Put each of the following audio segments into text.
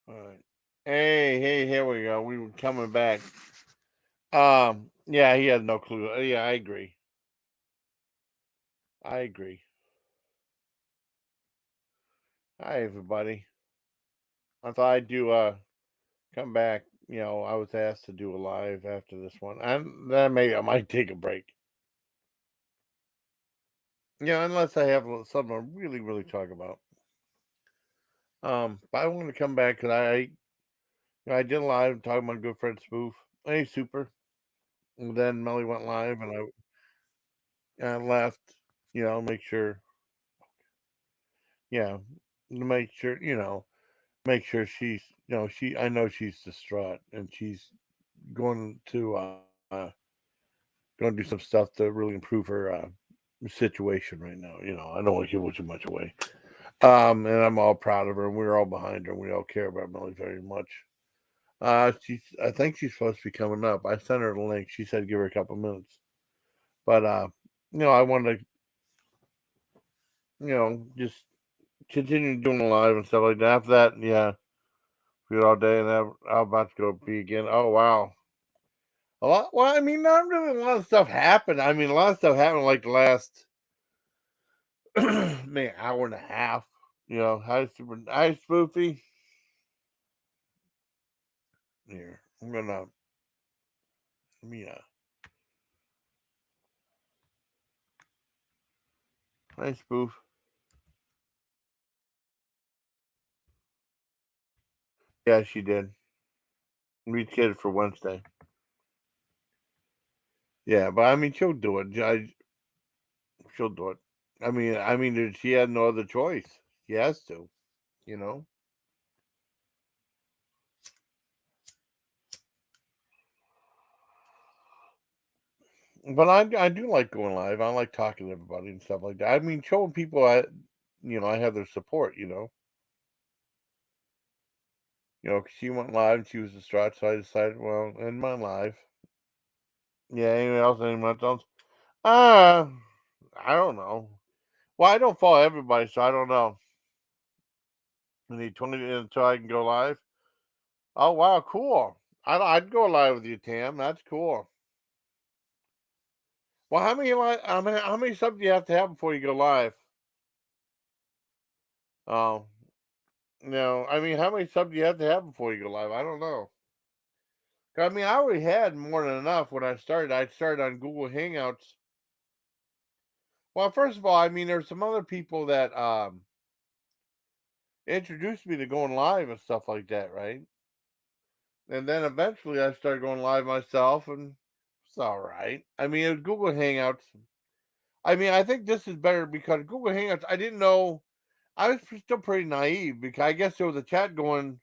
All right. Hey, here we go. We were coming back. Yeah, he has no clue. Yeah, I agree. I agree. Hi, everybody. I thought I'd do come back. I was asked to do a live after this one, and then maybe I might take a break. Unless I have something to really, really talk about. But I want to come back because I did a live talking about good friend Spoof. Hey, super. And then Melly went live, and I left. Make sure. Yeah, to make sure she's. I know she's distraught, and she's going to going to do some stuff to really improve her situation right now. I don't want to give too much away. And I'm all proud of her, and we're all behind her, and we all care about Melly very much. I think she's supposed to be coming up. I sent her the link. She said give her a couple minutes, but I wanted to, just continue doing live and stuff like that. After that, yeah, good all day, and I'm about to go be again. Oh wow, a lot. Well, I mean, not really a lot of stuff happened. I mean, a lot of stuff happened like the last maybe hour and a half. Hi Spoofy. Here, I'm gonna let me hi Spoof. Yeah, she did. We kid for Wednesday. Yeah, but I mean, she'll do it. She'll do it. I mean, she had no other choice. She has to. You know. But I do like going live. I like talking to everybody and stuff like that. I mean, showing people I have their support. 'Cause she went live and she was distraught, so I decided, well, end my live. Yeah, anyone else? Anyone else? Uh, I don't know. Well, I don't follow everybody, so I don't know. I need 20 until I can go live. Oh wow, cool. I'd go live with you, Tam. That's cool. Well, how many subs do you have to have before you go live? Oh, no. I mean, how many subs do you have to have before you go live? I don't know. I mean, I already had more than enough when I started. I started on Google Hangouts. Well, first of all, I mean, there's some other people that introduced me to going live and stuff like that, right? And then eventually I started going live myself, and it's all right. I mean, it was Google Hangouts. I mean, I think this is better because Google Hangouts, I didn't know. I was still pretty naive because I guess there was a chat going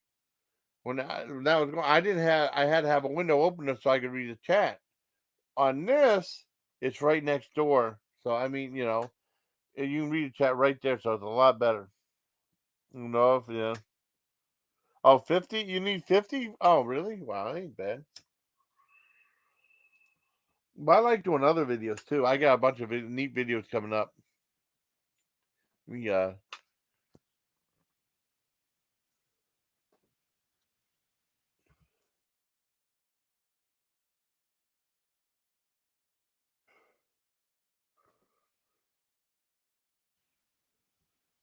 when that was going. I had to have a window open so I could read the chat. On this, it's right next door. So, I mean, you can read the chat right there. So it's a lot better. Yeah. Oh, 50? You need 50? Oh, really? Wow, that ain't bad. But I like doing other videos too. I got a bunch of neat videos coming up. We oh,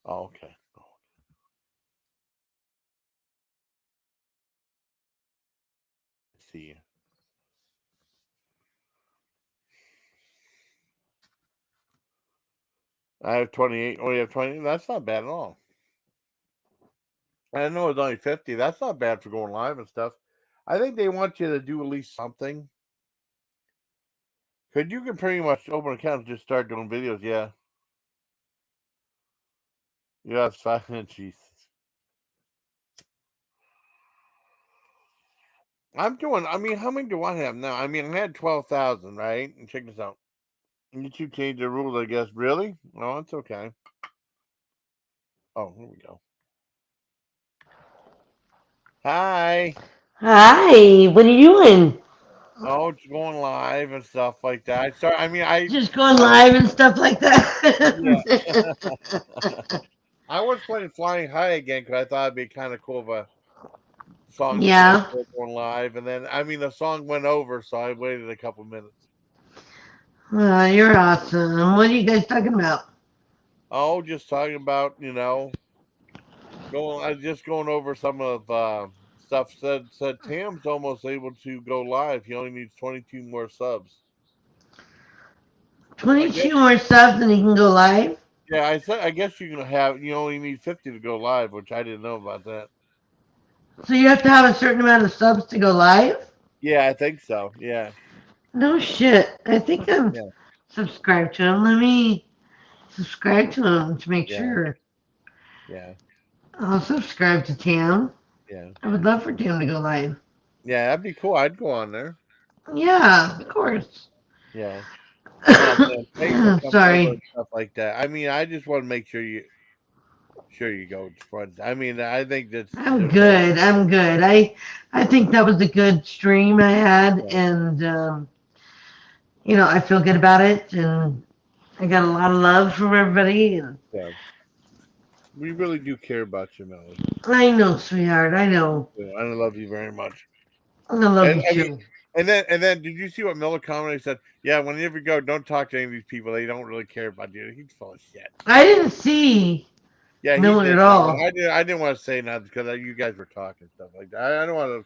okay. Let's see. I have 28. Oh, you have 20. That's not bad at all. I know it's only 50. That's not bad for going live and stuff. I think they want you to do at least something. Because you can pretty much open an account and just start doing videos. Yeah. Yeah, that's fine. Jesus. I mean, how many do I have now? I mean, I had 12,000, right? And check this out. YouTube changed the rules, I guess. Really? No, it's okay. Oh, here we go. Hi. Hi, what are you doing? Oh, it's going live and stuff like that. So, I mean, Just going I was, live and stuff like yeah, that. I was playing Flying High again because I thought it'd be kind of cool of a. Song just Yeah. started going live, and then I mean the song went over, so I waited a couple minutes. You're awesome. What are you guys talking about? Oh, just talking about going. I was just going over some of stuff. Said Tam's almost able to go live. He only needs 22 more subs. I guess 22 more subs and you can go live? yeah. I said I guess you can have. You only need 50 to go live, which I didn't know about that. So you have to have a certain amount of subs to go live? Yeah, I think so. Yeah, No shit. I think I'm yeah, subscribed to him. Let me subscribe to him to make yeah, sure. yeah, I'll subscribe to Tam. yeah, I would love for Tam to go live. yeah. That'd be cool. I'd go on there. Yeah, of course. Yeah. No, man. Thanks for coming over and Sorry. stuff like that. I mean, I just want to make sure you go. It's fun. I mean, I think that's I'm just fun. good. I'm good. I think that was a good stream I had, Yeah, and I feel good about it, and I got a lot of love from everybody, and yeah. We really do care about you, Melly. I know, sweetheart. I know. I love you very much. I love And you I mean, too. and then, did you see what Miller commented? He said, "Yeah, whenever you go, don't talk to any of these people. They don't really care about you." He's full of shit. I didn't see Yeah, he Miller did at that, but all. I didn't want to say nothing because you guys were talking stuff like that. I don't want to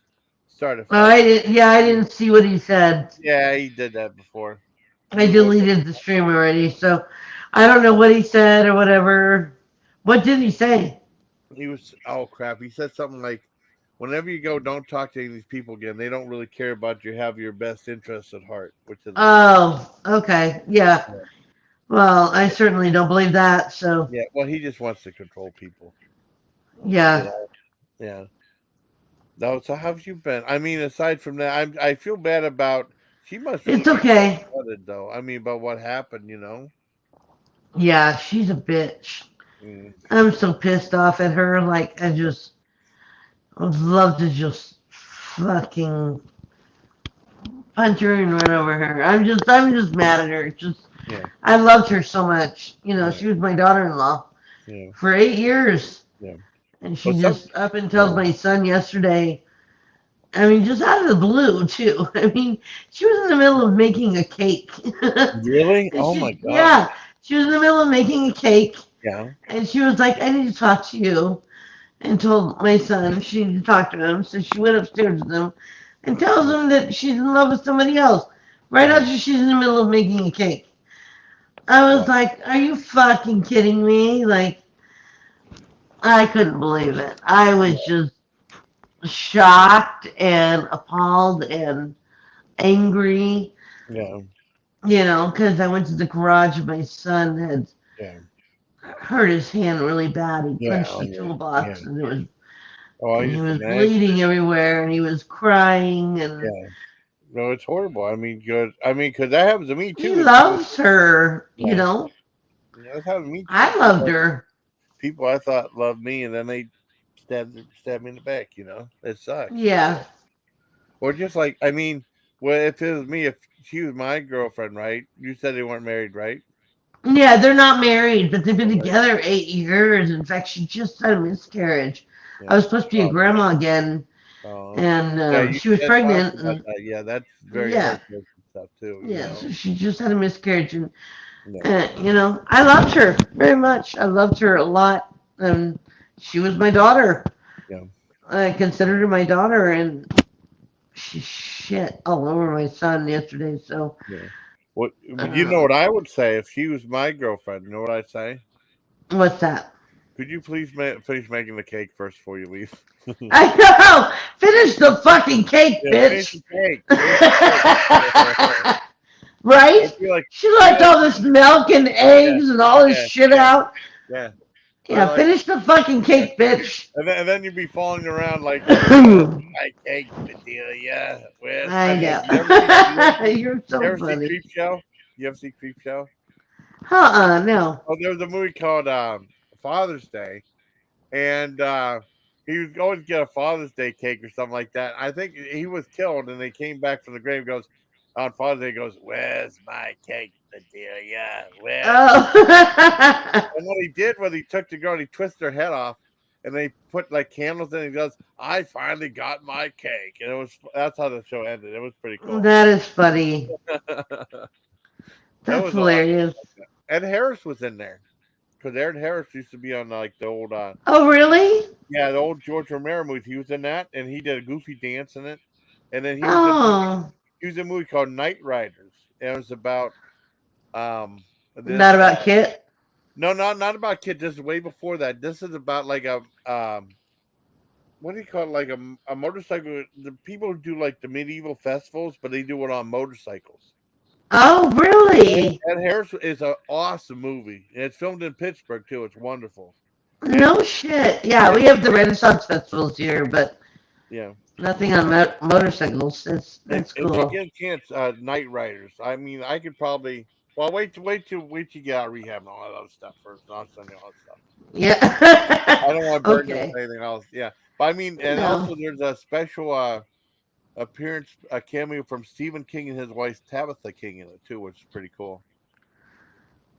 start a I fight. didn't. Yeah, I didn't see what he said. Yeah, he did that before. I He was deleted the stream already, so I don't know what he said or whatever. What did he say? oh crap. He said something like, "Whenever you go, don't talk to any of these people again. They don't really care about you. Have your best interests at heart," which is Oh, okay. Yeah. yeah. Well, I certainly don't believe that. So, Yeah. Well, he just wants to control people. You yeah. know. Yeah. No. So how have you been? I mean, aside from that, I feel bad about. She must really It's be okay. flooded though. I mean, about what happened. Yeah, she's a bitch. Mm, I'm so pissed off at her. Like, I just would love to just fucking punch her and run over her. I'm just mad at her. Just, yeah. I loved her so much. Yeah. She was my daughter-in-law Yeah. for 8 years. Yeah. And But she some. just, up until Yeah. my son yesterday, I mean, just out of the blue, too. I mean, she was in the middle of making a cake. Really? And Oh my god. yeah, she was in the middle of making a cake. Yeah. And she was like, I need to talk to you. And told my son she needed to talk to him. So she went upstairs with him and tells him that she's in love with somebody else right Yeah. after she's in the middle of making a cake. I was Wow. like, are you fucking kidding me? Like, I couldn't believe it. I was just shocked and appalled and angry, Yeah. because I went to the garage and my son had Yeah. hurt his hand really bad. He Yeah. punched Oh the yeah. Yeah. toolbox Oh, I and he just was imagine. bleeding everywhere and he was crying and Yeah. No, it's horrible. I mean, good. I mean, because that happens to me he too. If you, loves her. yeah, that's happened to me too. I loved her. People I thought loved me, and then they stab me in the back. It sucks. Yeah. Or just like, I mean, well, if it was me, if she was my girlfriend, right? You said they weren't married, right? Yeah, they're not married, but they've been Right. together 8 years. In fact, she just had a miscarriage. I Yeah. was supposed to be a Oh man. grandma again, Oh. and Yeah, you she was said talked pregnant, about and that. Yeah, that's very yeah, heartbreaking stuff too. yeah. So she just had a miscarriage, and Yeah. I loved her very much. I loved her a lot, and she was my daughter. Yeah. I considered her my daughter, and she shit all over my son yesterday. So, Yeah. What you know uh, what I would say if she was my girlfriend? You know what I'd say? what's that? Could you please finish making the cake first before you leave? I know. Finish the fucking cake, Yeah, finish bitch. the cake. Finish the cake. I Right? feel like, She left all this milk and yeah, eggs and all this yeah, shit yeah, out. yeah. Or Yeah, like, finish the fucking yeah. cake, bitch. And then you'd be falling around like, where's my cake, Bedelia? Where's I my milk? know. You ever see? You ever see? You're You so ever see funny. Creep Show? You ever see Creep Show? No. Oh, there was a movie called Father's Day, and he would always get a Father's Day cake or something like that. I think he was killed, and they came back from the grave. Goes on Father's Day. Goes, where's my cake, Bedelia? Where's my? Oh. And what he did was he took the girl and he twisted her head off, and they put like candles in. And he goes, "I finally got my cake," and that's how the show ended. It was pretty cool. That is funny. That That's was awesome. hilarious. Ed Harris was in there because Ed Harris used to be on like the old, Oh, really? the old George Romero movies. He was in that, and he did a goofy dance in it. And then Oh, he was in a movie called Night Riders. And it was about um not this about Kit? no, not about Kid. This is way before that. This is about like a what do you call it? Like a motorcycle. The people who do like the medieval festivals, but they do it on motorcycles. Oh, really? Ed Harris is an awesome movie, and it's filmed in Pittsburgh too. It's wonderful. And No shit. Yeah, we have the Renaissance festivals here, but yeah, nothing on motorcycles. That's if you cool. get a chance, Night Riders. I mean, I could probably. Well, wait till you get out of rehab and all that other stuff first. I'll send you all that stuff. I Yeah. don't want to burden you Okay. with anything else. Yeah, but I mean, and No, also there's a special appearance, a cameo from Stephen King and his wife Tabitha King in it too, which is pretty cool.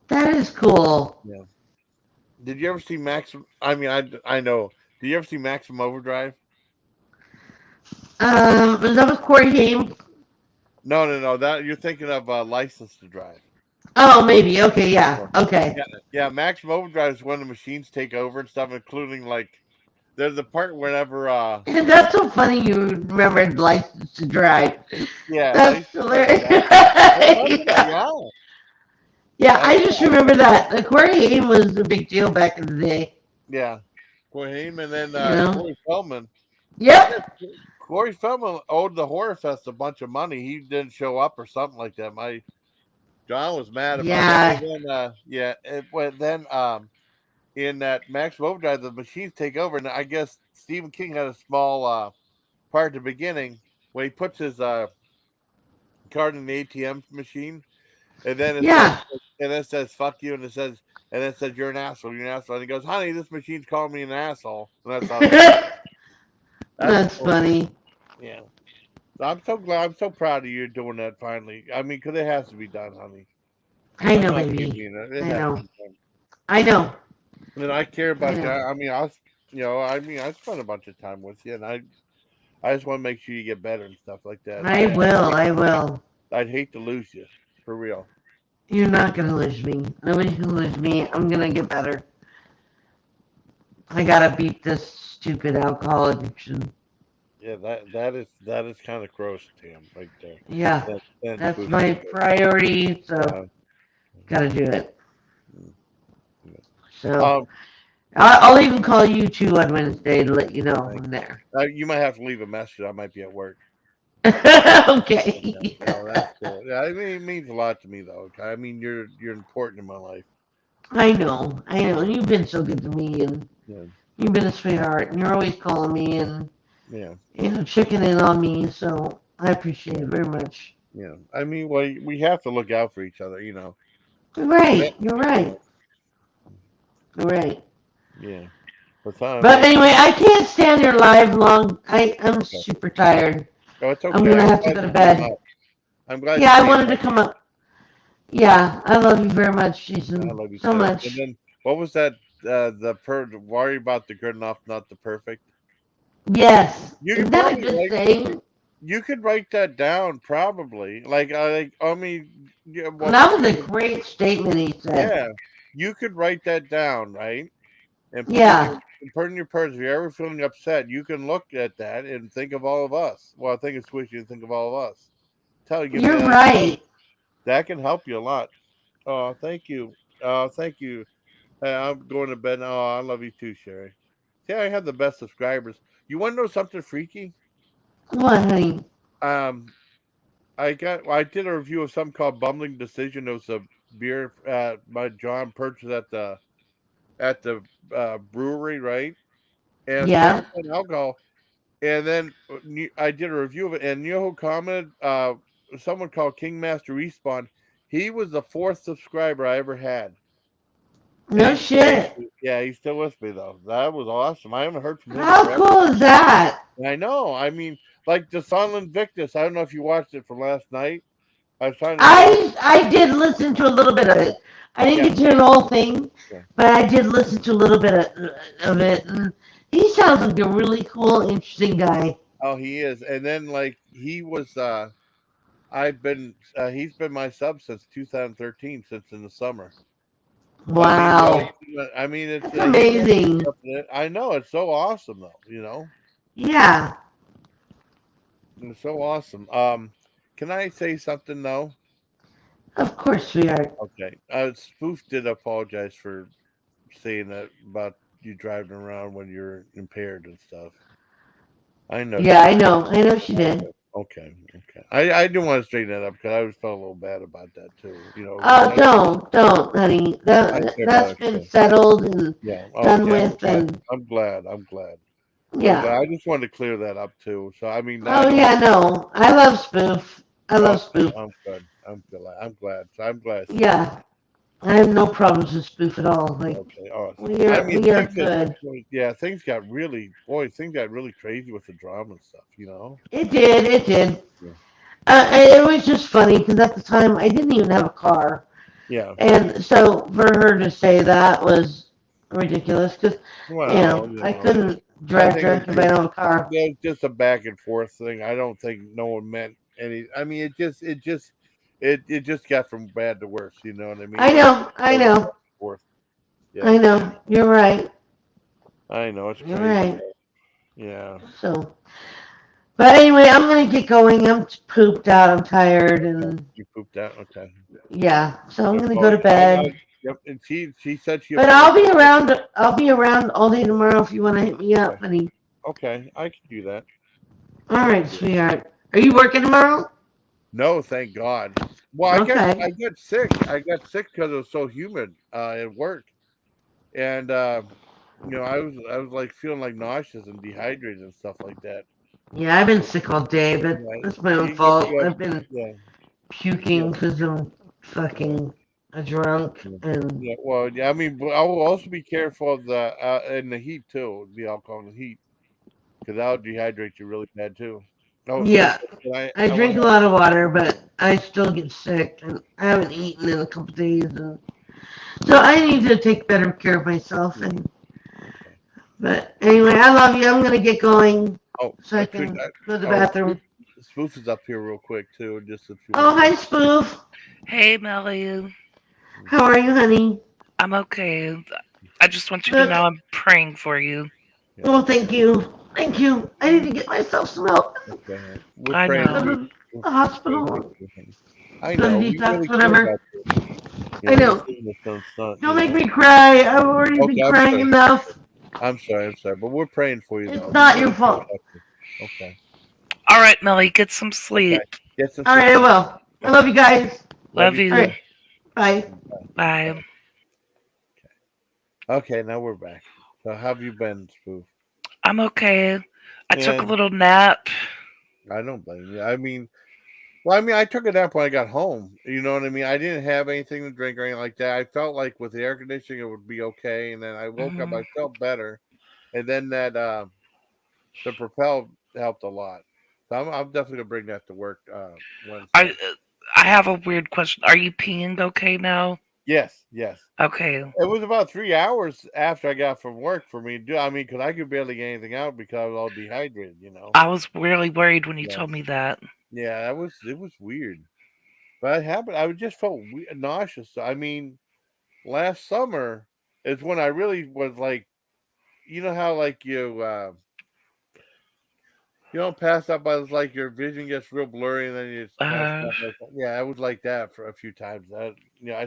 that is cool. Yeah. Did you ever see Maximum? I mean, I know. Did you ever see Maximum Overdrive? That was Corey Haim. No. That you're thinking of License to Drive. Oh, maybe. Okay, yeah. Okay. Yeah. Maximum Overdrive is when the machines take over and stuff, including like there's a part whenever And that's so funny you remembered License to Drive. yeah, That's License to Drive, hilarious. yeah. I remember that. Yeah. Yeah. Yeah, I just remember that. The Corey Haim was a big deal back in the day. Yeah. Corey Haim and then You know? Corey Feldman. I guess Yep. Corey Feldman owed the Horror Fest a bunch of money. He didn't show up or something like that. My John was mad about that. Yeah. And then, but then in that Max Overdrive, the machines take over, and I guess Stephen King had a small part at the beginning where he puts his card in the ATM machine, and then Yeah. it says "fuck you," and it says "you're an asshole, you're an asshole," and he goes, "Honey, this machine's calling me an asshole," and that's how. That's funny. Yeah. I'm so glad. I'm so proud of you doing that finally. I mean, because it has to be done, honey. I I'm know, not baby. keeping it. It I has to know. be done. I know. And I care I about you. know. I mean, I spent a bunch of time with you, and I just want to make sure you get better and stuff like that. I will. I will. I'd hate to lose you, for real. You're not gonna lose me. Nobody can lose me. I'm gonna get better. I gotta beat this stupid alcohol addiction. Yeah, that is kind of gross, Tim, right there. Yeah, that's Food my like priority. So that. gotta do it. Yeah. So Um, I'll even call you too on Wednesday to let you know I'm there. you might have to leave a message. I might be at work. Okay. No, that's cool. Yeah, I mean, it means a lot to me, though. I mean, you're important in my life. I know. I know. And you've been so good to me, and Yeah, you've been a sweetheart, and you're always calling me and yeah, checking in on me. So I appreciate it very much. yeah. I mean, well, we have to look out for each other, you know. You're right. You're right. You're right. Yeah. But time, But anyway, I can't stand here live long. I'm super tired. oh, it's okay. I'm gonna have to go to bed. I'm glad. Yeah, you I wanted to come up. Yeah, I love you very much, I Jason. love you So too. much. And then, what was that? Worry about the good enough, not the perfect. Yes. You Isn't could that a probably good saying? you could write that down, probably. I mean, yeah, Well, that was a great statement he said. yeah, you could write that down, right? And Yeah. put in your purse. If you're ever feeling upset, you can look at that and think of all of us. Well, I think it's wishing and think of all of us. You, You're man, right. that can help you a lot. Oh, thank you. Thank you. I'm going to bed now. Oh, I love you too, Sherry. See, I have the best subscribers. You want to know something freaky? What, honey? Um, I did a review of something called Bumbling Decision. It was a beer by John purchased at the brewery, right? And Yeah. alcohol. And then I did a review of it, and you know who commented? Someone called Kingmaster Respawn. He was the 4th subscriber I ever had. No shit. Yeah, he's still with me though. That was awesome. I haven't heard from him. How forever. cool is that? I know. I mean, like the Son Invictus. I don't know if you watched it from last night. I was trying to. I did listen to a little bit of it. I didn't get to the whole thing, Yeah. but I did listen to a little bit of it. And He sounds like a really cool, interesting guy. Oh, he is. And then like he was he's been my sub since 2013, since in the summer. So I mean, Wow. I mean, it's That's he's got some amazing. stuff in it. I know it's so awesome though. Yeah, It's so awesome. Can I say something though? of course, sweetheart. Okay. Spoof did apologize for saying that about you driving around when you're impaired and stuff. I know Yeah, she. I know. I know she did. Okay, okay. I do want to straighten that up because I always felt a little bad about that too. Oh, don't, honey. I That, care that's about it. been settled and Yeah. done Okay. with, and I'm glad. I'm glad. I'm yeah. glad. I just wanted to clear that up too. So I mean, I Oh, don't. yeah, no. I love Spoof. I love Okay. Spoof. I'm good. I'm glad. I'm glad. So I'm glad. Yeah, I have no problems with Spoof at all. Like, Okay. Awesome. we I are, mean, we are things at this good. point, yeah, things got really crazy with the drama and stuff. It did, it did. Yeah. It was just funny because at the time I didn't even have a car. Yeah. And so for her to say that was ridiculous because, Well, I it's, couldn't I drive think her if I don't have a car. it's just a back and forth thing. I don't think no one meant any. I mean, it just got from bad to worse. You know what I mean? I It know, I goes back know, and forth. Yeah, I know. You're right. I know it's You're crazy. right. Yeah. So, but anyway, I'm gonna get going. I'm pooped out. I'm tired, and You pooped out. Okay. yeah. So I'm gonna go Well, to bed. yep. And she said she But apologized. I'll be around all day tomorrow if you want to hit me Okay. up, honey. Okay, I can do that. All right, sweetheart. Are you working tomorrow? No, thank God. Well, Okay. I got sick. I got sick because it was so humid at work, and I was like feeling like nauseous and dehydrated and stuff like that. Yeah, I've been sick all day, but Yeah, that's my own fault. you have, I've been yeah, yeah, puking because I'm fucking a drunk yeah. and Yeah, well, yeah. I mean, but I will also be careful of the in the heat too. The alcohol in the heat because that'll dehydrate you really bad too. Oh, yeah, I I want drink a lot of water, but I still get sick and I haven't eaten in a couple days, and so I need to take better care of myself. to. And Okay. but anyway, I love you. I'm gonna get going Oh, so I can go to the oh, bathroom. Spoof is up here real quick too. Just if you want Oh, to say. hi, Spoof. Hey, Melly. How are you, honey? I'm okay. I just want you to Good. know I'm praying for you. Yeah. Oh, thank you. Thank you. I need to get myself some help. Okay. We're I praying Go know. for you. to We're the praying for hospital. you. I Go to know. We detox, really care whatever. about you. I You're know. seeing this on stunt. Don't make me cry. I've already been Okay, I'm crying sorry. enough. I'm sorry. I'm sorry. But we're praying for you It's though. We not your really care fault. about you. Okay. All right, Melly, get some Okay. sleep. Get some All sleep. right, I will. I love Okay. you guys. Love Love you All too. you. right, bye. Bye. Okay. Now we're back. So how have you been, Spoof? I'm okay. I took Yeah, a little nap. I don't blame you. I took a nap when I got home. You know what I mean? I didn't have anything to drink or anything like that. I felt like with the air conditioning, it would be okay. And then I woke up, hmm I felt better. And then the Propel helped a lot. So I'm definitely gonna bring that to work I Wednesday. I have a weird question. Are you peeing okay now? Yes, yes. Okay. It was about 3 hours after I got from work for me to do. I mean, because I could barely get anything out because I was all dehydrated. I was really worried when you Yeah, told me that. yeah. It was weird, but it happened. I just felt nauseous. I mean, last summer is when I really was like, you know how like you don't pass out, but it's like your vision gets real blurry, and then you just kind of Uh, stop. Yeah, I was like that for a few times. I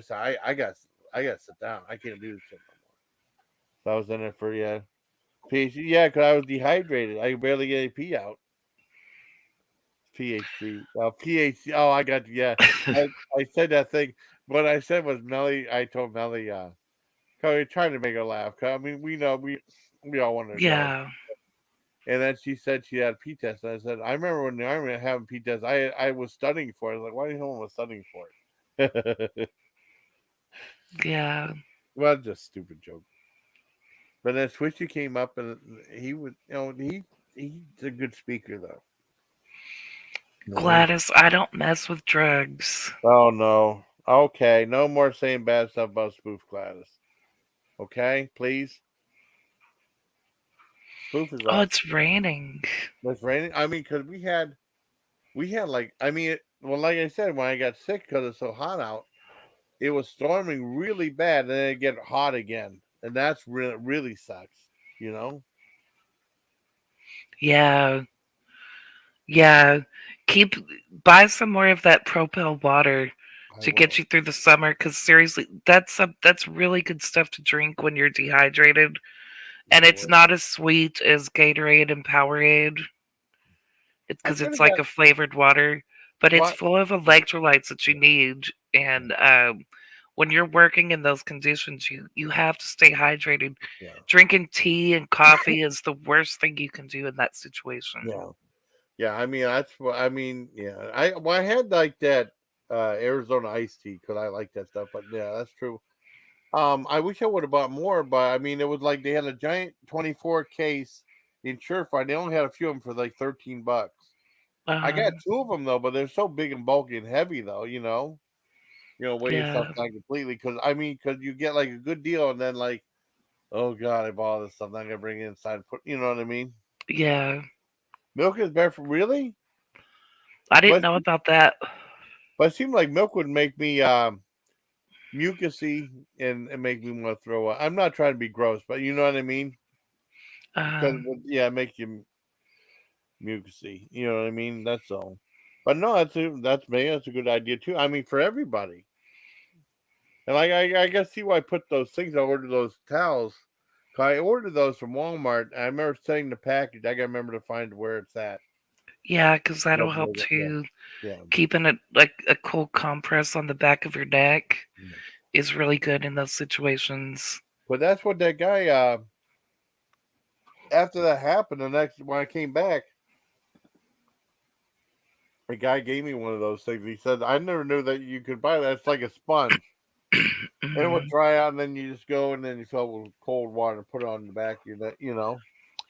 said, I got to sit down. I can't do this shit no more. So I was in it for PhD. Yeah, because I was dehydrated. I could barely get any pee out. PhD. PhD. Oh, I got I said that thing. What I said was Melly. I told Melly. Cause we trying to make her laugh. 'Cause, I mean, we know we all wanted to know. yeah. And then she said she had a P test. And I said, I remember when the army having P test. I was studying for it. I was like, why do you know I was studying for it? Yeah. Well, just stupid joke. But then Swishy came up and he was, he's a good speaker though. No. Gladys, I don't mess with drugs. Oh no. Okay, no more saying bad stuff about Spoof Gladys. Okay, please. Roof is Oh, off. it's raining. It's raining. I mean, because we had like, I mean, well, like I said, when I got sick because it's so hot out, it was storming really bad, and then it get hot again, and that's really sucks. You know. Yeah, yeah. Keep buy some more of that Propel water I to get will. you through the summer. Cause seriously, that's really good stuff to drink when you're dehydrated, and I it's will. not as sweet as Gatorade and Powerade. It's I because could it's have like got a flavored water, but it's what? full of electrolytes that you need. And when you're working in those conditions, you have to stay hydrated. Yeah, Drinking tea and coffee is the worst thing you can do in that situation. yeah, yeah. I mean, that's what I mean. Yeah, I had like that Arizona iced tea because I like that stuff. But yeah, that's true. I wish I would have bought more, but I mean, it was like they had a giant 24 case in Surefire. They only had a few of them for like $13. I got Um, two of them though, but they're so big and bulky and heavy though. Weigh yourself yeah, down completely. Because I mean, because you get like a good deal, and then like, oh god, I bought all this stuff. Now I'm gonna bring it inside and put. You know what I mean? yeah. Milk is better for really, I didn't but know about that. it seemed like milk would make me mucusy and make me want to throw up. I'm not trying to be gross, but you know what I mean? Because yeah, it makes you mucusy. You know what I mean? That's all. But no, that's a good idea too. I mean, for everybody. And like I guess see why I put those things. I ordered those towels. 'Cause I ordered those from Walmart. I remember setting the package. I gotta remember to find where it's at. Yeah, because that'll But help yeah, too. yeah. Keeping it like a cool compress on the back of your neck Yeah. is really good in those situations. But that's what that guy. After that happened, the next when I came back, a guy gave me one of those things. He said, "I never knew that you could buy that. It's like a sponge, and it would Mhm. dry out, and then you just go and then you fill it with cold water and put it on the back of your neck. You know."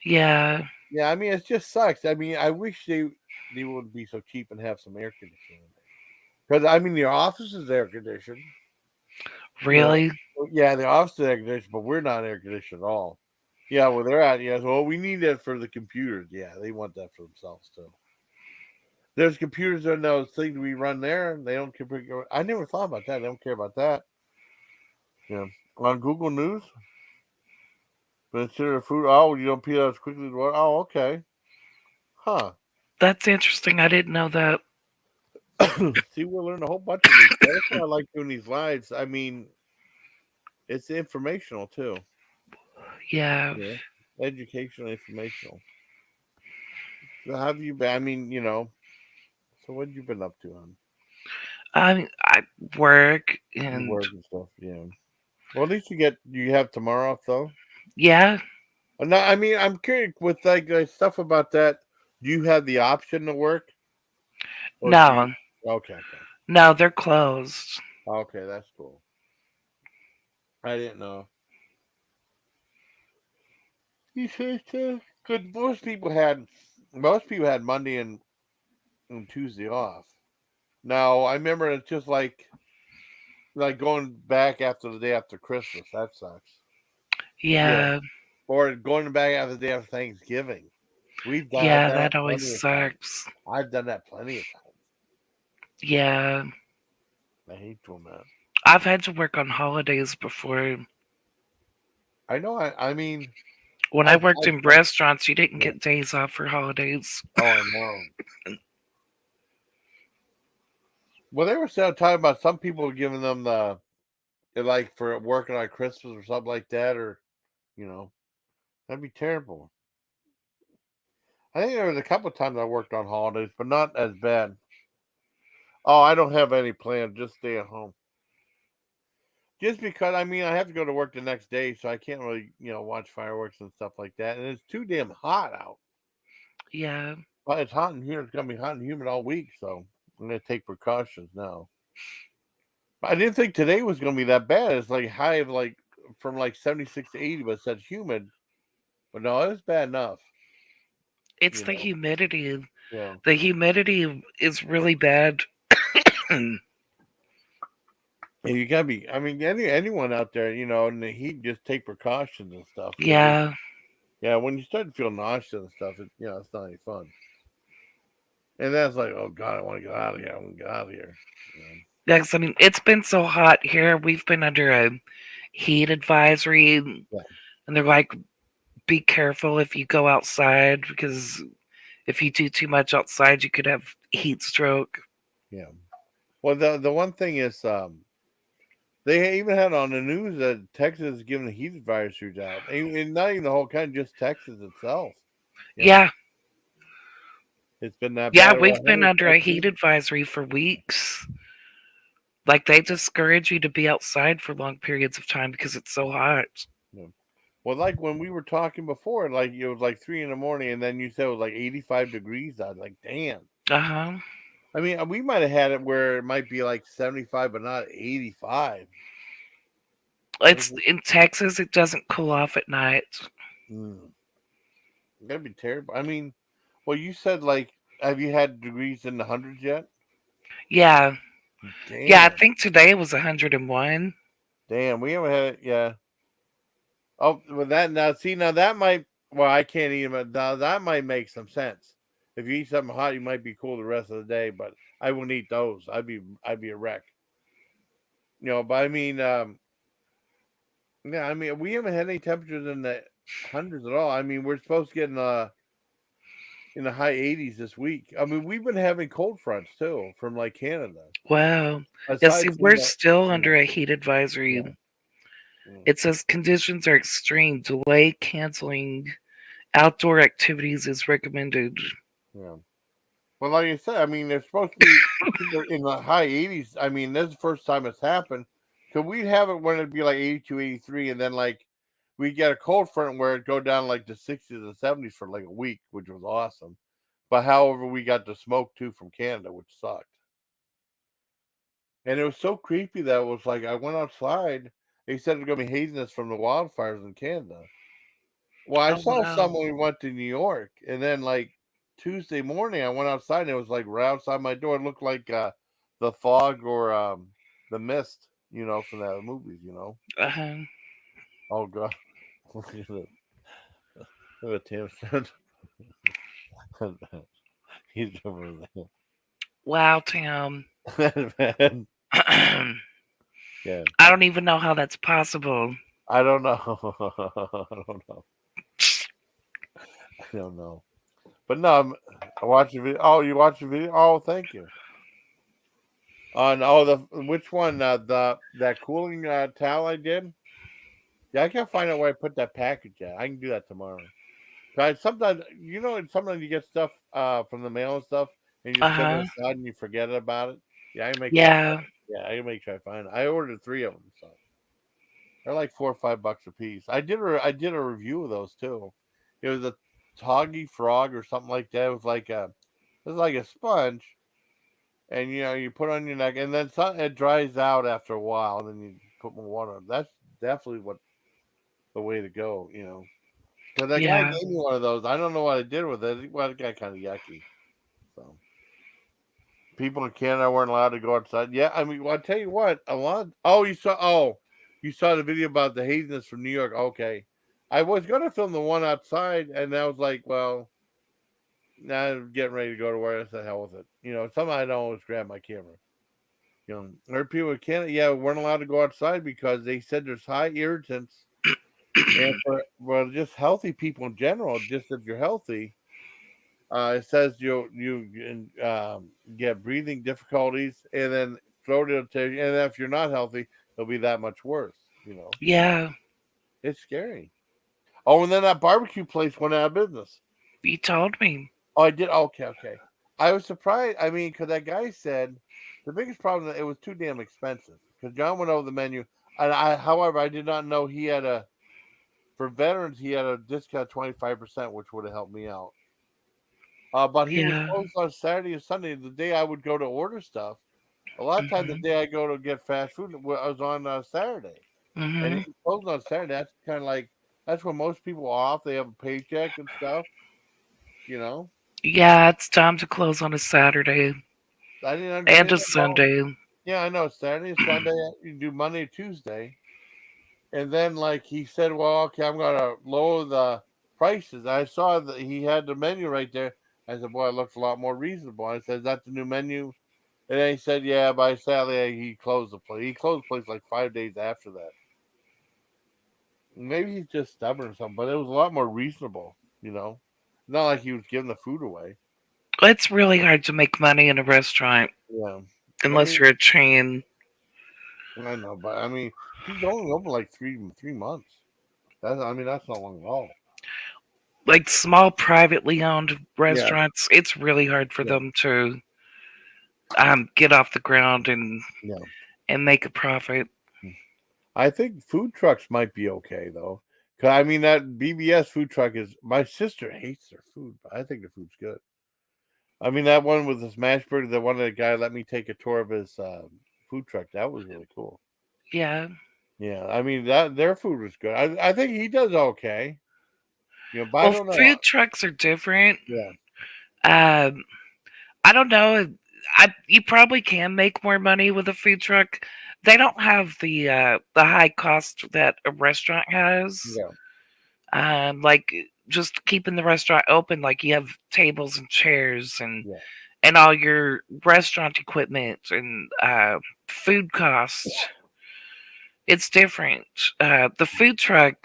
Yeah, Yeah, I mean, it just sucks. I mean, I wish they would be so cheap and have some air conditioning. Because I mean, the office is air conditioned. You know, really? yeah, the office is air conditioned, but we're not air conditioned at all. Yeah, well, they're at yes. Well, we need that for the computers. Yeah, they want that for themselves too. There's computers in those things we run there. They don't care. I never thought about that. They don't care about that. Yeah, on Google News, consider food. Oh, you don't pee out as quickly as water. Oh, okay. Huh. That's interesting. I didn't know that. See, we'll learn a whole bunch of new stuff. That's why I like doing these lives. I mean, it's informational too. Yeah. Yeah, educational, informational. So how have you been? I mean, so what have you been up to on I work your and work and stuff? Yeah. Well, at least you have tomorrow off though. yeah. No, I mean, I'm curious with like stuff about that. Do you have the option to work, or do you? No, Okay, okay, no, they're closed. okay. That's cool. I didn't know. Because most people had Monday and Tuesday off. Now I remember it's just like going back after the day after Christmas. That sucks. Yeah, Yeah, or going back after the day after Thanksgiving. I've yeah, done that that always plenty of times. sucks. I've done that plenty of times. Yeah, I hate doing that. I've had to work on holidays before. I know. I mean, When I worked I've in done. restaurants, you didn't Yeah. get days off for holidays. Oh, I know. Well, they were still talking about some people giving them like for working on Christmas or something like that, or you know, that'd be terrible. I think there was a couple of times I worked on holidays, but not as bad. Oh, I don't have any plans. Just stay at home. Just because I mean I have to go to work the next day, so I can't really watch fireworks and stuff like that. And it's too damn hot out. Yeah, But it's hot in here. It's gonna be hot and humid all week, so I'm gonna take precautions now. I didn't think today was gonna be that bad. It's like high of like from like 76 to 80, but it said humid. But no, it was bad enough. it's You the know. humidity. Yeah. The humidity is really bad. And you gotta be. I mean, anyone out there, in the heat, just take precautions and stuff because Yeah, Yeah, when you start to feel nauseous and stuff, it's not any fun. And that's like, oh God, I want to get out of here. I want to get out of here. Yeah, 'cause, I mean, it's been so hot here. We've been under a heat advisory, and Yeah. they're like, be careful if you go outside because if you do too much outside, you could have heat stroke. Yeah. Well, the one thing is, they even had on the news that Texas is giving a heat advisories out, and not even the whole country, just Texas itself. You know, Yeah, it's been that yeah, bad. Over we've been 100 under plus a heat degrees. advisory for weeks. Like they discourage you to be outside for long periods of time because it's so hot. Yeah. Well, like when we were talking before, like it was like 3 in the morning, and then you said it was like 85 degrees out. Like, damn. Uh huh. I mean, we might have had it where it might be like 75, but not 85. It's in Texas. It doesn't cool off at night. Mm, that'd be terrible. I mean, well, you said like, have you had degrees in the hundreds yet? Yeah, yeah. I Damn, think today was 101. damn, we haven't had it. Yeah. Oh, well, that now see now that might. Well, I can't eat them. Now that might make some sense. If you eat something hot, you might be cool the rest of the day. But I wouldn't eat those. I'd be a wreck. But I mean, yeah, I mean, we haven't had any temperatures in the hundreds at all. I mean, we're supposed to get in the high 80s this week. I mean, we've been having cold fronts too from like Canada. Wow. Yeah. See, Aside from we're the, still you under know, a heat advisory. yeah, mm, It says conditions are extreme. Delay canceling outdoor activities is recommended. yeah. Well, like I said, I mean, they're supposed to be in the high 80s. I mean, this is the first time it's happened. Because we'd have it when it'd be like 82, 83, and then like we get a cold front where it'd go down like the 60s and 70s for like a week, which was awesome. But however, we got the smoke too from Canada, which sucked. And it was so creepy that it was like I went outside. They said it was gonna be haziness from the wildfires in Canada. Well, I Oh saw wow. some when we went to New York, and then like Tuesday morning, I went outside and it was like right outside my door. It looked like the fog or the mist, from the movies. Uh-huh. Oh God, look at it. Look at Tim said. He's over Wow, Tim. there. Man. I Yeah, don't even know how that's possible. I don't know. I don't know. I don't know. But no, I watched the video. Oh, you watched the video? Oh, thank you. On the which one? That cooling towel I did. Yeah, I can't find out where I put that package at. I can do that tomorrow. Sometimes sometimes you get stuff from the mail and stuff, and you set it Uh-huh. aside and you forget about it. Yeah, I can make sure. Yeah. Yeah, I can make sure I find it. I ordered 3 of them, so they're like $4 or $5 a piece. I did a review of those too. It was a Toggy Frog or something like that. It was like a sponge, and you put it on your neck, and then it dries out after a while, and then you put more water on. That's definitely the way to go. Because that guy Yeah. gave me one of those. I don't know what I did with it. Well, it got kind of yucky. So people in Canada weren't allowed to go outside. Yeah, I mean, well, I tell you what, a lot. You saw the video about the haziness from New York. Okay, I was gonna film the one outside, and I was like, well, now I'm getting ready to go to work. I said, hell with it. Somehow I don't always grab my camera. There are people in Canada, yeah, weren't allowed to go outside because they said there's high irritants, and for just healthy people in general, just if you're healthy, it says you get breathing difficulties, and then throat irritation, and if you're not healthy, it'll be that much worse. Yeah. It's scary. Oh, and then that barbecue place went out of business. You told me. Oh, I did. Okay, okay. I was surprised. I mean, because that guy said the biggest problem that it was too damn expensive. Because John went over the menu, and however, I did not know he had for veterans he had a discount 25%, which would have helped me out. But he was Yeah. closed on Saturday and Sunday. The day I would go to order stuff, a lot of times the Mhm. day I go to get fast food, I was on Saturday, and Mhm. he was closed on Saturday. That's kind of like that's when most people are off. They have a paycheck and stuff. You know, Yeah, it's time to close on a Saturday I didn't and understand a that. Well, Sunday. yeah, I know Saturday and Sunday you do Monday, Tuesday, and then like he said, well, okay, I'm gonna lower the prices. I saw that he had the menu right there. I said, "Boy, it looks a lot more reasonable." I said, "Is that the new menu?" And then he said, "Yeah." By Saturday, he closed the place. He closed the place like 5 days after that. Maybe he's just stubborn or something, but it was a lot more reasonable. You know, not like he was giving the food away. It's really hard to make money in a restaurant Yeah, I unless mean, you're a chain. I know, but I mean, he's only open like three months. That's not long at all. Like small privately owned Yeah, restaurants, it's really hard for yeah, them to get off the ground yeah. and make a profit. I think food trucks might be okay though. 'Cause, I mean, that BBS food truck is. My sister hates their food, but I think the food's good. I mean, that one with the smash burger, the one that the guy let me take a tour of his food truck. That was really cool. Yeah. Yeah, I mean that their food was good. I think he does okay. But I Well, don't know. food trucks are different. Yeah, Um, I don't know. You probably can make more money with a food truck. They don't have the high cost that a restaurant has. yeah, Like just keeping the restaurant open, like you have tables and chairs yeah. and all your restaurant equipment and food costs. It's different. The food truck,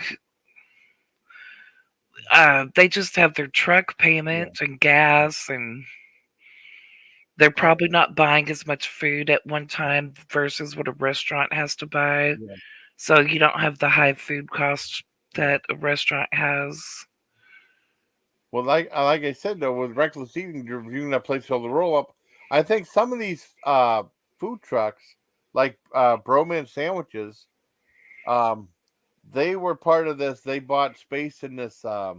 they just have their truck Yeah. payment and gas, and they're probably not buying as much food at one time versus what a restaurant has to buy. Yeah. So you don't have the high food costs that a restaurant has. Well, like I said though, with reckless eating, you're reviewing that place called the Roll Up. I think some of these food trucks, like Broman sandwiches, um, they were part of this. They bought space in this a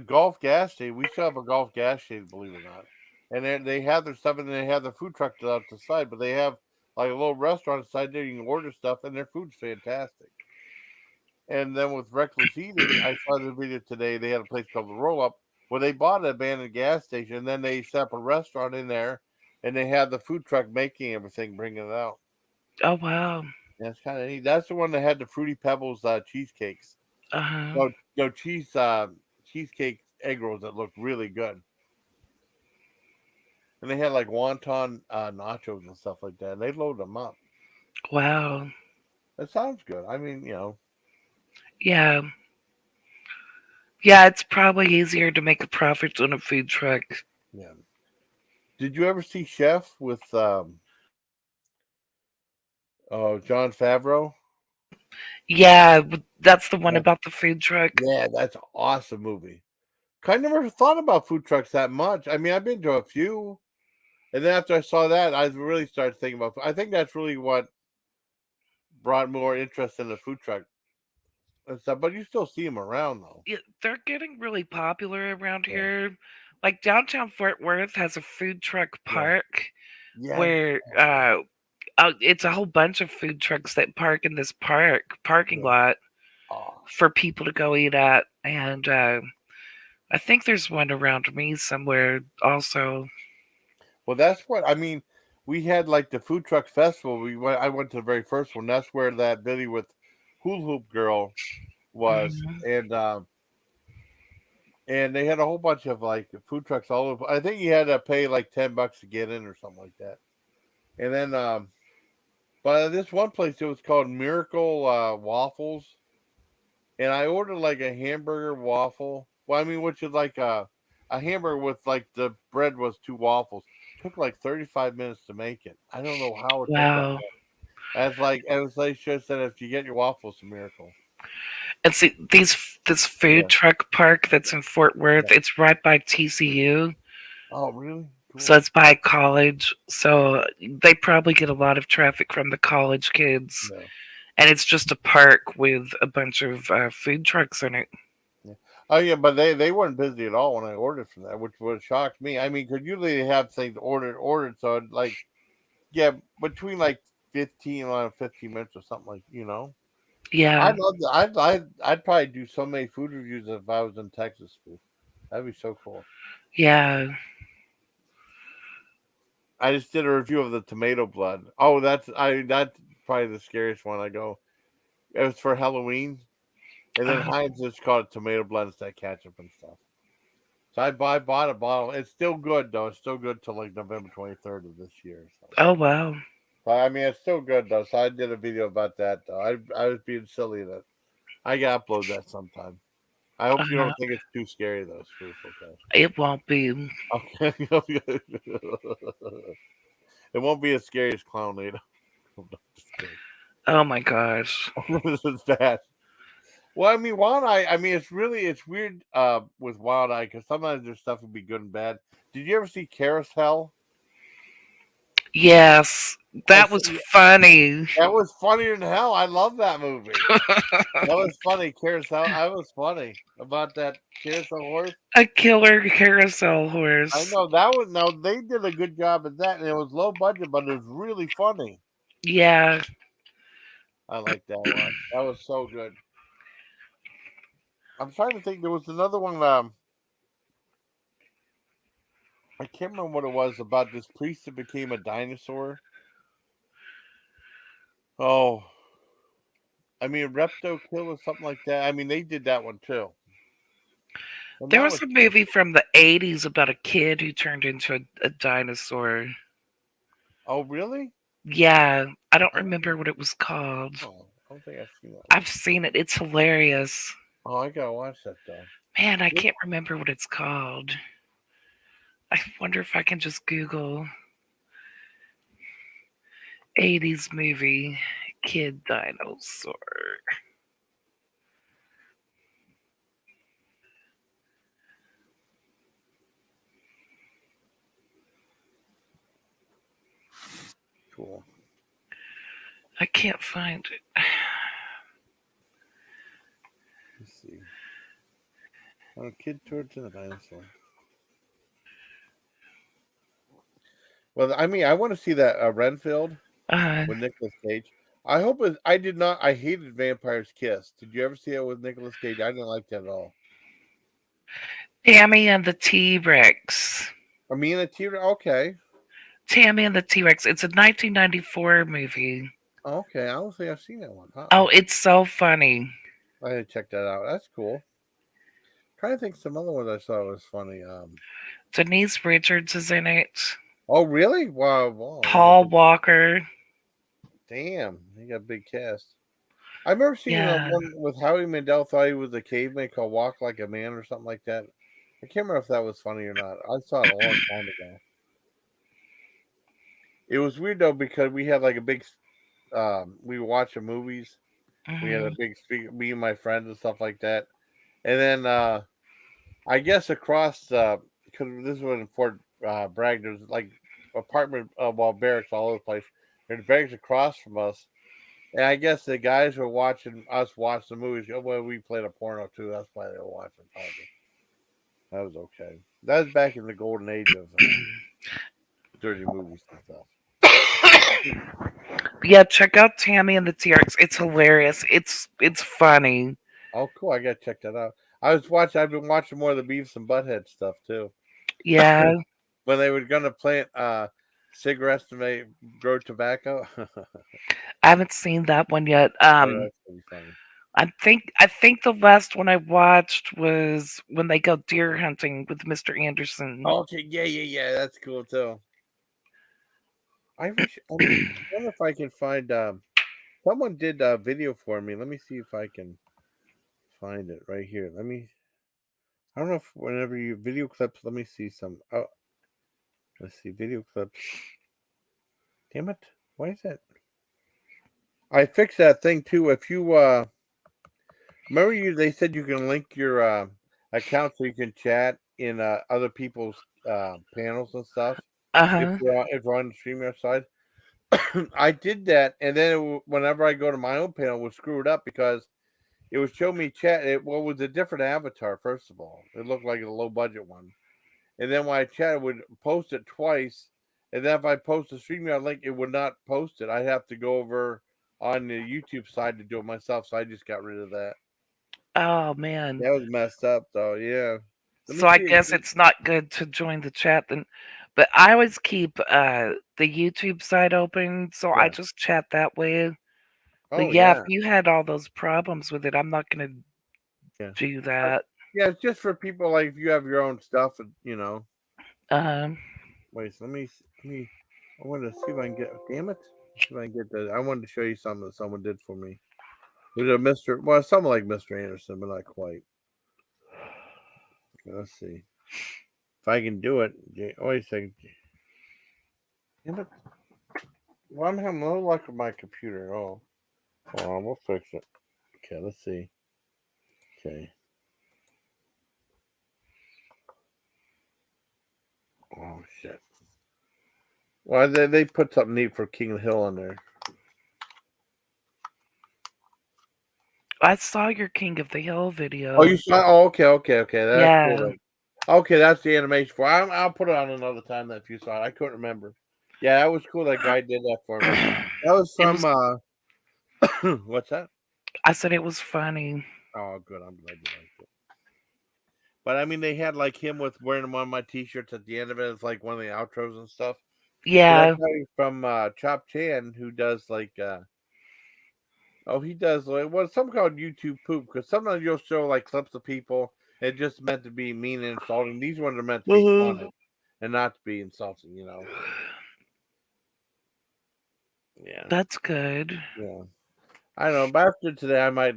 golf gas station. We still have a golf gas station, believe it or not. And they have their stuff, and they have the food truck out the side, but they have like a little restaurant inside there. You can order stuff, and their food's fantastic. And then with reckless eating, I saw the video today. They had a place called the Roll Up where they bought an abandoned gas station, and then they set up a restaurant in there, and they had the food truck making everything, bringing it out. Oh wow. That's kind of neat. That's the one that had the Fruity Pebbles cheesecakes. Uh huh. No cheesecake egg rolls that looked really good, and they had like wonton nachos and stuff like that. And they load them up. Wow. That sounds good. I mean, Yeah. Yeah, it's probably easier to make a profit on a food truck. yeah. Did you ever see Chef with John Favreau? Yeah, but that's the one Yeah, about the food truck. yeah, that's an awesome movie. I never thought about food trucks that much. I mean, I've been to a few, and then after I saw that, I really started thinking about. I think that's really what brought more interest in the food truck and stuff. But you still see them around, though. Yeah, they're getting really popular around Yeah, here. Like downtown Fort Worth has a food truck yeah, park yeah. where it's a whole bunch of food trucks that park in this parking Yeah. lot Oh, for people to go eat at, and I think there's one around me somewhere also. well, that's what I mean. We had like the food truck festival. I went to the very first one. That's where that video with Hula Hoop Girl was, Mhm. and they had a whole bunch of like food trucks all over. I think you had to pay like $10 to get in or something like that. And then, but this one place it was called Miracle Waffles, and I ordered like a hamburger waffle. Well, I mean, which is like a hamburger with like the bread was two waffles. Took like 35 minutes to make it. I don't know how it took that Wow. long. As like it was like just said, if you get your waffles, it's a miracle. And see this food Yeah, truck park that's in Fort Worth. yeah. It's right by TCU. Oh, really? So Cool. it's by college. So they probably get a lot of traffic from the college kids. Yeah. And it's just a park with a bunch of food trucks in it. Yeah. Oh yeah, but they weren't busy at all when I ordered from that, which would shocked me. I mean, because usually they have things ordered, so like yeah, between like 15 minutes or something like Yeah, I'd love to, I'd probably do so many food reviews if I was in Texas. That'd be so cool. yeah. I just did a review of the tomato blood. Oh, that's probably the scariest one. I go. It was for Halloween. and then Heinz just called it tomato blend instead of ketchup and stuff. So bought a bottle. It's still good though. It's still good till like November 23rd of this year. So. Oh wow. But I mean, it's still good though. So I did a video about that though. I was being silly that I can upload that sometime. I hope you Uh, don't think it's too scary though, Spoof. Okay. it won't be. Okay. It won't be as scary as Clownado. Just kidding. Oh my gosh. This is bad. Well, I mean, Wild Eye. I mean, it's weird with Wild Eye because sometimes their stuff would be good and bad. Did you ever see Carousel? Yes, I that was see. funny. That was funnier than hell. I love that movie. That was funny. Carousel. I was funny about that carousel horse. A killer carousel I horse. know that was no. They did a good job at that, and it was low budget, but it was really funny. Yeah. I like that one. That was so good. I'm trying to think. There was another one. I can't remember what it was about this priest that became a dinosaur. Oh, I mean, Repto Kill or something like that. I mean, they did that one too. And There that was was a movie from the 80s about a kid who turned into a dinosaur. oh, really? Yeah, I don't remember what it was called. Oh, I don't think I've seen that one. I've seen it. It's hilarious. Oh, I gotta watch that though. Man, I can't remember what it's called. I wonder if I can just Google 80s movie kid dinosaur. Cool. I can't find it. Let's see. Oh, Kid Towards the Dinosaur. Well, I mean, I want to see that Renfield with Nicolas Cage. I hope it. I did not. I hated Vampire's Kiss. Did you ever see it with Nicolas Cage? I didn't like that at all. Tammy and the T-Rex. I mean, a T. Okay. Tammy and the T-Rex. It's a 1994 movie. Okay. I don't think I've seen that one. Oh, it's so funny. I had to check that out. That's cool. Trying to think some other ones I saw was funny. Denise Richards is in it. Oh, really? Wow. Paul Walker. Damn, he got a big cast. I remember seeing Yeah. one with Howie Mandel thought he was a caveman called Walk Like a Man or something like that. I can't remember if that was funny or not. I saw it a long time ago. It was weird though because we had like a big, we were watching movies. We had a Mhm. big speaker, me and my friends and stuff like that. And then I guess across because this was in Fort Bragg, there's like apartment, barracks all over the place. There's barracks across from us. And I guess the guys were watching us watch the movies. Oh, well, we played a porno too. That's why they were watching. Probably. That was okay. That was back in the golden age of dirty movies and stuff. Yeah, check out Tammy and the T-Rex. It's hilarious. It's funny. Oh, cool! I gotta check that out. I've been watching more of the Beavis and Butthead stuff too. Yeah. When they were gonna plant cigarettes to grow tobacco. I haven't seen that one yet. Yeah, that's pretty funny. I think the last one I watched was when they go deer hunting with Mr. Anderson. Okay, yeah. That's cool too. I wish. I wonder if I can find. Someone did a video for me. Let me see if I can find it right here. Let me. I don't know if whenever you video clips. Let me see some. Oh, let's see video clips. Damn it! Why is that? I fixed that thing too. If you remember, they said you can link your account so you can chat in other people's panels and stuff. If Uh-huh. you're on the streamer side, I did that, and then whenever I go to my own panel, it would screw it up because it would show me chat. It was a different avatar. First of all, it looked like a low budget one, and then when I chat, it would post it twice, and then if I post a StreamYard link, it would not post it. I'd have to go over on the YouTube side to do it myself. So I just got rid of that. Oh man. That was messed up, though. Yeah. Let me So I see. guess it's not good to join the chat then. But I always keep the YouTube side open, so I Yeah. just chat that way. Oh But yeah, if yeah. you had all those problems with it, I'm not gonna Yeah. do that. Yeah, it's just for people like if you have your own stuff, and Um, Wait, so let me. I wanted to see if I can get. Damn it! See if I can get that. I wanted to show you something that someone did for me. It was a Mr. Well, something like Mr. Anderson, but not quite. Let's see if I can do it. Wait a second. Damn it! Well, I'm having no luck with my computer. Oh, hold on, we'll fix it. Okay, let's see. Okay. Oh shit. Well, they put something neat for King of the Hill on there. I saw your King of the Hill video. Oh, you saw? Oh, okay. That's Yeah. cool. Okay, that's the animation for. I'll put it on another time that if you saw it. I couldn't remember. Yeah, that was cool. That guy did that for me. That was It from. What's that? I said it was funny. Oh, good. I'm glad you liked it. But I mean, they had like him with wearing one of my T-shirts at the end of it. It's like one of the outros and stuff. Yeah. That guy from Chop Chan who does like. He does like some called YouTube poop because sometimes you'll show like clips of people. It just meant to be mean and insulting. These ones are meant to be funny and not to be insulting. Yeah. That's good. Yeah. I don't know. But after today, I might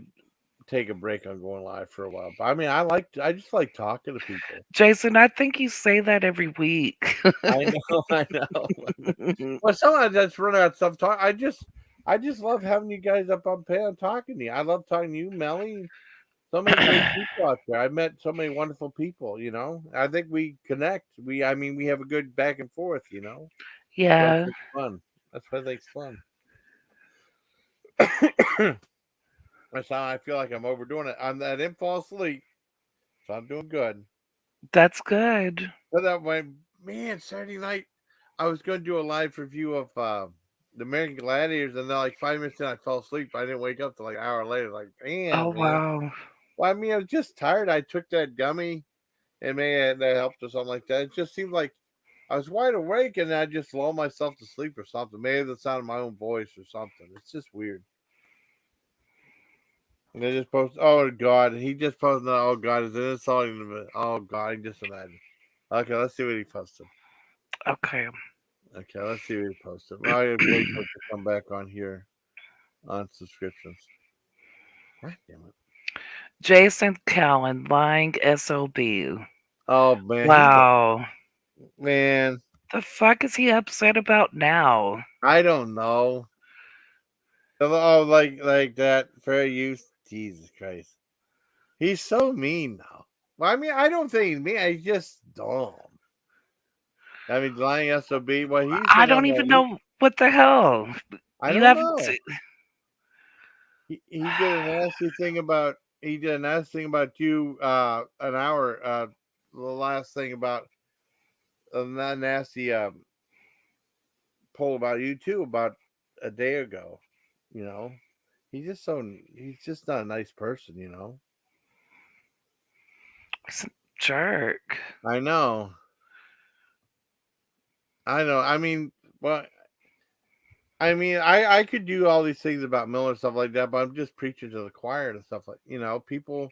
take a break on going live for a while. But I mean, I just like talking to people. Jason, I think you say that every week. I know. Well, sometimes I just run out of stuff to talk. I just love having you guys up on panel talking to you. I love talking to you, Melly. So many great people out there. I've met so many wonderful people. I think we connect. We have a good back and forth. Yeah. That's fun. That's what makes fun. That's how I feel like I'm overdoing it. I didn't fall asleep, so I'm doing good. That's good. But that way, man, Saturday night, I was going to do a live review of the American Gladiators, and then like 5 minutes in, I fell asleep. I didn't wake up till like an hour later. Like, damn, Oh, man. wow. Well, I mean, I was just tired. I took that gummy, and maybe that helped or something like that. It just seemed like I was wide awake, and I just lulled myself to sleep or something. Maybe the sound of my own voice or something. It's just weird. And they just posted, oh God, he just posted, oh God, is it insulting to me? Oh God, I can just imagine. Okay, let's see what he posted. Okay. Okay, let's see what he posted. Well, I gotta wait for it to come back on here on subscriptions. God damn it. Jason Cowan lying SOB. Oh man, Wow. man, The fuck is he upset about now? I don't know. Oh, like that fair use. Jesus Christ, he's so mean now. Well, I mean, I don't think he's mean. He's just dumb. I mean, lying SOB. Well, he's. I don't even know what the hell. I You don't haven't know. He did a nasty thing about. He did a nasty thing about you. An hour. The last thing about that nasty poll about you too about a day ago. He's just not a nice person. He's a jerk. I know. I mean, well, I could do all these things about Miller and stuff like that, but I'm just preaching to the choir and stuff like people.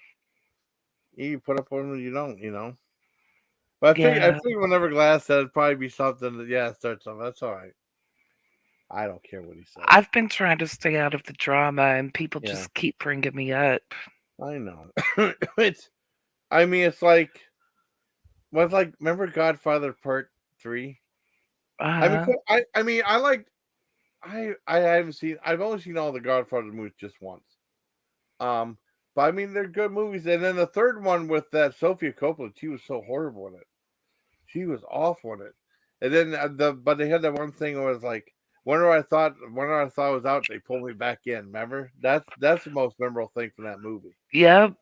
You put up with them, you don't. But I think whenever Glass said it'd probably be something that start something. That's all right. I don't care what he says. I've been trying to stay out of the drama, and people just keep bringing me up. I know. It's like, remember Godfather Part 3? Uh-huh. I haven't seen. I've only seen all the Godfather movies just once. But I mean, they're good movies. And then the third one with that Sofia Coppola, she was so horrible in it. She was awful in it. And then but they had that one thing where it was like, whenever I thought it was out, they pulled me back in. Remember? That's the most memorable thing from that movie. Yep.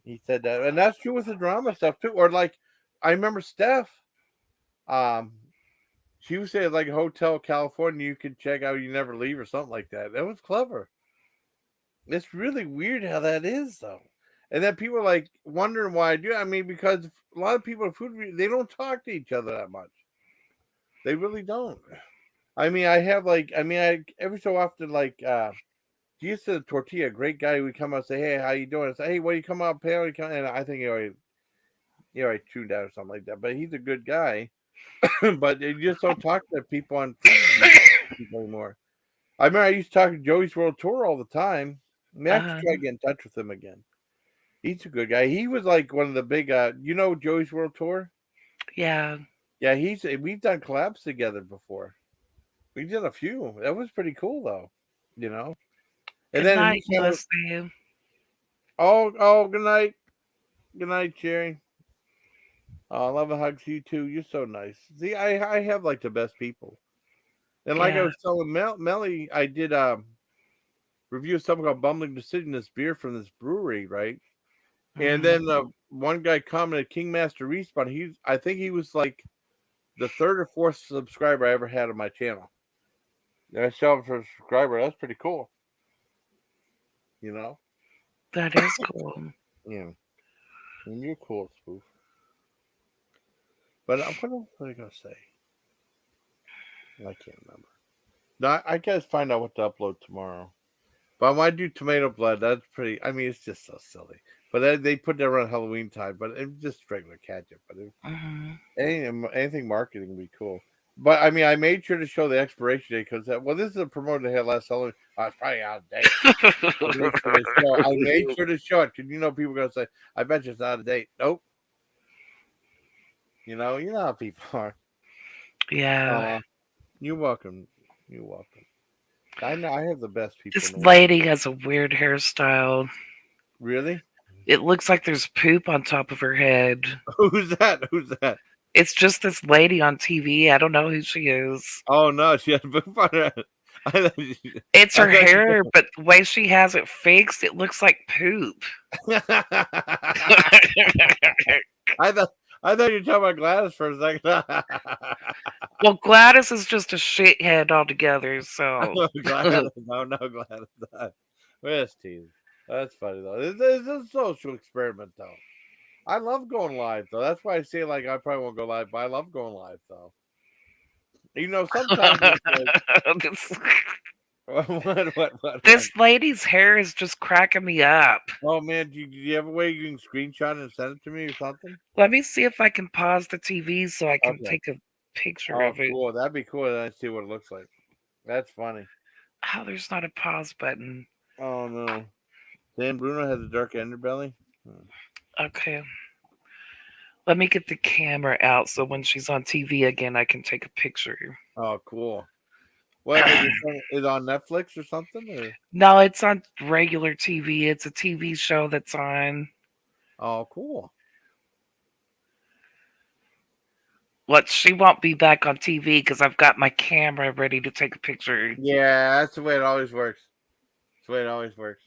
He said that, and that's true with the drama stuff too. Or like, I remember Steph. She was saying like Hotel California, you can check out, you never leave, or something like that. That was clever. It's really weird how that is, though. And then people are like wondering why I do. I mean, because a lot of people in food, they don't talk to each other that much. They really don't. I mean, I have I every so often do used to Tortilla, great guy. We come out and say, "Hey, how you doing?" I say, "Hey, what you come out pale?" And I think he already tuned out or something like that. But he's a good guy. But you just don't talk to people on people anymore. I remember I used to talk to Joey's World Tour all the time. I mean, I have to try to get in touch with him again. He's a good guy. He was like one of the big, Joey's World Tour? Yeah. Yeah, we've done collabs together before. We did a few. That was pretty cool, though. And Good then night, he kind of, Felicity. good night, Cherry. Oh, I love and hugs you too. You're so nice. See, I have like the best people, and like I Yeah. was telling Melly, I did review something called Bumbling Decision, this beer from this brewery, right? And Mhm. then one guy commented, Kingmaster Respawn. I think he was like the third or fourth subscriber I ever had on my channel. And I saw him for a subscriber. That's pretty cool. That is cool. Yeah. And you're cool, Spoof. But what else was I gonna say? I can't remember. No, I gotta find out what to upload tomorrow. But I might do Tomato Blood. That's pretty. I mean, it's just so silly. But they put that around Halloween time. But it's just regular ketchup. But Mhm. anything marketing would be cool. But I mean, I made sure to show the expiration date because this is a promotion they had last Halloween. I was probably out of date. I made sure to show it because people are gonna say, "I bet you it's out of date." Nope. You know how people are. Yeah. You're welcome. You're welcome. I know I have the best people. This In the world. lady has a weird hairstyle. Really? It looks like there's poop on top of her head. Who's that? Who's that? It's just this lady on TV. I don't know who she is. Oh no, she had poop on her head. It's her hair, but the way she has it fixed, it looks like poop. I thought you were talking about Gladys for a second. Well, Gladys is just a shithead altogether, so. Gladys, no, Gladys. Where's teasing? That's funny though. It's a social experiment though. I love going live though. That's why I say like I probably won't go live, but I love going live though. Sometimes it's like, what? This lady's hair is just cracking me up. Oh man, do you have a way you can screenshot and send it to me or something? Let me see if I can pause the TV so I can take a picture of it. Cool. That'd be cool. Then I see what it looks like. That's funny. Oh, there's not a pause button. Oh no. Dan Bruno has a dark underbelly. Okay. Let me get the camera out so when she's on TV again, I can take a picture. Oh, cool. What is it on Netflix or something? Or? No, it's on regular TV. It's a TV show that's on. Oh, cool. What? She won't be back on TV because I've got my camera ready to take a picture. Yeah, that's the way it always works. That's the way it always works.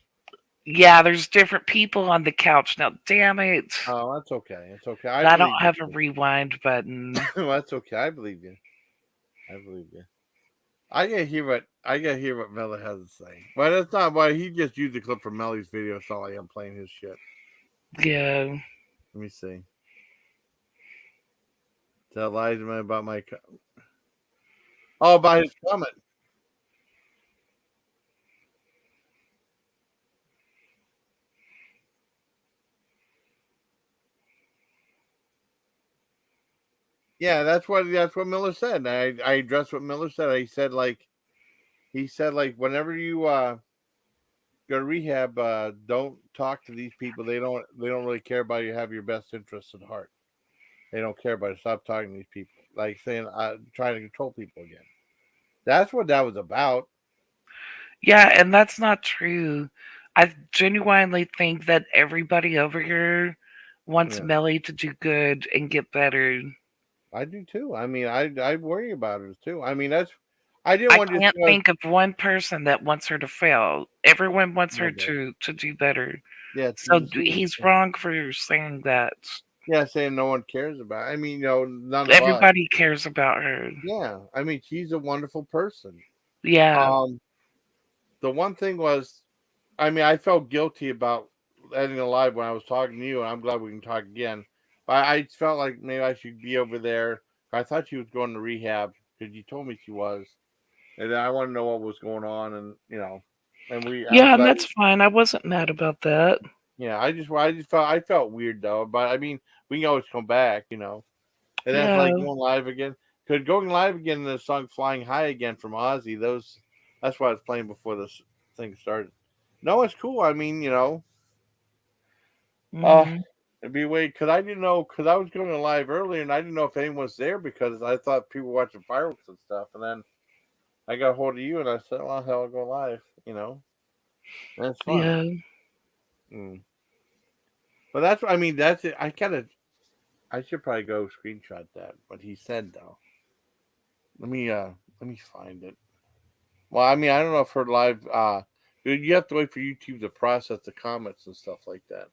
Yeah, there's different people on the couch now. Damn it. Oh, that's okay. It's okay. I don't have a rewind button. Well, that's okay. I believe you. I gotta hear what Melly has to say. But that's not why he just used a clip from Melly's video, so like I'm playing his shit. Yeah. Let me see. Tell lies about my about his comment. Yeah, that's what Miller said. I addressed what Miller said. He said like whenever you go to rehab, don't talk to these people. They don't really care about you. Have your best interests at heart. They don't care about it. Stop talking to these people. Like saying trying to control people again. That's what that was about. Yeah, and that's not true. I genuinely think that everybody over here wants Melly to do good and get better. I do too. I mean, I worry about it too. I mean, I can't think of one person that wants her to fail. Everyone wants her to do better. Yeah. So he's wrong for saying that. Yeah, saying no one cares about. I mean, none of everybody cares about her. Yeah, I mean, she's a wonderful person. Yeah. The one thing was, I mean, I felt guilty about ending the live when I was talking to you, and I'm glad we can talk again. But I felt like maybe I should be over there. I thought she was going to rehab because you told me she was, and I want to know what was going on, and and I'm Yeah, and glad. that's fine. I wasn't mad about that. Yeah, I felt weird though, but I mean, we can always come back, And that's Yeah, like going live again. Could going live again in the song "Flying High" again from Ozzy. That's why I was playing before this thing started. No, it's cool. I mean, uh, hmm it'd be weird because I didn't know because I was going to live earlier and I didn't know if anyone was there because I thought people were watching fireworks and stuff. And then I got a hold of you and I said, "Well, hell, I'll go live." And it's fun. yeah, Mm. But that's I mean that's it. I should probably go screenshot that. What he said though. Let me find it. Well, I mean, I don't know if her live. You have to wait for YouTube to process the comments and stuff like that.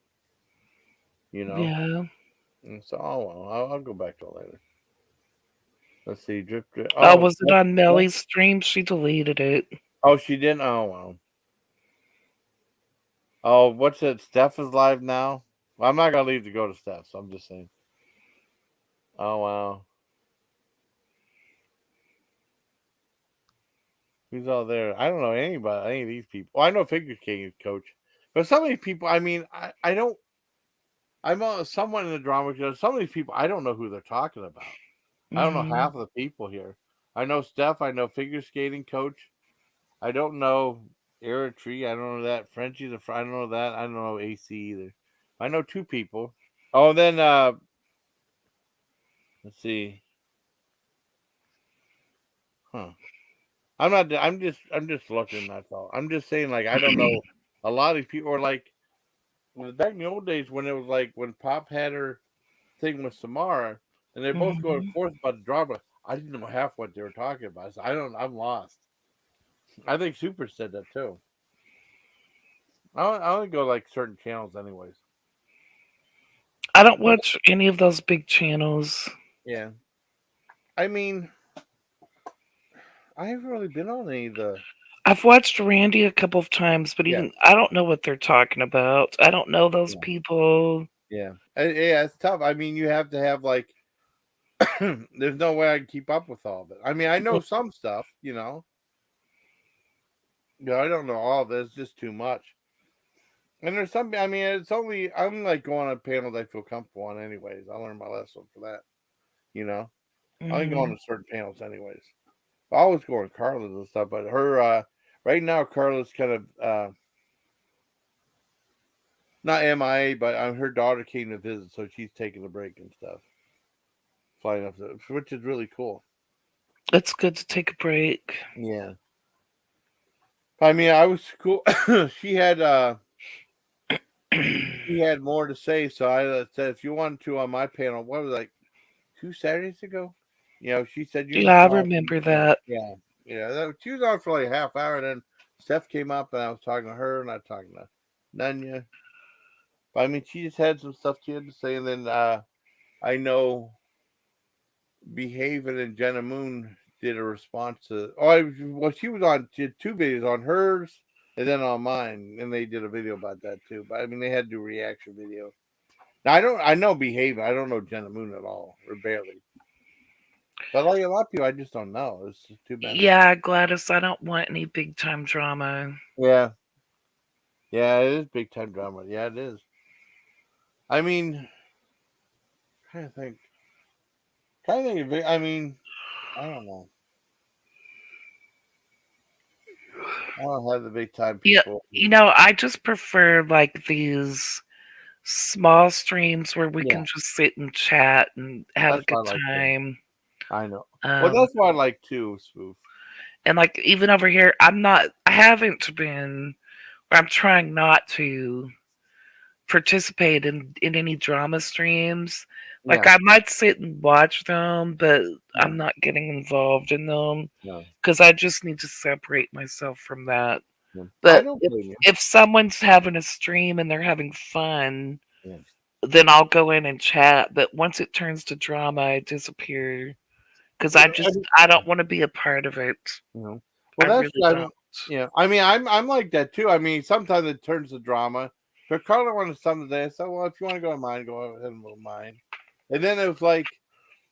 You know. yeah. And so, oh well, I'll go back to it later. Let's see, drip, drip. Oh, Oh, was it on Melly's stream? She deleted it. oh, she didn't. Oh well. Oh, what's it? Steph is live now. Well, I'm not gonna leave to go to Steph, so I'm just saying. Oh wow, who's all there? I don't know anybody, any of these people. Well, I know Figure King coach, but some of these people. I mean, I don't. I'm someone in the drama show. Some of these people, I don't know who they're talking about. I don't know hmm half of the people here. I know Steph. I know figure skating coach. I don't know Tree. I don't know that Frenchie. I don't know that. I don't know AC either. I know two people. Oh, then let's see. Huh. I'm not. I'm just looking. That's all. I'm just saying. Like I don't know. A lot of people are like back in the old days when it was like when Pop had her thing with Samara, and they're both going hmm forth about the drama. I didn't know half what they were talking about. So I don't. I'm lost. I think Super said that too. I only go like certain channels, anyways. I don't watch any of those big channels. Yeah, I mean, I haven't really been on any of the. I've watched Randy a couple of times, but Yeah, even I don't know what they're talking about. I don't know those yeah, people. yeah. It's tough. I mean, you have to have like. There's no way I can keep up with all of it. I mean, I know some stuff, Yeah, I don't know all of it. It's just too much. And there's some. I mean, it's only. I'm like going on panels I feel comfortable on, anyways. I learned my lesson for that. You know, I only go on hmm to certain panels, anyways. I always go on Carla's and stuff, but her right now Carla's kind of not MIA, but her daughter came to visit, so she's taking a break and stuff, flying up, which is really cool. It's good to take a break. Yeah, I mean, I was cool. she had she had more to say, so I said if you wanted to on my panel, what was it, like 2 Saturdays ago? She said you Yeah, can I talk. remember that. She was on for like a half hour, and then Steph came up, and I was talking to her, and I was talking to Nanya. But I mean, she just had some stuff she had to say, and then I know Behaving and Jenna Moon did a response to. She was on. She had two videos on hers and then on mine, and they did a video about that too. But I mean, they had to do a reaction video. Now I don't. I know Behaving. I don't know Jenna Moon at all, or barely. But like a lot of people, I just don't know. It's just too bad. Yeah, Gladys, I don't want any big time drama. Yeah, yeah, it is big time drama. Yeah, it is. I mean, trying to think. Trying to think. I mean, I don't know. I don't have the big time Yeah, people. I just prefer like these small streams where we Yeah, can just sit and chat and have a that's good what I like too. time. I know. Well, Um, that's what I like too, Spoof. and like even over here, I haven't been, or I'm trying not to participate in any drama streams. Like Yeah, I might sit and watch them, but yeah, I'm not getting involved in them no, because I just need to separate myself from that. yeah. I But don't if blame you. if someone's having a stream and they're having fun, Yeah, then I'll go in and chat. But once it turns to drama, I disappear because yeah. I don't want to be a part of it. You know. I Well, that's really I don't. mean, yeah. I mean, I'm like that too. I mean, sometimes it turns to drama. But Carla wanted something today. I said, well, if you want to go to mine, go ahead and go to mine. And then it was like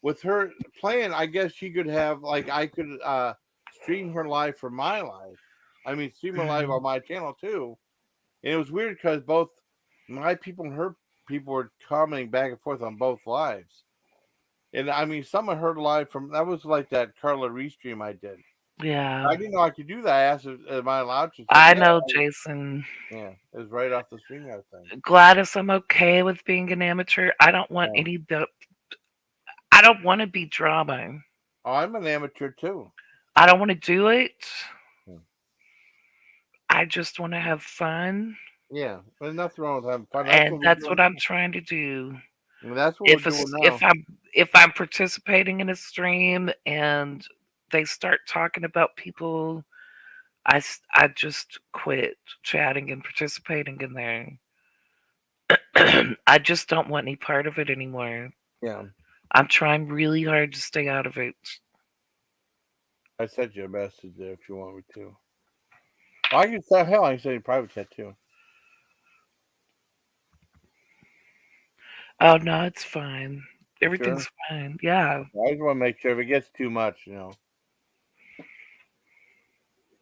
with her playing, I guess she could have like I could stream her live for my live. I mean, streaming live on my channel too. And it was weird because both my people and her people were commenting back and forth on both lives. And I mean, someone heard live from that was like that Carla Restream I did. Yeah. I didn't know I could do that. I asked, "Am I allowed to?" She said, I yeah, know, Jason. yeah. It was right off the StreamYard thing. Gladys, I'm okay with being an amateur. I don't want Yeah. I don't want to be drama. Oh, I'm an amateur too. I don't want to do it. Yeah. I just want to have fun. Yeah, there's nothing wrong with having fun. And that's we're what doing. I'm trying to do. And that's what we're doing now. If I'm participating in a stream and they start talking about people, I just quit chatting and participating in there. I just don't want any part of it anymore. Yeah, I'm trying really hard to stay out of it. I sent you a message there if you want me to. I can say hell. I can send you a private chat too. Oh no, it's fine. Everything's fine. Yeah. I just want to make sure if it gets too much, Yeah,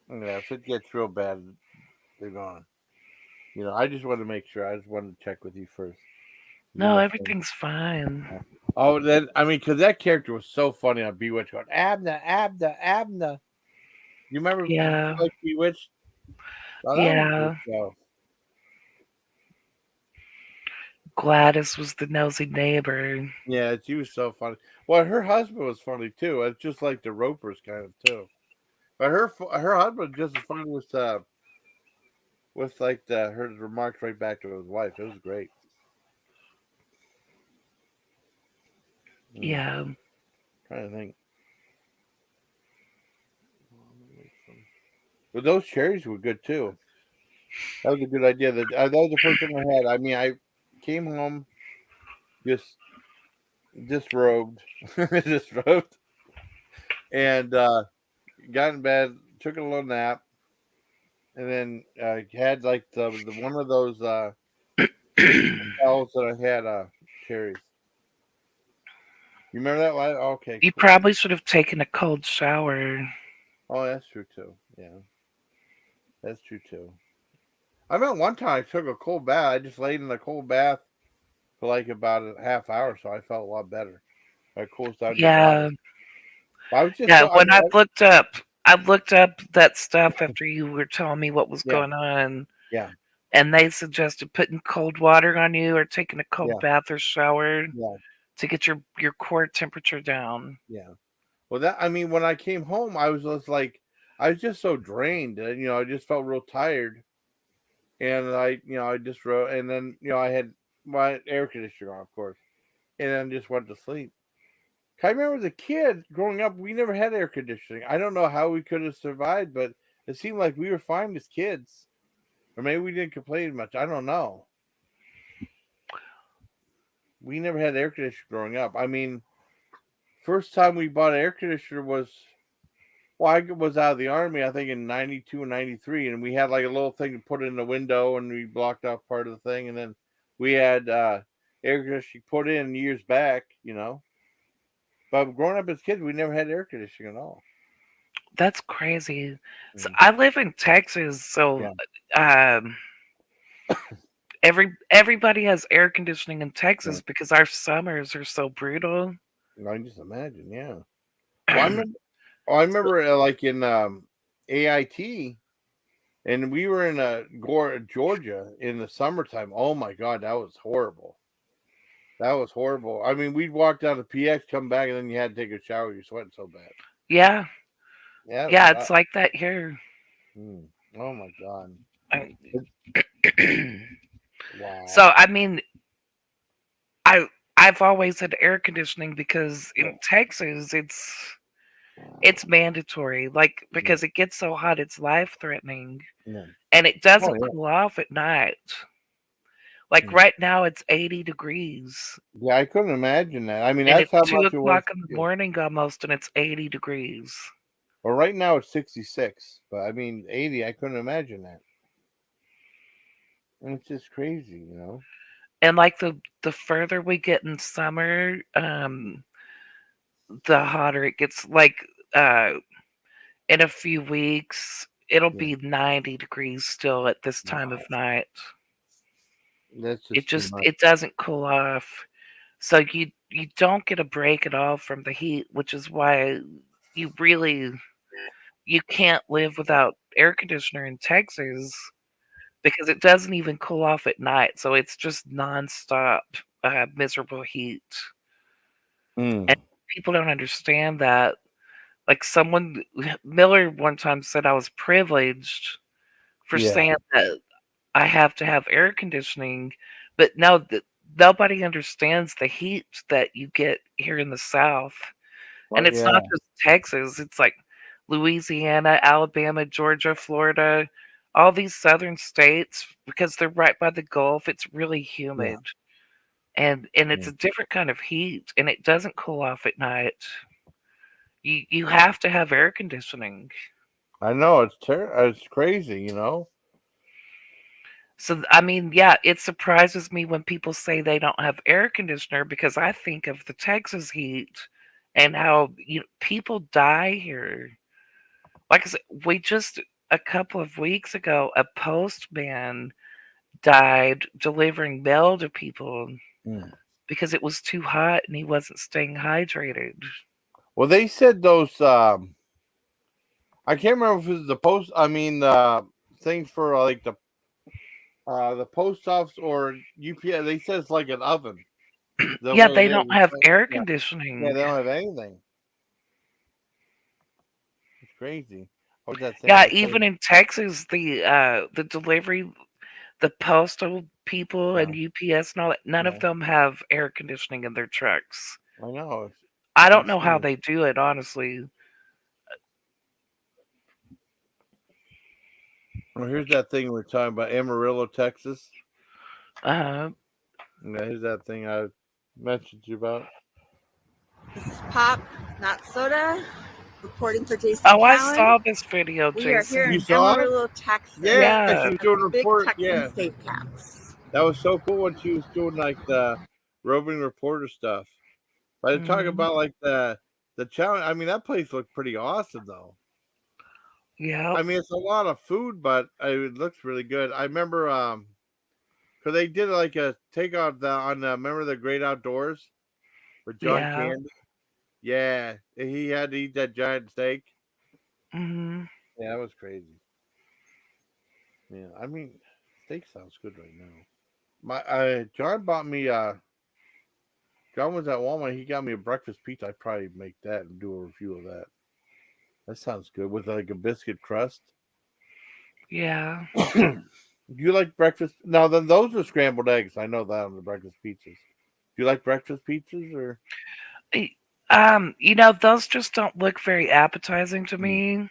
if it gets real bad, they're gone. I just want to make sure. I just wanted to check with you first. No, everything's fine. Oh, then because that character was so funny on Bewitched, going Abna, Abna, Abna. You remember? Yeah. Like Bewitched. Oh, Yeah. Gladys was the nosy neighbor. Yeah, she was so funny. Well, her husband was funny too. It's just like the Ropers kind of too. But her husband just as funny with like her remarks right back to his wife. It was great. Yeah. I'm trying to think. But those cherries were good too. That was a good idea. That was the first thing I had. I mean, I came home just disrobed, and got in bed, took a little nap, and then had like the one of those bells that I had cherries. You remember that? Okay. You cool. probably should have taken a cold shower. Oh, that's true too. Yeah, that's true too. I remember one time I took a cold bath. I just laid in the cold bath for like about a half hour, so I felt a lot better. I cooled down. Yeah. I was just I've looked up that stuff after you were telling me what was going on. Yeah. And they suggested putting cold water on you or taking a cold bath or shower to get your core temperature down. Yeah. Well, when I came home, I was just so drained, and I just felt real tired, and I just wrote, and then I had my air conditioner on, of course, and then just went to sleep. I remember as a kid growing up, we never had air conditioning. I don't know how we could have survived, but it seemed like we were fine as kids, or maybe we didn't complain much. I don't know. We never had air conditioning growing up. I mean, first time we bought an air conditioner was, well, I was out of the Army, I think in 92 and 93, and we had like a little thing to put in the window, and we blocked off part of the thing, and then we had air conditioning put in years back, But growing up as kids, we never had air conditioning at all. That's crazy. So I live in Texas, so everybody has air conditioning in Texas because our summers are so brutal. I can just imagine, yeah. Well, I remember like in AIT, and we were in Georgia in the summertime. Oh my God, that was horrible. That was horrible. I mean, we'd walk down to PX, come back, and then you had to take a shower. You're sweating so bad. Yeah. Yeah, it's like that here. Oh my God. Wow. So I mean, I've always had air conditioning because in Texas it's mandatory. Like because it gets so hot, it's life threatening, and it doesn't cool off at night. Like right now, it's 80 degrees. Yeah, I couldn't imagine that. I mean, and that's how it's 2 much it was. o'clock in the morning almost, and it's 80 degrees. Well, right now it's 66, but I mean 80. I couldn't imagine that. And it's just crazy, And like the further we get in summer, the hotter it gets. Like in a few weeks, it'll be 90 degrees still at this time of night. That's It just too just much. it doesn't cool off. So you don't get a break at all from the heat, which is why you really you can't live without air conditioner in Texas because it doesn't even cool off at night. So it's just nonstop miserable heat. And Mm. people don't understand that. Like someone Miller one time said I was privileged for Yeah. saying that I have to have air conditioning, but no, nobody understands the heat that you get here in the South. And Well, it's yeah. not just Texas, it's like Louisiana, Alabama, Georgia, Florida, all these southern states because they're right by the Gulf. It's really Yeah. humid. And it's Yeah. a different kind of heat and it doesn't cool off at night. You have to have air conditioning. I know it's crazy, So I mean, yeah, it surprises me when people say they don't have air conditioner because I think of the Texas heat and how people die here. Like I said, we just a couple of weeks ago, a postman died delivering mail to people Mm. because it was too hot and he wasn't staying hydrated. Well, they said those. I can't remember if it was the post. I mean, things for like the post office or UPS. They said it's like an oven. The Yeah, way they they don't have air yeah, conditioning. they don't have anything. It's crazy. What was that thing Yeah, I even said? in Texas, the delivery, the postal people Yeah, and UPS and all that, none of yeah. them have air conditioning in their trucks. I know. I It's don't know how insane. they do it, honestly. Well, here's that thing we're talking about, Amarillo, Texas. Uh, Yeah, here's that thing I mentioned to you about. This is Pop, not soda, reporting for Jason oh, I Cowan. saw this video, We are here Jason. You in saw it? Amarillo, Texas. Yeah, Yeah. she was at doing the a Big report. Texan Yeah, Steakhouse. that was so cool when she was doing like the roving reporter stuff. But to talk Mhm. about like the challenge, I mean that place looked pretty awesome though. Yep. I mean it's a lot of food, but it looks really good. I remember because they did like a take on remember the Great Outdoors with John Yeah. Candy. Yeah, he had to eat that giant steak. Mhm. Yeah, that was crazy. Yeah, I mean steak sounds good right now. John bought me John was at Walmart. He got me a breakfast pizza. I'd probably make that and do a review of that. That sounds good with like a biscuit crust. Yeah. Do you like breakfast? Now, then those are scrambled eggs. I know that on the breakfast pizzas. Do you like breakfast pizzas or? Those just don't look very appetizing to Mm, me.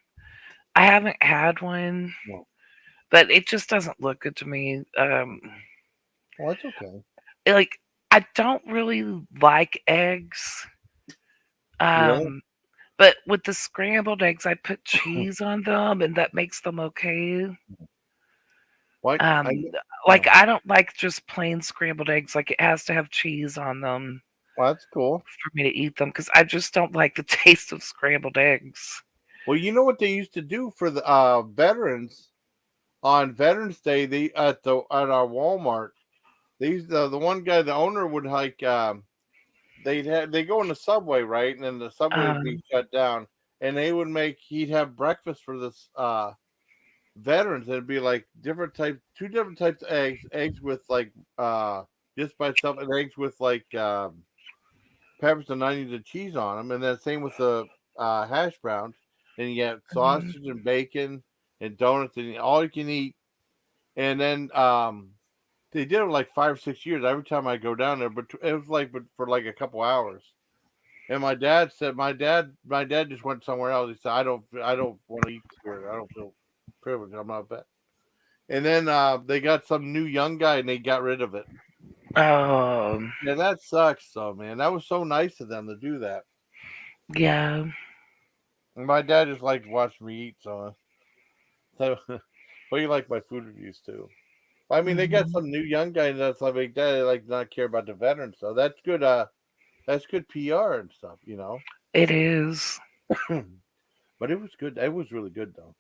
I haven't had one, no. but it just doesn't look good to me. Oh, that's okay. Like I don't really like eggs. Really? Um, but with the scrambled eggs, I put cheese on them, and that makes them okay. What? Um, like Oh, I don't like just plain scrambled eggs. Like it has to have cheese on them well, that's cool. for me to eat them because I just don't like the taste of scrambled eggs. Well, you know what they used to do for the veterans on Veterans Day? They at our Walmart. These the one guy, the owner would like they go in the subway, right? And then the subway would be Um, shut down. And he'd have breakfast for this veterans. It'd be like two different types of eggs with like just by itself, and eggs with like peppers and onions and cheese on them. And then same with the hash browns. And you get mhm. sausage and bacon and donuts and all you can eat. And then they did it like 5 or 6 years. Every time I go down there, but it was like for like a couple hours. And my dad said my dad just went somewhere else. He said I don't want to eat here. I don't feel privileged. I'm not that. And then they got some new young guy and they got rid of it. Oh, Yeah, that sucks though, man. That was so nice of them to do that. yeah, And my dad just liked watching me eat, so well, you like my food reviews too. I mean, they got mhm. some new young guy and that's like that. They like not care about the veterans, so that's good. That's good PR and stuff. It is. But it was good. It was really good though.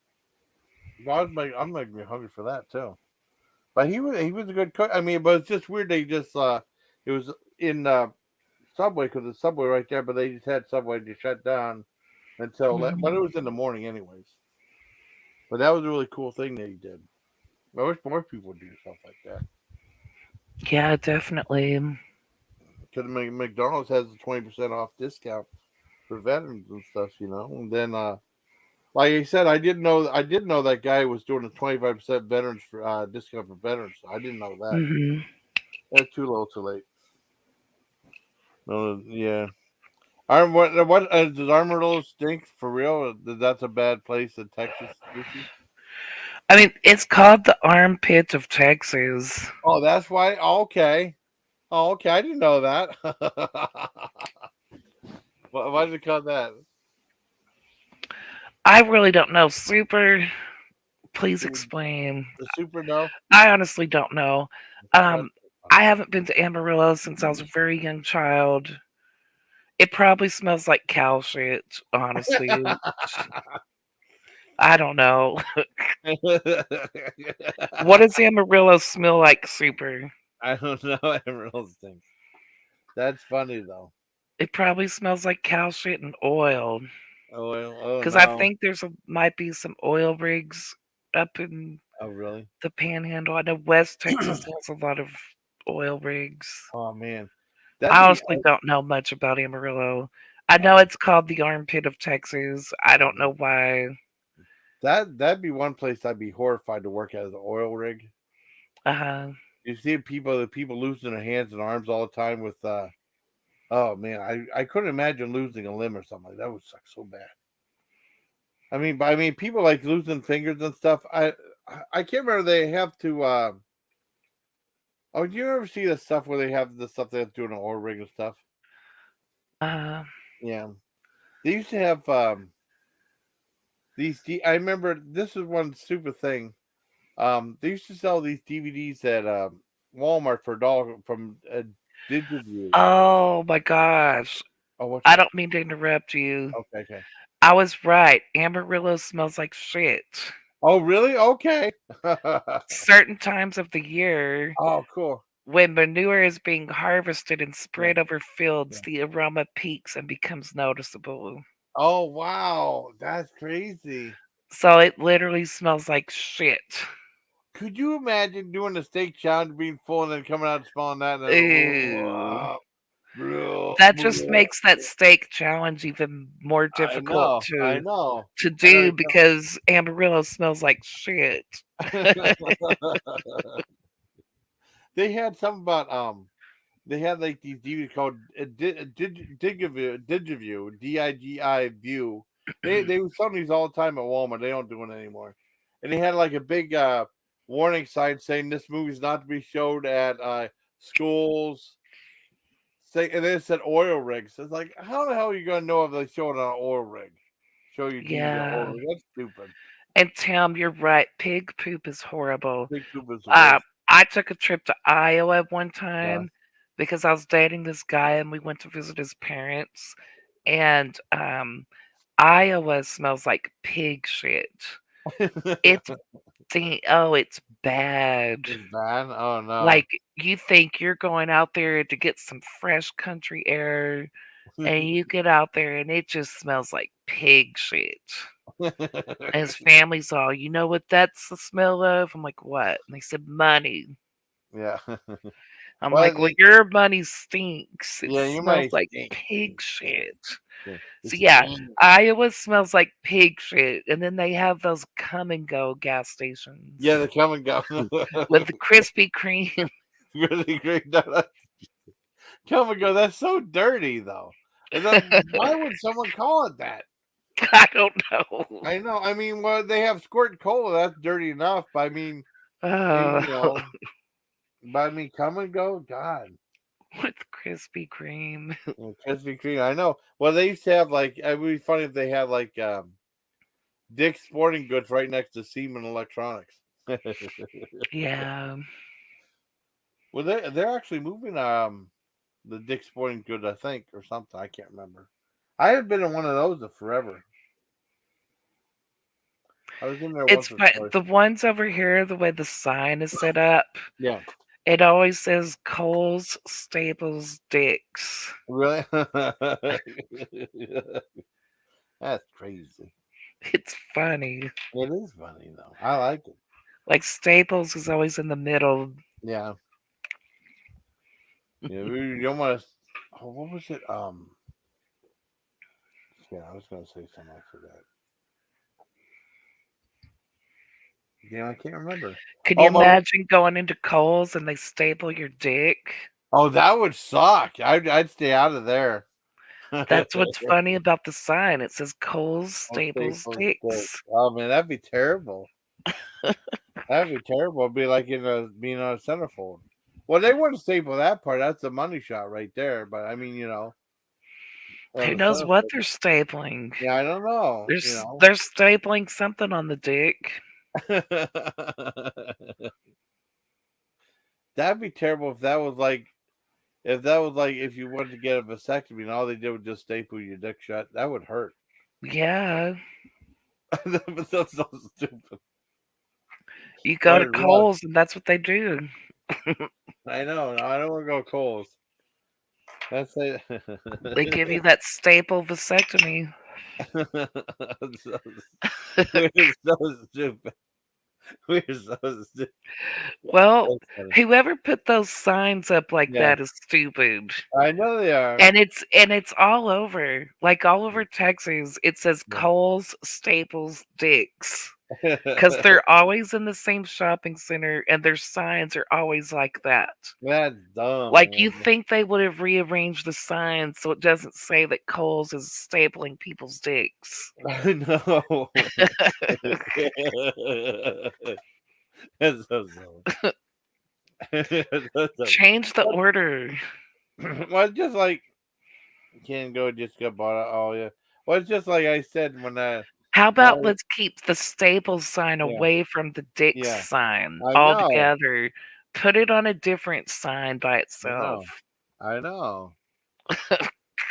I'm making me hungry for that too. But he was a good cook. I mean, but it's just weird. They just it was in Subway because the Subway right there, but they just had Subway to shut down until but it was in the morning anyways. But that was a really cool thing that he did. I wish more people would do stuff like that. Yeah, definitely. Because McDonald's has a 20% off discount for veterans and stuff, And then, like I said, I didn't know that guy was doing a 25% veterans for discount for veterans. I didn't know that. Hmm. That's too little, too late. No, yeah. What does Amarillo stink for real? That's a bad place in Texas, Lucy. I mean, it's called the armpit of Texas. Oh, that's why. Oh, okay. Oh, okay. I didn't know that. Why did it call that? I really don't know. Super, please explain. The super no. I honestly don't know. I haven't been to Amarillo since I was a very young child. It probably smells like cow shit, honestly. I don't know. What does Amarillo smell like, Super? I don't know. Amarillo stinks. That's funny though. It probably smells like cow shit and oil. Oh Because I no. think might be some oil rigs up in Oh really? the Panhandle. I know West Texas has a lot of oil rigs. Oh man. I honestly don't know much about Amarillo. I know it's called the armpit of Texas. I don't know why. That'd be one place I'd be horrified to work at as an oil rig. You see the people losing their hands and arms all the time with oh man, I couldn't imagine losing a limb or something like that. Would suck so bad. I mean people like losing fingers and stuff. I can't remember they have to oh, do you ever see the stuff where they have the stuff they have to do in an oil rig and stuff? Yeah. They used to have I remember this is one stupid thing. They used to sell these DVDs at Walmart for $1 from Digiview. Oh my gosh. Oh, I don't mean to interrupt you. Okay. I was right. Amarillo smells like shit. Oh, really? Okay. Certain times of the year, Oh, cool. when manure is being harvested and spread over fields, the aroma peaks and becomes noticeable. Oh, wow. That's crazy. So it literally smells like shit. Could you imagine doing a steak challenge being full and then coming out and smelling that? That just makes that steak challenge even more difficult I know. to do because Amarillo smells like shit. They had something about they had like these DVDs called Digiview, DIGI View. They were selling these all the time at Walmart. They don't do it anymore. And they had like a big warning sign saying this movie's not to be showed at schools. And then it said oil rigs. It's like, how the hell are you gonna know if they show it on an oil rig? Show you TV on oil rig. That's stupid. And Tim, you're right. Pig poop is horrible. Pig poop is horrible. I took a trip to Iowa one time because I was dating this guy and we went to visit his parents. And Iowa smells like pig shit. It's it's bad. It's bad? Oh no. Like you think you're going out there to get some fresh country air and you get out there and it just smells like pig shit. And his family's all, you know what that's the smell of? I'm like, what? And they said money. Yeah. I'm like, well, your money stinks. It you smells might like stink. pig shit. Yeah. So yeah, Iowa smells like pig shit, and then they have those come and go gas stations. Yeah, they come and go with the Krispy Kreme. Really great. Come and go. That's so dirty, though. Why would someone call it that? I don't know. I know. I mean, well, they have squirt cola. That's dirty enough. But I mean, but I mean, come and go. God. With Krispy Kreme. Krispy Kreme. I know. Well, they used to have like. It would be funny if they had like Dick's Sporting Goods right next to Siemens Electronics. Yeah. Well, they're actually moving the Dick's Sporting Goods, I think, or something. I can't remember. I haven't been in one of those in forever. I was in there It's once or twice. the ones over here, the way the sign is set up, Yeah. it always says Coles, Staples, Dick's. Really? That's crazy. It's funny. It is funny though. I like it. Like Staples is always in the middle. Yeah. Yeah, you don't want to. Oh, what was it? Yeah, I was gonna say something. I forgot. Yeah, I can't remember. Can Oh, you imagine going into Coles and they staple your dick? Oh, that would suck. I'd stay out of there. That's what's funny about the sign. It says Coles, Oh, Staples, Staples Dick's. Dick. Oh man, that'd be terrible. That'd be terrible. It'd be like being on a centerfold. Well, they wouldn't staple that part. That's a money shot right there. But I mean, Who knows what they're stapling? Yeah, I don't know. They're stapling something on the dick. That'd be terrible if that was like if you wanted to get a vasectomy and all they did was just staple your dick shut. That would hurt. Yeah. But that's so stupid. You go But to it was. Coles and that's what they do. I know. No, I don't want to go Coles. That's it. They give you that staple vasectomy. We're so stupid. We're so stupid. Well, That's funny. whoever put those signs up like Yeah. that is stupid. I know they are. And it's all over. Like all over Texas, it says Yeah. Coles, Staples, Dick's. Because they're always in the same shopping center and their signs are always like that. That's dumb. Like man. you think they would have rearranged the signs so it doesn't say that Coles is stapling people's dicks. I know. That's so silly. That's so- Change the order. Well, it's just like can't go just get bought out. Oh yeah. Well, it's just like I said when How about Oh. let's keep the Staples sign Yeah. away from the Dick's Yeah. sign I know. altogether? Put it on a different sign by itself. I know.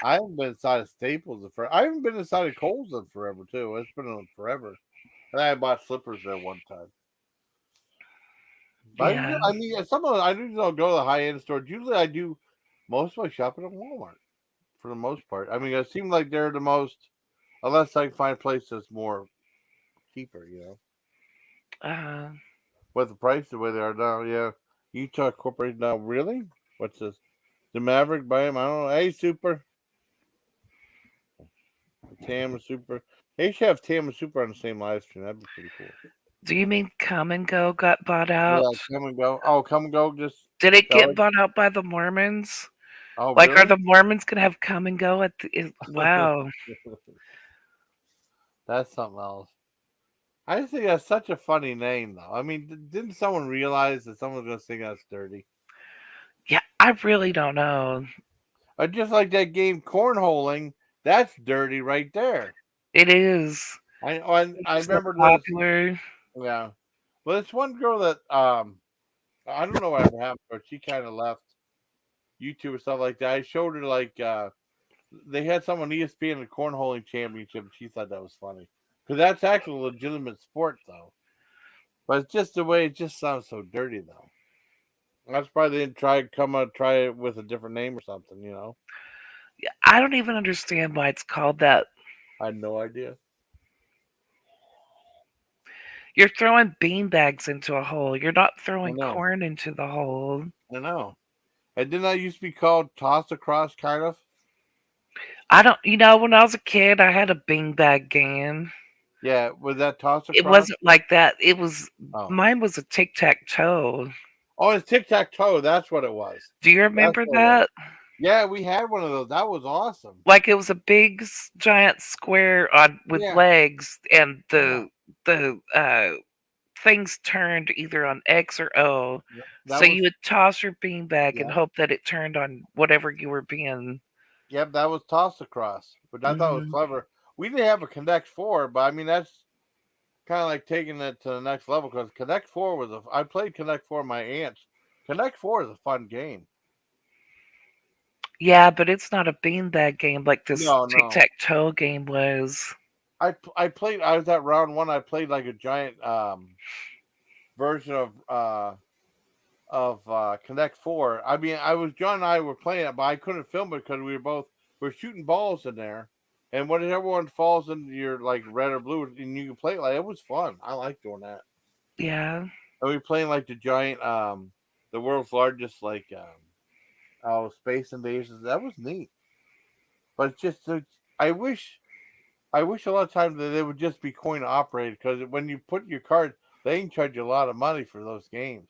I haven't been inside of Staples in forever. I haven't been inside of Kohl's in forever too. It's been forever. And I bought slippers there one time. But Yeah. I mean, I usually don't go to the high end stores. Usually, I do most of my shopping at Walmart for the most part. I mean, it seems like they're the most, unless I can find a place that's more cheaper. With the price the way they are now. Yeah, Utah Corporation now. Really? What's this? The Maverick by him? I don't know. Hey, Super. Tam and Super. They should have Tam and Super on the same live stream. That'd be pretty cool. Do you mean Come and Go got bought out? Yeah, Come and Go. Oh, Come and Go just. Did it Sorry. get bought out by the Mormons? Oh, Like, really? are the Mormons gonna have Come and Go at the? Wow. That's something else. I just think that's such a funny name, though. I mean, didn't someone realize that someone's going to think that's dirty? Yeah, I really don't know. Just like that game Cornholing, that's dirty right there. It is. I It's so remember this. popular. Yeah. Well, it's one girl that I don't know what happened, but she kind of left YouTube and stuff like that. I showed her like they had someone ESPN in the cornholing championship, and she thought that was funny because that's actually a legitimate sport, though. But it's just the way it just sounds so dirty, though. That's probably they didn't try it with a different name or something, Yeah, I don't even understand why it's called that. I had no idea. You're throwing beanbags into a hole. You're not throwing know. corn into the hole. I know. And didn't that used to be called toss across, kind of? I don't. When I was a kid, I had a beanbag game. Yeah, was that toss across? It wasn't like that. It was. Oh. Mine was a tic-tac-toe. Oh, it's tic-tac-toe. That's what it was. Do you remember what it that? Yeah, we had one of those. That was awesome. Like it was a big giant square with Yeah. legs, and the things turned either on X or O. That So was- you would toss your beanbag and Yeah. hope that it turned on whatever you were being. Yep, that was toss across. But I thought it was Mhm. clever. We didn't have a Connect 4, but I mean that's kind of like taking it to the next level because Connect 4 was I played Connect 4 with my aunts. Connect 4 is a fun game. Yeah, but it's not a beanbag game like this No. tic-tac-toe game was. I played. I was at round 1. I played like a giant version of Connect 4. I mean, John and I were playing it, but I couldn't film it because we're shooting balls in there, and when everyone falls into your like red or blue, and you can play it, like it was fun. I like doing that. Yeah. And we were playing like the giant, the world's largest like space invasions. That was neat. But it's just I wish a lot of times that they would just be coin operated, because when you put your card, they can charge you a lot of money for those games.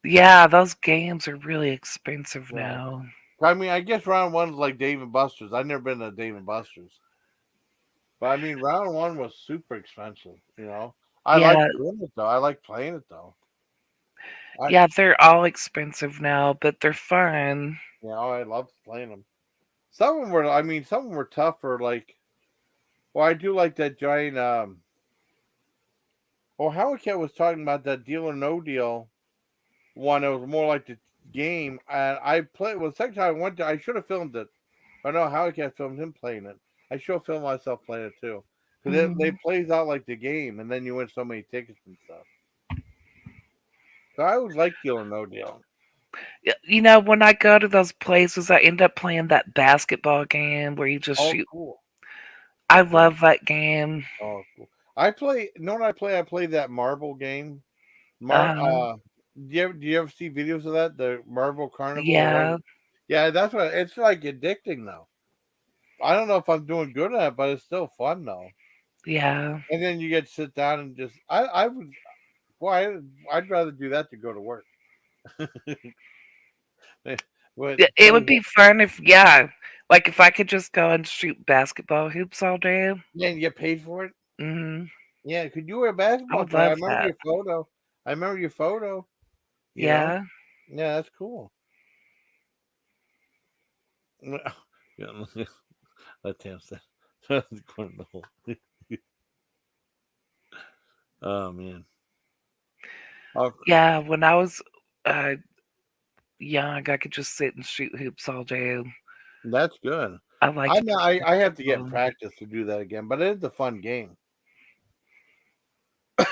Yeah, those games are really expensive Yeah. now. I mean, I guess round 1's like Dave and Buster's. I've never been to Dave and Buster's, but I mean, round 1 was super expensive. I like Yeah, doing it though. I like playing it though. yeah, they're all expensive now, but they're fun. I love playing them. Some of them were, I mean, some of them were tougher. Like, well, I do like that giant. Well, Howard Cat was talking about that Deal or No Deal one. It was more like the game, and I played. Well, the second time I went to, I should have filmed it. I know Howard Cat filmed him playing it. I should have filmed myself playing it too, because they plays out like the game, and then you win so many tickets and stuff. So I always like Deal or No Deal. You know, when I go to those places, I end up playing that basketball game where you just shoot. Cool. I love that game. Oh, cool. I play. You know what I play? I play that marble game. Do you ever see videos of that? The Marble Carnival? Yeah. Yeah, that's what it's like. Addicting though. I don't know if I'm doing good at it, but it's still fun though. Yeah. And then you get to sit down and just. I would. Well, I'd rather do that than go to work. It would be fun if, like if I could just go and shoot basketball hoops all day. Yeah, and you get paid for it. Hmm. Yeah, could you wear a I basketball would try? I love remember that. your photo. I remember your photo. You know? Yeah. Yeah, that's cool. Yeah, let him say. Oh man. Oh, Yeah. When I was young, I could just sit and shoot hoops all day. that's good. I like I have to get in practice to do that again, but it is a fun game.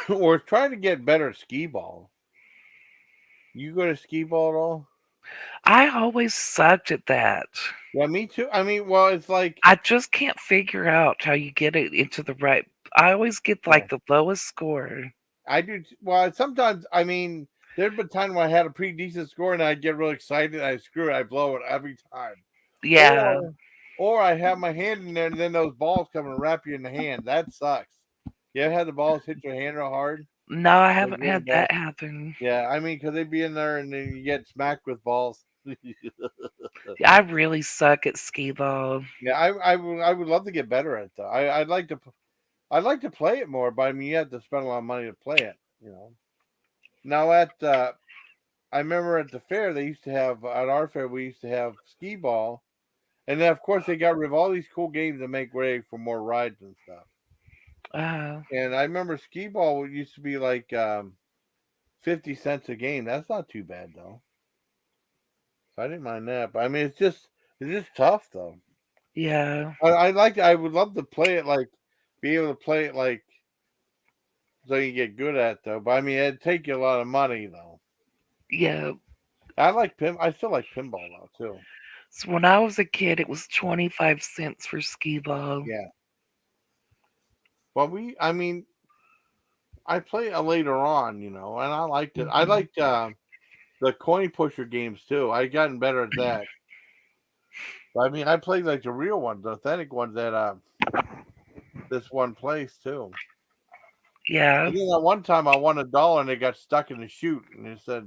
We're trying to get better at skee ball. You go to skee ball at all? I always sucked at that. Yeah, me too. I mean, well, it's like I just can't figure out how you get it into the right. I always get like the lowest score. I do. Well, sometimes, I mean, there's been times when I had a pretty decent score and I get real excited. I screw it. I blow it every time. Yeah. Or I have my hand in there and then those balls come and wrap you in the hand. That sucks. You ever had the balls hit your hand real hard? No, I haven't had that happen. Yeah, I mean, because they'd be in there and then you get smacked with balls. I really suck at skee ball. Yeah, I would love to get better at it though. I'd like to play it more, but I mean, you have to spend a lot of money to play it. Now I remember at the fair they used to have at our fair we used to have skee ball, and then of course they got rid of all these cool games to make way for more rides and stuff. And I remember skee ball used to be like 50 cents a game. That's not too bad though. So I didn't mind that, but I mean it's just tough though. Yeah. I would love to play it like be able to play it like so you get good at it though. But I mean it'd take you a lot of money though. Yeah. I still like pinball though too. So when I was a kid, it was 25 cents for skee ball. Yeah. Well, I mean, I play it later on, and I liked it. I liked the coin pusher games too. I gotten better at that. But, I mean, I played like the real ones, the authentic ones at this one place too. Yeah. And then at one time I won $1 and it got stuck in the chute, and it said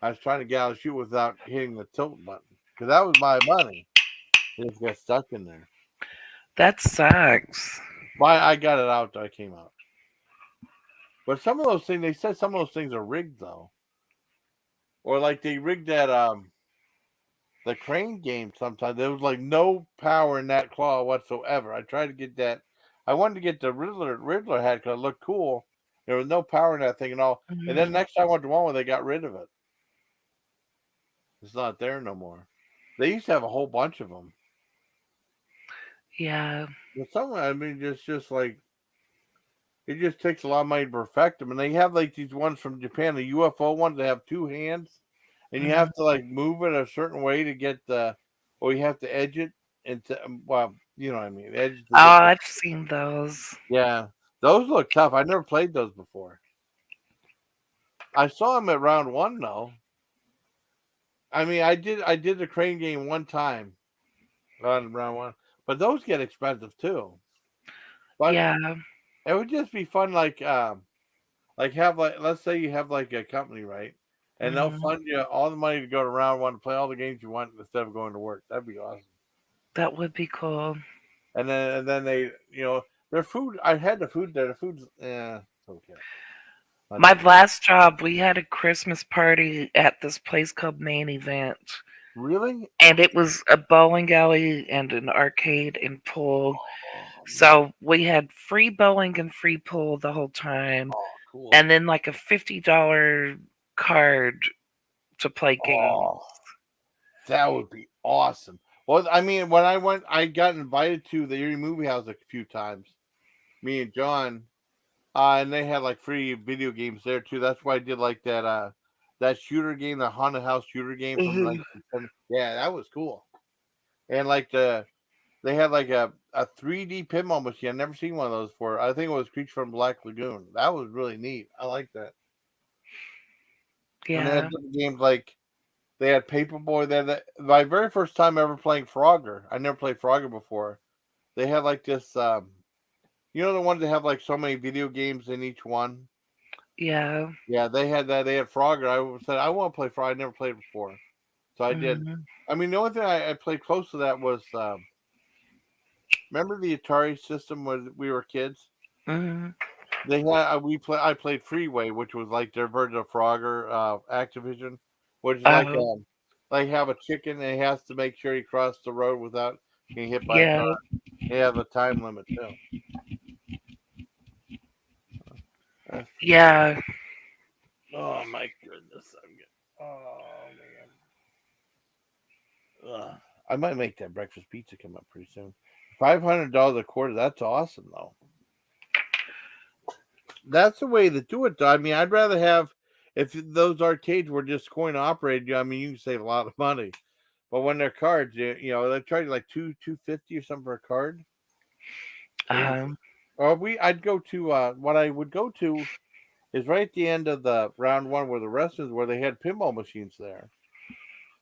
I was trying to get out of the chute without hitting the tilt button because that was my money. It just got stuck in there. That sucks. I got it out. I came out. But some of those things, they said some of those things are rigged though, or like they rigged that the crane game. Sometimes there was like no power in that claw whatsoever. I tried to get that. I wanted to get the Riddler hat because it looked cool. There was no power in that thing at all. Mm-hmm. And then next time I went to one where they got rid of it. It's not there no more. They used to have a whole bunch of them. Yeah. But some, I mean, just like it just takes a lot of money to perfect them, and they have like these ones from Japan, the UFO ones. They have two hands, and you have to like move it a certain way to get the, or you have to edge it into. Well, you know what I mean. Edge to Oh, get the. I've seen those. Yeah, those look tough. I never played those before. I saw them at round one though. I mean, I did the crane game one time on round one, but those get expensive too. But Yeah. it would just be fun, like have like let's say you have like a company, right? And they'll Mhm. fund you all the money to go to round one to play all the games you want instead of going to work. That'd be awesome. That would be cool. And then they, their food. I had the food there. The food's it's okay. Not My that bad. last job, we had a Christmas party at this place called Main Event. Really? And it was a bowling alley and an arcade and pool. Oh, So we had free bowling and free pool the whole time. cool. And then like a $50 card to play games. Oh, that would be awesome. Well, I mean, when I went, I got invited to the Erie Movie House a few times. Me and John, and they had like free video games there too. That's why I did like that shooter game, the haunted house shooter game from like yeah, that was cool. And like they had like a 3D pinball machine. I've never seen one of those before. I think it was Creature from Black Lagoon. That was really neat. I like that. And they had Yeah. different games like they had Paperboy. They had my very first time ever playing Frogger. I never played Frogger before. They had like this, the ones that have like so many video games in each one. Yeah. Yeah, they had that. They had Frogger. I said I want to play Frogger. I never played before, so I did. Mhm. I mean, the only thing I played close to that was remember the Atari system when we were kids. Mhm. They had I played Freeway, which was like their version of Frogger, Activision, which is Oh, like have a chicken and he has to make sure he crossed the road without getting hit by a yeah. car. They have a time limit too. That's pretty cool. Yeah. Oh my goodness, oh man, I might make that breakfast pizza come up pretty soon. $500 a quarter. That's awesome though. That's the way to do it. Though. I mean, I'd rather have if those arcades were just coin operated. I mean, you can save a lot of money. But when they're cards, they charge you like $250 or something for a card. Um, Or I'd go to what I would go to is right at the end of the round one where the rest is where they had pinball machines there,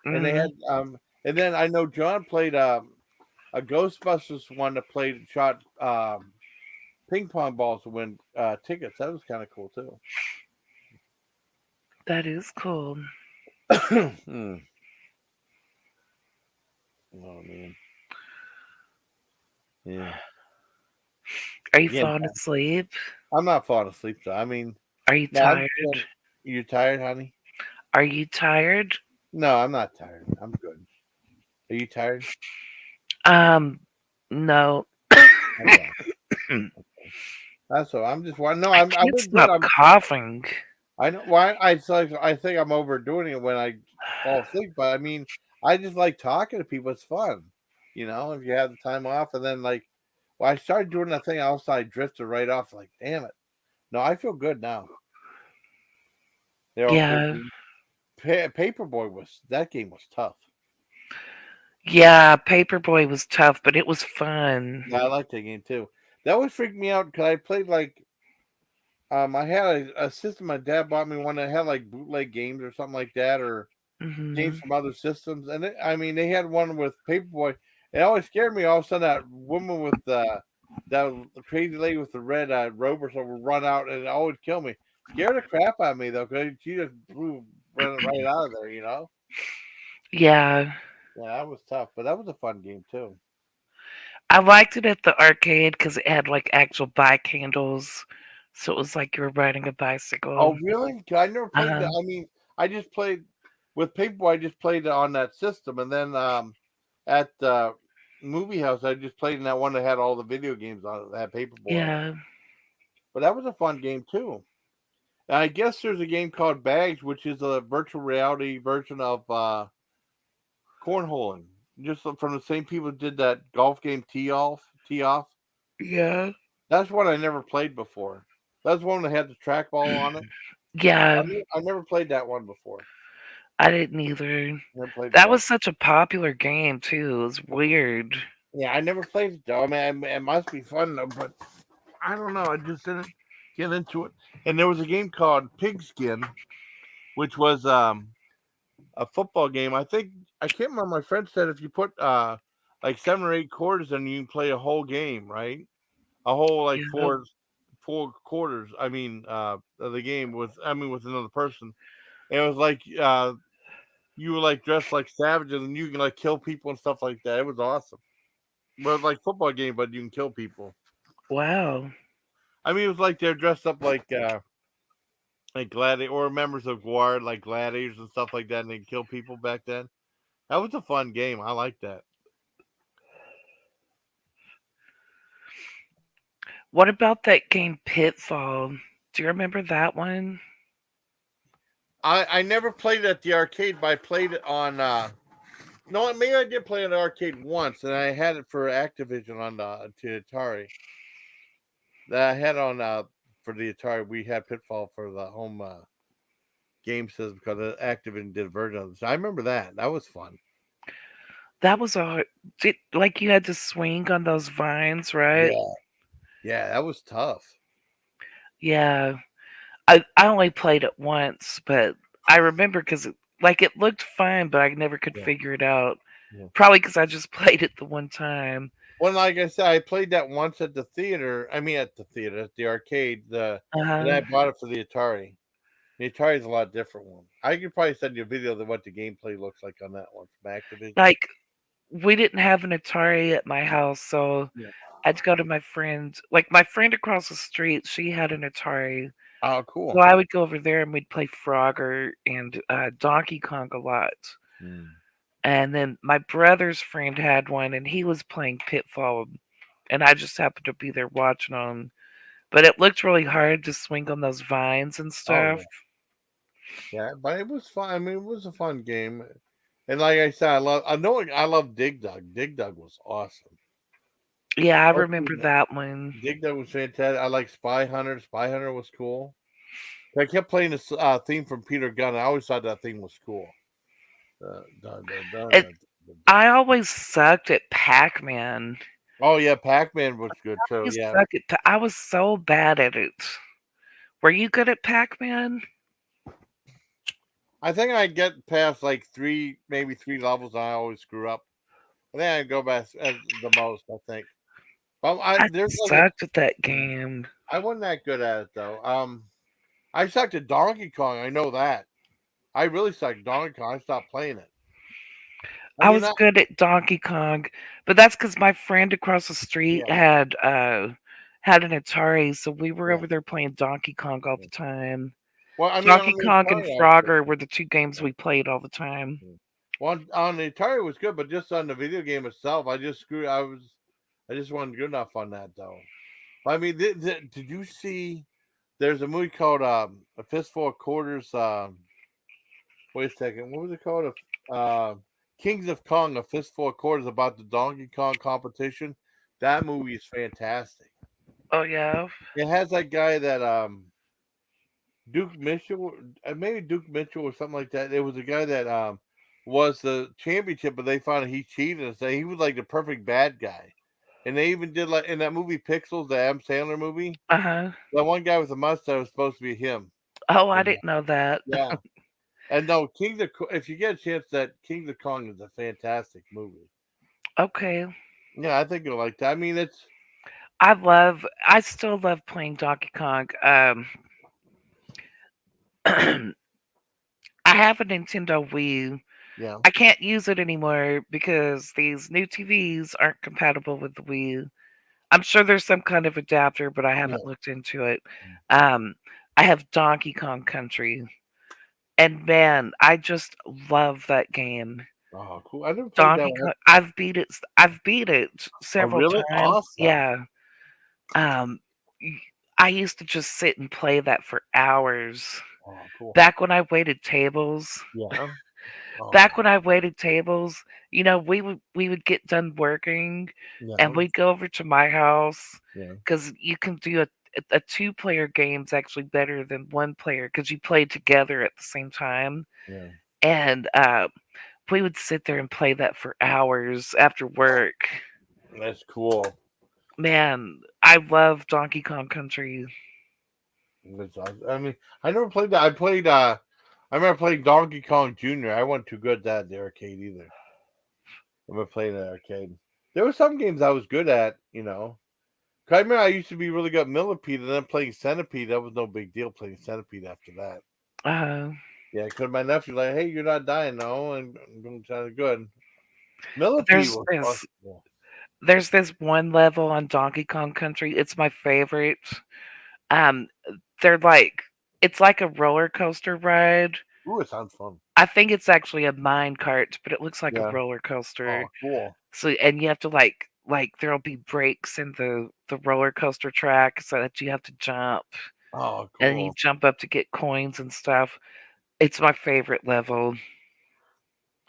and they mhm. had and then I know John played a Ghostbusters one that shot ping pong balls to win tickets. That was kind of cool too. That is cool. Hmm. Oh man, yeah. Are you Again, falling asleep? I'm not falling asleep though. I mean, Are you no, I'm tired? you tired, honey? Are you tired? No, I'm not tired. I'm good. Are you tired? No. Okay. That's all. I'm just no. I I'm can't been good. stop coughing. I know why. I think I'm overdoing it when I fall asleep. But I mean, I just like talking to people. It's fun, If you have the time off, and then I started doing that thing. Also, I drifted right off. Like, damn it. No, I feel good now. They're all cool. Yeah. Paperboy that game was tough. Yeah, Paperboy was tough, but it was fun. Yeah, I like that game too. That would freak me out because I played I had a system. My dad bought me one that had like bootleg games or something like that, or games Mhm. from other systems. And they had one with Paperboy. It always scared me. All of a sudden, that woman with that crazy lady with the red robe or something would run out, and it always kill me. Scared the crap out of me though, because she just blew right out of there. Yeah. Yeah, that was tough, but that was a fun game too. I liked it at the arcade because it had like actual bike handles. So it was like you were riding a bicycle. Oh, really? 'Cause I never played Uh-huh. that. I mean, I just played with Paperboy. I just played it on that system, and then at the movie house, I just played in that one that had all the video games on it. That had Paperboy on it. Yeah. But that was a fun game too. And I guess there's a game called Bags, which is a virtual reality version of cornholing. Just from the same people who did that golf game Tee Off. Yeah. That's one I never played before. That's one that had the trackball on it. Yeah. I never played that one before. I didn't either. Never played That that. was such a popular game too. It was weird. Yeah, I never played it though. I mean, it must be fun though, but I don't know. I just didn't get into it. And there was a game called Pigskin, which was a football game. I think I can't remember. My friend said if you put like 7 or 8 quarters in, you can play a whole game, right? A whole like Yeah. four quarters. I mean, of the game with another person. And it was like you were like dressed like savages and you can like kill people and stuff like that. It was awesome. Well, like football game, but you can kill people. Wow. I mean, it was like they're dressed up like gladiator or members of guard, like gladiators and stuff like that, and they kill people back then. That was a fun game. I like that. What about that game Pitfall? Do you remember that one? I never played it at the arcade, but I played it on. No, maybe I did play it at the arcade once, and I had it for Activision on to Atari. That I had on for the Atari. We had Pitfall for the home game system because Activision did a version of it. So I remember that. That was fun. That was like you had to swing on those vines, right? Yeah, that was tough. Yeah. I only played it once, but I remember because it looked fine, but I never could figure it out. Yeah. Probably because I just played it the one time. Well, like I said, I played that once at the theater. I mean, at the arcade. And I bought it for the Atari. The Atari is a lot different one. I could probably send you a video of what the gameplay looks like on that one from Activision. Like, we didn't have an Atari at my house, so Yeah. I'd go to my friend. Like, my friend across the street, she had an Atari. Oh, cool. So I would go over there and we'd play Frogger and Donkey Kong a lot. And then my brother's friend had one, and he was playing Pitfall, and I just happened to be there watching him. But it looked really hard to swing on those vines and stuff. Yeah, but it was fun. I mean, it was a fun game. And like I said, I love Dig Dug. Dig Dug was awesome. Yeah, I remember that one. Dig Dug was fantastic. I like Spy Hunter. Spy Hunter was cool. I kept playing this theme from Peter Gunn. I always thought that theme was cool. I always sucked at Pac-Man. Oh yeah, Pac-Man was good too. Yeah, I was so bad at it. Were you good at Pac-Man? I think I get past like maybe three levels. And I always screw up. I think I go back as the most. I think. But I sucked at that game. I wasn't that good at it though. I sucked at Donkey Kong. I know that. I really sucked at Donkey Kong. I stopped playing it. I was good at Donkey Kong, but that's because my friend across the street had an Atari, so we were over there playing Donkey Kong all the time. Well, I mean, Donkey Kong and Frogger were the two games we played all the time. Well, on the Atari it was good, but just on the video game itself, I just wasn't good enough on that though. I mean, did you see? There's a movie called A Fistful of Quarters. Wait a second, what was it called? Kings of Kong, A Fistful of Quarters, about the Donkey Kong competition. That movie is fantastic. Oh yeah. It has that guy that Duke Mitchell, maybe Duke Mitchell or something like that. It was a guy that was the championship, but they found he cheated and say he was like the perfect bad guy. And they even did like in that movie Pixels, the Adam Sandler movie. That one guy with the mustache was supposed to be him. Oh, I didn't know that. Yeah. And no, if you get a chance, that Kings of Kong is a fantastic movie. Okay. Yeah, I think you'll like that. I mean, I still love playing Donkey Kong. I have a Nintendo Wii. Yeah. I can't use it anymore because these new TVs aren't compatible with the Wii. I'm sure there's some kind of adapter, but I haven't looked into it. I have Donkey Kong Country. And man, I just love that game. Oh, cool! I never played that one. I've beat it several times. Awesome. Yeah. I used to just sit and play that for hours. Oh, cool. Back when I waited tables. Yeah. Oh, Back when I waited tables, we would get done working, and yeah, we'd go over to my house yeah, because you can do a two-player game's actually better than one player because you play together at the same time. yeah. And we would sit there and play that for hours after work. That's cool. Man, I love Donkey Kong Country. That's awesome. I mean, I never played that. I remember playing Donkey Kong Jr. I wasn't too good at that at the arcade either. I remember playing the arcade. There were some games I was good at, 'Cause I remember I used to be really good at Millipede, and then playing Centipede. That was no big deal playing Centipede after that. Uh, Yeah, because my nephew's like, "Hey, you're not dying, no," and I'm doing kind of good. Millipede there's was this fucking there's this one level on Donkey Kong Country. It's my favorite. Um, they're like it's like a roller coaster ride. Ooh, it sounds fun. I think it's actually a mine cart, but it looks like a Yeah. roller coaster. Oh, cool. So and you have to like there'll be breaks in the roller coaster track so that you have to jump Oh, and you cool. jump up to get coins and stuff. It's my favorite level.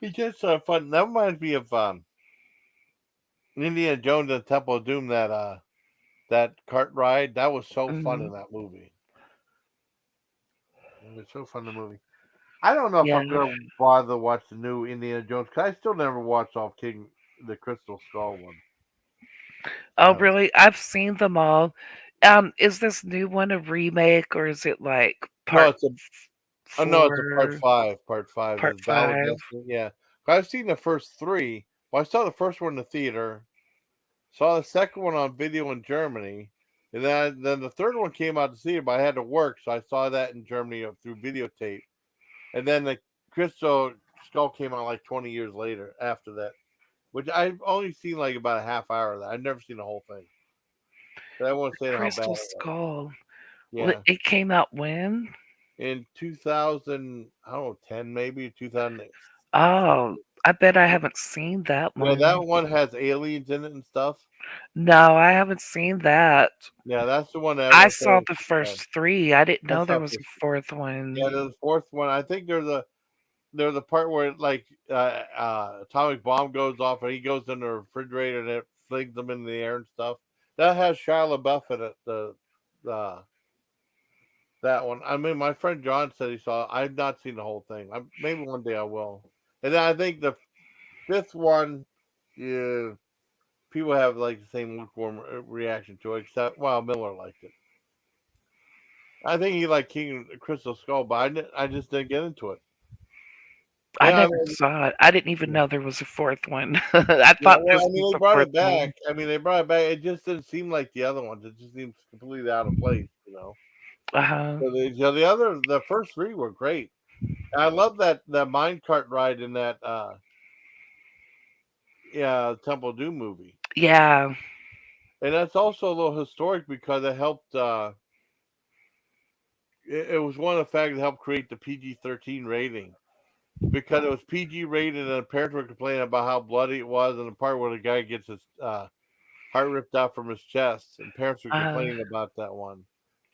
It's just fun. That reminds me of Indiana Jones and the Temple of Doom. That cart ride that was so fun Mhm. in that movie. It was so fun in the movie. I don't know if Yeah. I'm gonna bother to watch the new Indiana Jones because I still never watched off King the Crystal Skull one. Oh, Um, really? I've seen them all. Is this new one a remake or is it like no, part it's a part 4, five. Part five part is Battle of 5? Destiny. Yeah, I've seen the first three. Well, I saw the first one in the theater. Saw the second one on video in Germany, and then the third one came out to see it, but I had to work, so I saw that in Germany through videotape. And then the Crystal Skull came out like 20 years later after that, which I've only seen like about a half hour of that. I've never seen the whole thing. But I won't say how bad Crystal it was. Skull. Yeah, It came out when? in 2000, I don't know, 10 maybe 2000. Oh, I bet I haven't seen that Yeah, one. that one has aliens in it and stuff. No, I haven't seen that. Yeah, that's the one that I everyone saw says. the first 3. I didn't I know there saw was a first. fourth Yeah, one. the fourth one. I think there's a part where like atomic bomb goes off and he goes in the refrigerator and it flings them in the air and stuff. That has Shia LaBeouf in it. The that one. I mean, my friend John said he saw it. I've not seen the whole thing. Maybe one day I will. And then I think the fifth one, yeah, people have like the same lukewarm reaction to it. Except, well, Miller liked it. I think he liked King Crystal Skull, but I just didn't get into it. I Yeah, I never mean, saw it. I didn't even know there was a fourth one. I yeah, thought well, this I was mean, they the brought fourth it one. back. I mean, they brought it back. It just didn't seem like the other ones. It just seems completely out of place. Uh-huh. The first three were great. And I love that minecart ride in that yeah Temple of Doom movie. Yeah. And that's also a little historic because it helped. It was one of the factors that helped create the PG-13 rating because it was PG rated, and the parents were complaining about how bloody it was, and the part where the guy gets his heart ripped out from his chest, and parents were Uh, complaining about that one.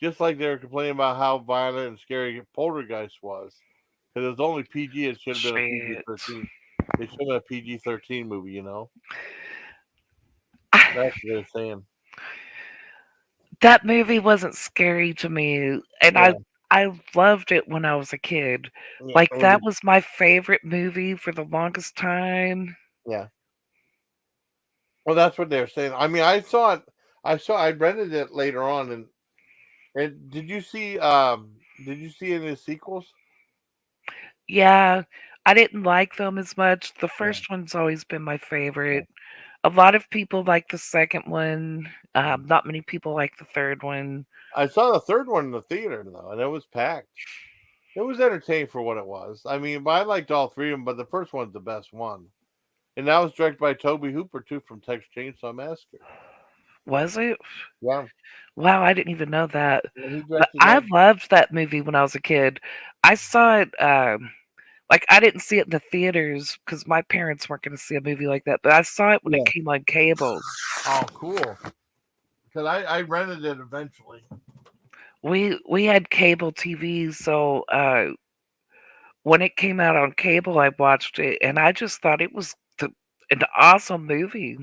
Just like they were complaining about how violent and scary Poltergeist was. Because it was only PG, it should have been a PG shit. 13. It should have been a PG 13 movie. That's what they're saying. That movie wasn't scary to me, and Yeah. I loved it when I was a kid. Yeah. Like that was my favorite movie for the longest time. Yeah. Well, that's what they're saying. I mean, I saw it. I rented it later on, and did you see? Did you see any of the sequels? Yeah, I didn't like them as much. The Yeah. first one's always been my Yeah. favorite. A lot of people like the second one. Not many people like the third one. I saw the third one in the theater though, and it was packed. It was entertaining for what it was. I mean, but I liked all three of them, but the first one's the best one. And that was directed by Toby Hooper too, from Texas Chainsaw Massacre. Was it? Yeah, Wow, I didn't even know that. yeah, he But directed I that. loved that movie when I was a kid. I saw it. Like I didn't see it in the theaters because my parents weren't going to see a movie like that. But I saw it when it Yeah. came on cable. Oh, cool. Because I rented it eventually. We had cable TV, so when it came out on cable, I watched it, and I just thought it was an awesome movie.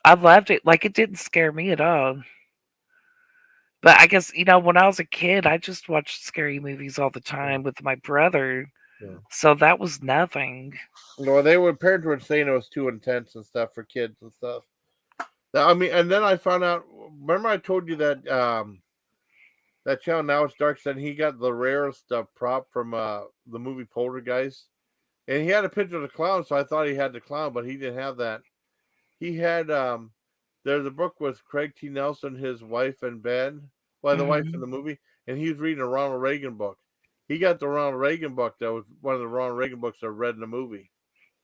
I loved it. Like, it didn't scare me at all. But I guess, when I was a kid, I just watched scary movies all the time with my brother. Yeah. So that was nothing. Parents were saying it was too intense and stuff for kids and stuff. I mean, and then I found out. Remember, I told you that that channel Now It's Dark said he got the rarest prop from the movie Poltergeist, and he had a picture of the clown, so I thought he had the clown, but he didn't have that. He had there's a book with Craig T. Nelson, his wife in bed, the wife in the movie, and he was reading a Ronald Reagan book. He got the Ronald Reagan book that was one of the Ronald Reagan books I read in the movie.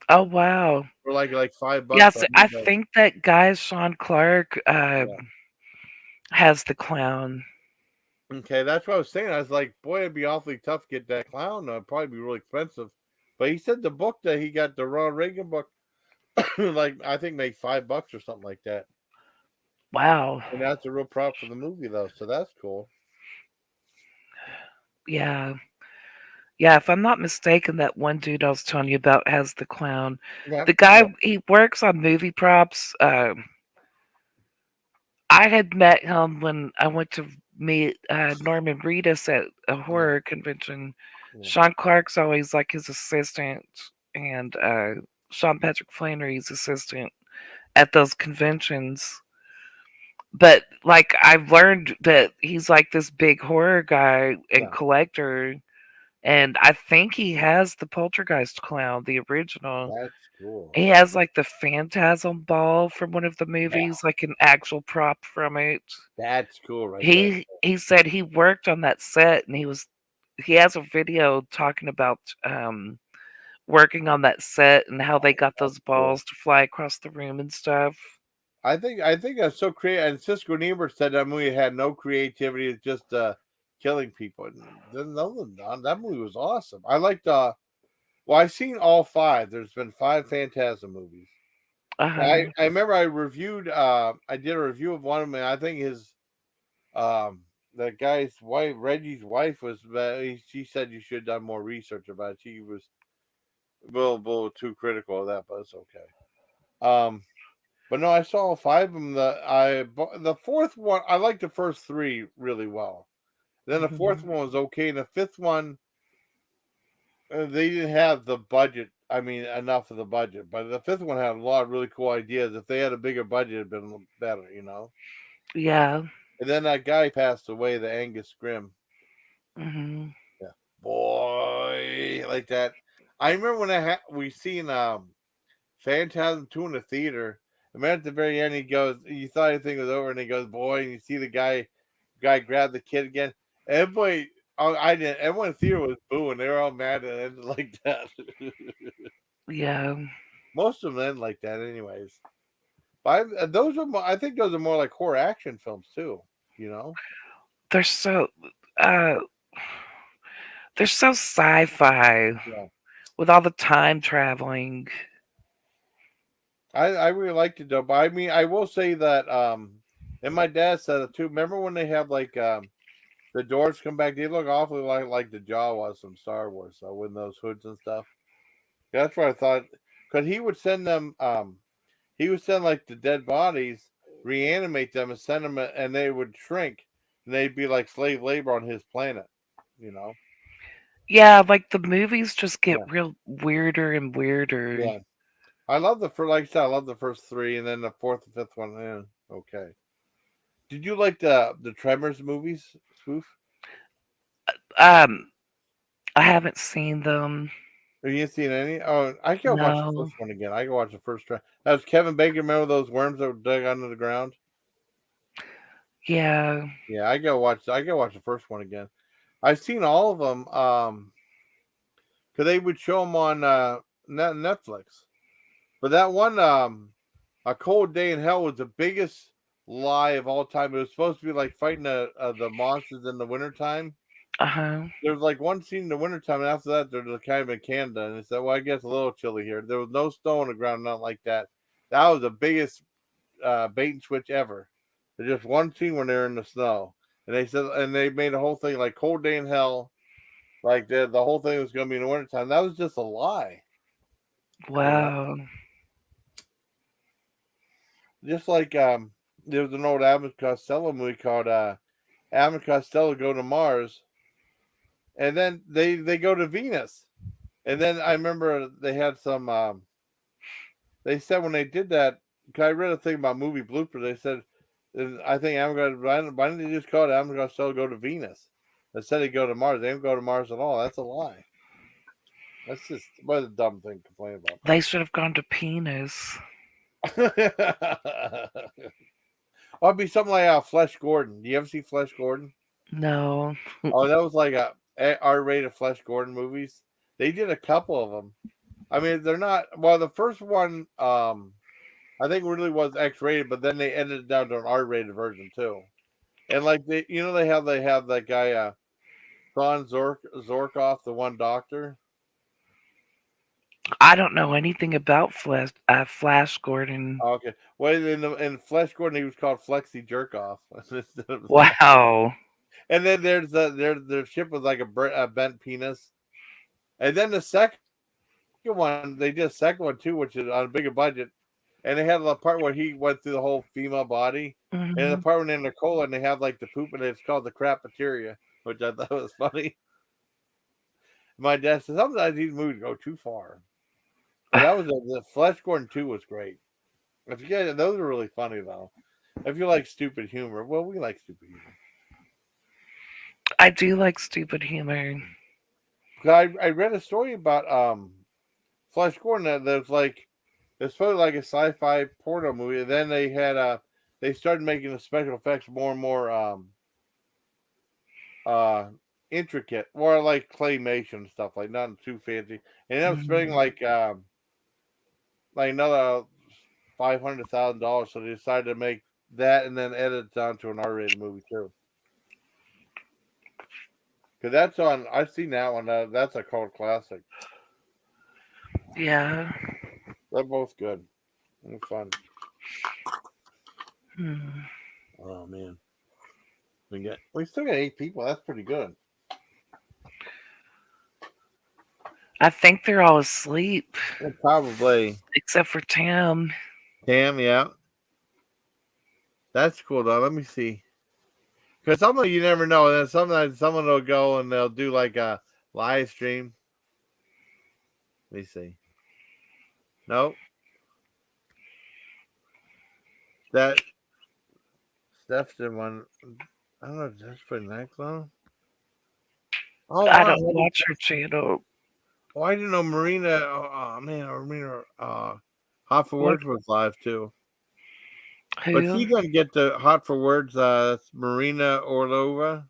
Oh, wow. For like $5. Yes, I think that guy Sean Clark has the clown. Okay, that's what I was saying. I was like, boy, it'd be awfully tough to get that clown. It'd probably be really expensive. But he said the book that he got, the Ronald Reagan book, like I think made $5 or something like that. Wow. And that's a real prop for the movie, though. So that's cool. Yeah. Yeah, if I'm not mistaken, that one dude I was telling you about has the clown. Yeah, The guy, he works on movie props. I had met him when I went to meet Norman Reedus at a horror convention. Yeah. Sean Clark's always like his assistant, and Sean Patrick Flannery's assistant at those conventions. But like I've learned that he's like this big horror guy and collector, and I think he has the Poltergeist clown, the original. That's cool. He has like the Phantasm ball from one of the movies, like an actual prop from it. That's cool, right? He said he worked on that set, and he has a video talking about working on that set and how they got those balls to fly across the room and stuff. I think that's so creative. And Siskel and Ebert said that movie had no creativity; it's just killing people. And then that movie was awesome. I liked. Well, I've seen all 5. There's been 5 Phantasm movies. I remember I reviewed. I did a review of one of them. And I think his that guy's wife, Reggie's wife, was. She said you should have done more research about it. She was a little too critical of that, but it's okay. But no, I saw 5 of them. The 4th one, I liked the first 3 really well. Then the 4th one was okay, and the 5th one, they didn't have the budget. I mean, enough of the budget. But the 5th one had a lot of really cool ideas. If they had a bigger budget, it'd been better, Yeah. And then that guy passed away, the Angus Grimm. Mm-hmm. Yeah, boy, like that. I remember when we seen Phantasm 2 in the theater. And then at the very end, he goes, you thought everything was over, and he goes, boy, and you see the guy grab the kid again. Everybody, everyone in the theater was booing. They were all mad at it ended like that. Yeah. Most of them end like that anyways. But I think those are more like horror action films too, They're so sci-fi with all the time traveling. I really liked it though, but I mean, I will say that, and my dad said it too. Remember when they have like the doors come back? They look awfully like the Jawas from Star Wars, so with those hoods and stuff. That's what I thought, because he would send them. He would send like the dead bodies, reanimate them, and send them, and they would shrink, and they'd be like slave labor on his planet. Yeah, like the movies just get real weirder and weirder. Yeah. I love like I said, I love the first 3, and then the 4th and 5th one. Okay. Did you like the Tremors movies, Spoof? I haven't seen them. Have you seen any? Oh, I can watch the first one again. I can watch the first one. That was Kevin Bacon. Remember those worms that were dug under the ground? Yeah. Yeah, I gotta watch the first one again. I've seen all of them. Because they would show them on Netflix. But that one, A Cold Day in Hell, was the biggest lie of all time. It was supposed to be like fighting the monsters in the wintertime. There's like one scene in the wintertime, and after that, they're kind of in Canada. And it's well, I guess a little chilly here. There was no snow on the ground, nothing like that. That was the biggest bait and switch ever. There's just one scene when they're in the snow. And they said, and they made a whole thing like Cold Day in Hell. Like the whole thing was going to be in the wintertime. That was just a lie. Wow. Just like there was an old Abbott Costello movie called Abbott and Costello Go to Mars, and then they go to Venus, and then I remember they had some. They said when they did that, because I read a thing about movie bloopers. They said, and I think why didn't they just call it Abbott and Costello Go to Venus? Instead they go to Mars. They didn't go to Mars at all. That's a lie. That's just what a dumb thing to complain about. They should have gone to penis. Or it'd be something like Flesh Gordon. Do you ever see Flesh Gordon? No. Oh, that was like a R-rated Flesh Gordon movies. They did a couple of them. I mean, they're not. Well, the first one, I think really was X-rated, but then they edited it down to an R-rated version too. And like they have that guy, Thon Zorkoff, the one doctor. I don't know anything about Flash Gordon. Oh, okay. Well, in Flesh Gordon, he was called Flexi Jerkoff. Wow. And then there's their ship was like a bent penis. And then the second one, they did a second one too, which is on a bigger budget. And they had the part where he went through the whole female body. Mm-hmm. And the part when they're in the cola and they have like the poop and it's called the crapateria, which I thought was funny. My dad said sometimes these movies go too far. But that was the Flesh Gordon 2 was great. If you guys, those are really funny though. If you like stupid humor, well, we like stupid humor. I do like stupid humor. I read a story about Flesh Gordon that's like it's supposed like a sci-fi porno movie. And then they had they started making the special effects more and more intricate, more like claymation stuff, like not too fancy. And ended up spending like another $500,000, so they decided to make that and then edit it down to an R-rated movie too. Because that's on, I've seen that one. That's a cult classic. Yeah. They're both good. They're fun. Hmm. Oh man, we still got 8 people. That's pretty good. I think they're all asleep. Yeah, probably. Except for Tam. Tam, yeah. That's cool though. Let me see. Because some of you never know. And then sometimes someone will go and they'll do like a live stream. Let me see. Nope. That Steph's the one. I don't know if that's for next one. Oh, I don't watch her channel. Oh, I didn't know Marina. Oh man, Marina. Hot for Words was live too. Who? But she doesn't get the Hot for Words. That's Marina Orlova.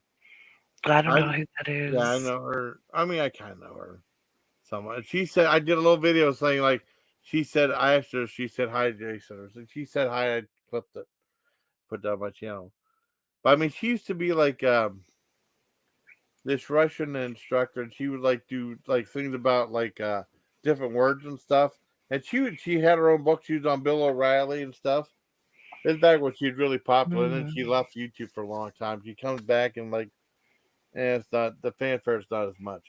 I don't know who that is. Yeah, I know her. I mean, I kind of know her. Somewhat. She said I did a little video saying like she said I asked her. She said hi, Jason. And she said hi. I clipped it, put that on my channel. But I mean, she used to be like this Russian instructor, and she would like do like things about like different words and stuff. And she had her own book. She was on Bill O'Reilly and stuff. It's back when she was really popular, and then she left YouTube for a long time. She comes back and like, it's not the fanfare is not as much.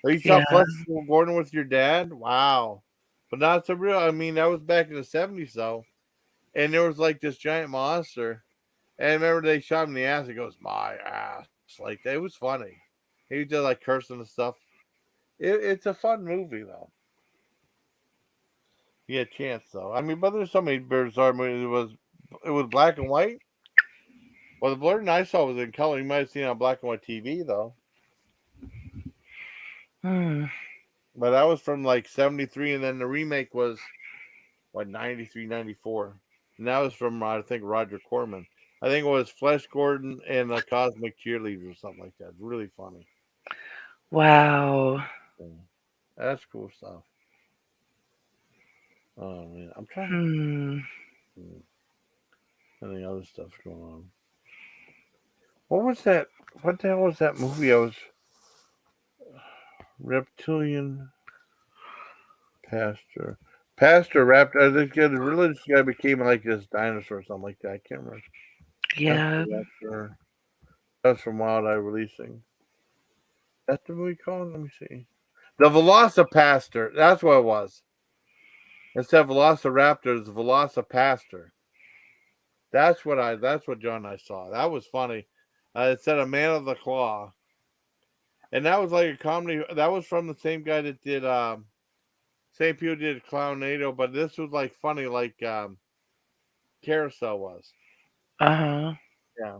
You saw Flesh Gordon with your dad? Wow. But not so real. I mean, that was back in the 70s though. And there was like this giant monster. And I remember they shot him in the ass. He goes, my ass. Like, it was funny. He was just like cursing and stuff. It's a fun movie though. You get a chance though. I mean, but there's so many bizarre movies. It was black and white. Well, the Blurred I saw was in color. You might have seen it on black and white TV though. But that was from like 73, and then the remake was what 93, 94. And that was from I think Roger Corman. I think it was Flesh Gordon and the Cosmic Cheerleaders or something like that. Really funny. Wow. That's cool stuff. Oh man, I'm trying to any other stuff going on. What was that? What the hell was that movie? I was Reptilian Pastor Raptor. I think the religious guy became like this dinosaur or something like that. I can't remember. Yeah. That's from Wild Eye Releasing. That's the movie called? Let me see. The Velocipaster. That's what it was. Instead of Velociraptor, it's Velocipaster. That's what John and I saw. That was funny. It said a Man of the Claw. And that was like a comedy. That was from the same guy that did same people did Clownado, but this was like funny like Carousel was. Uh-huh. Yeah.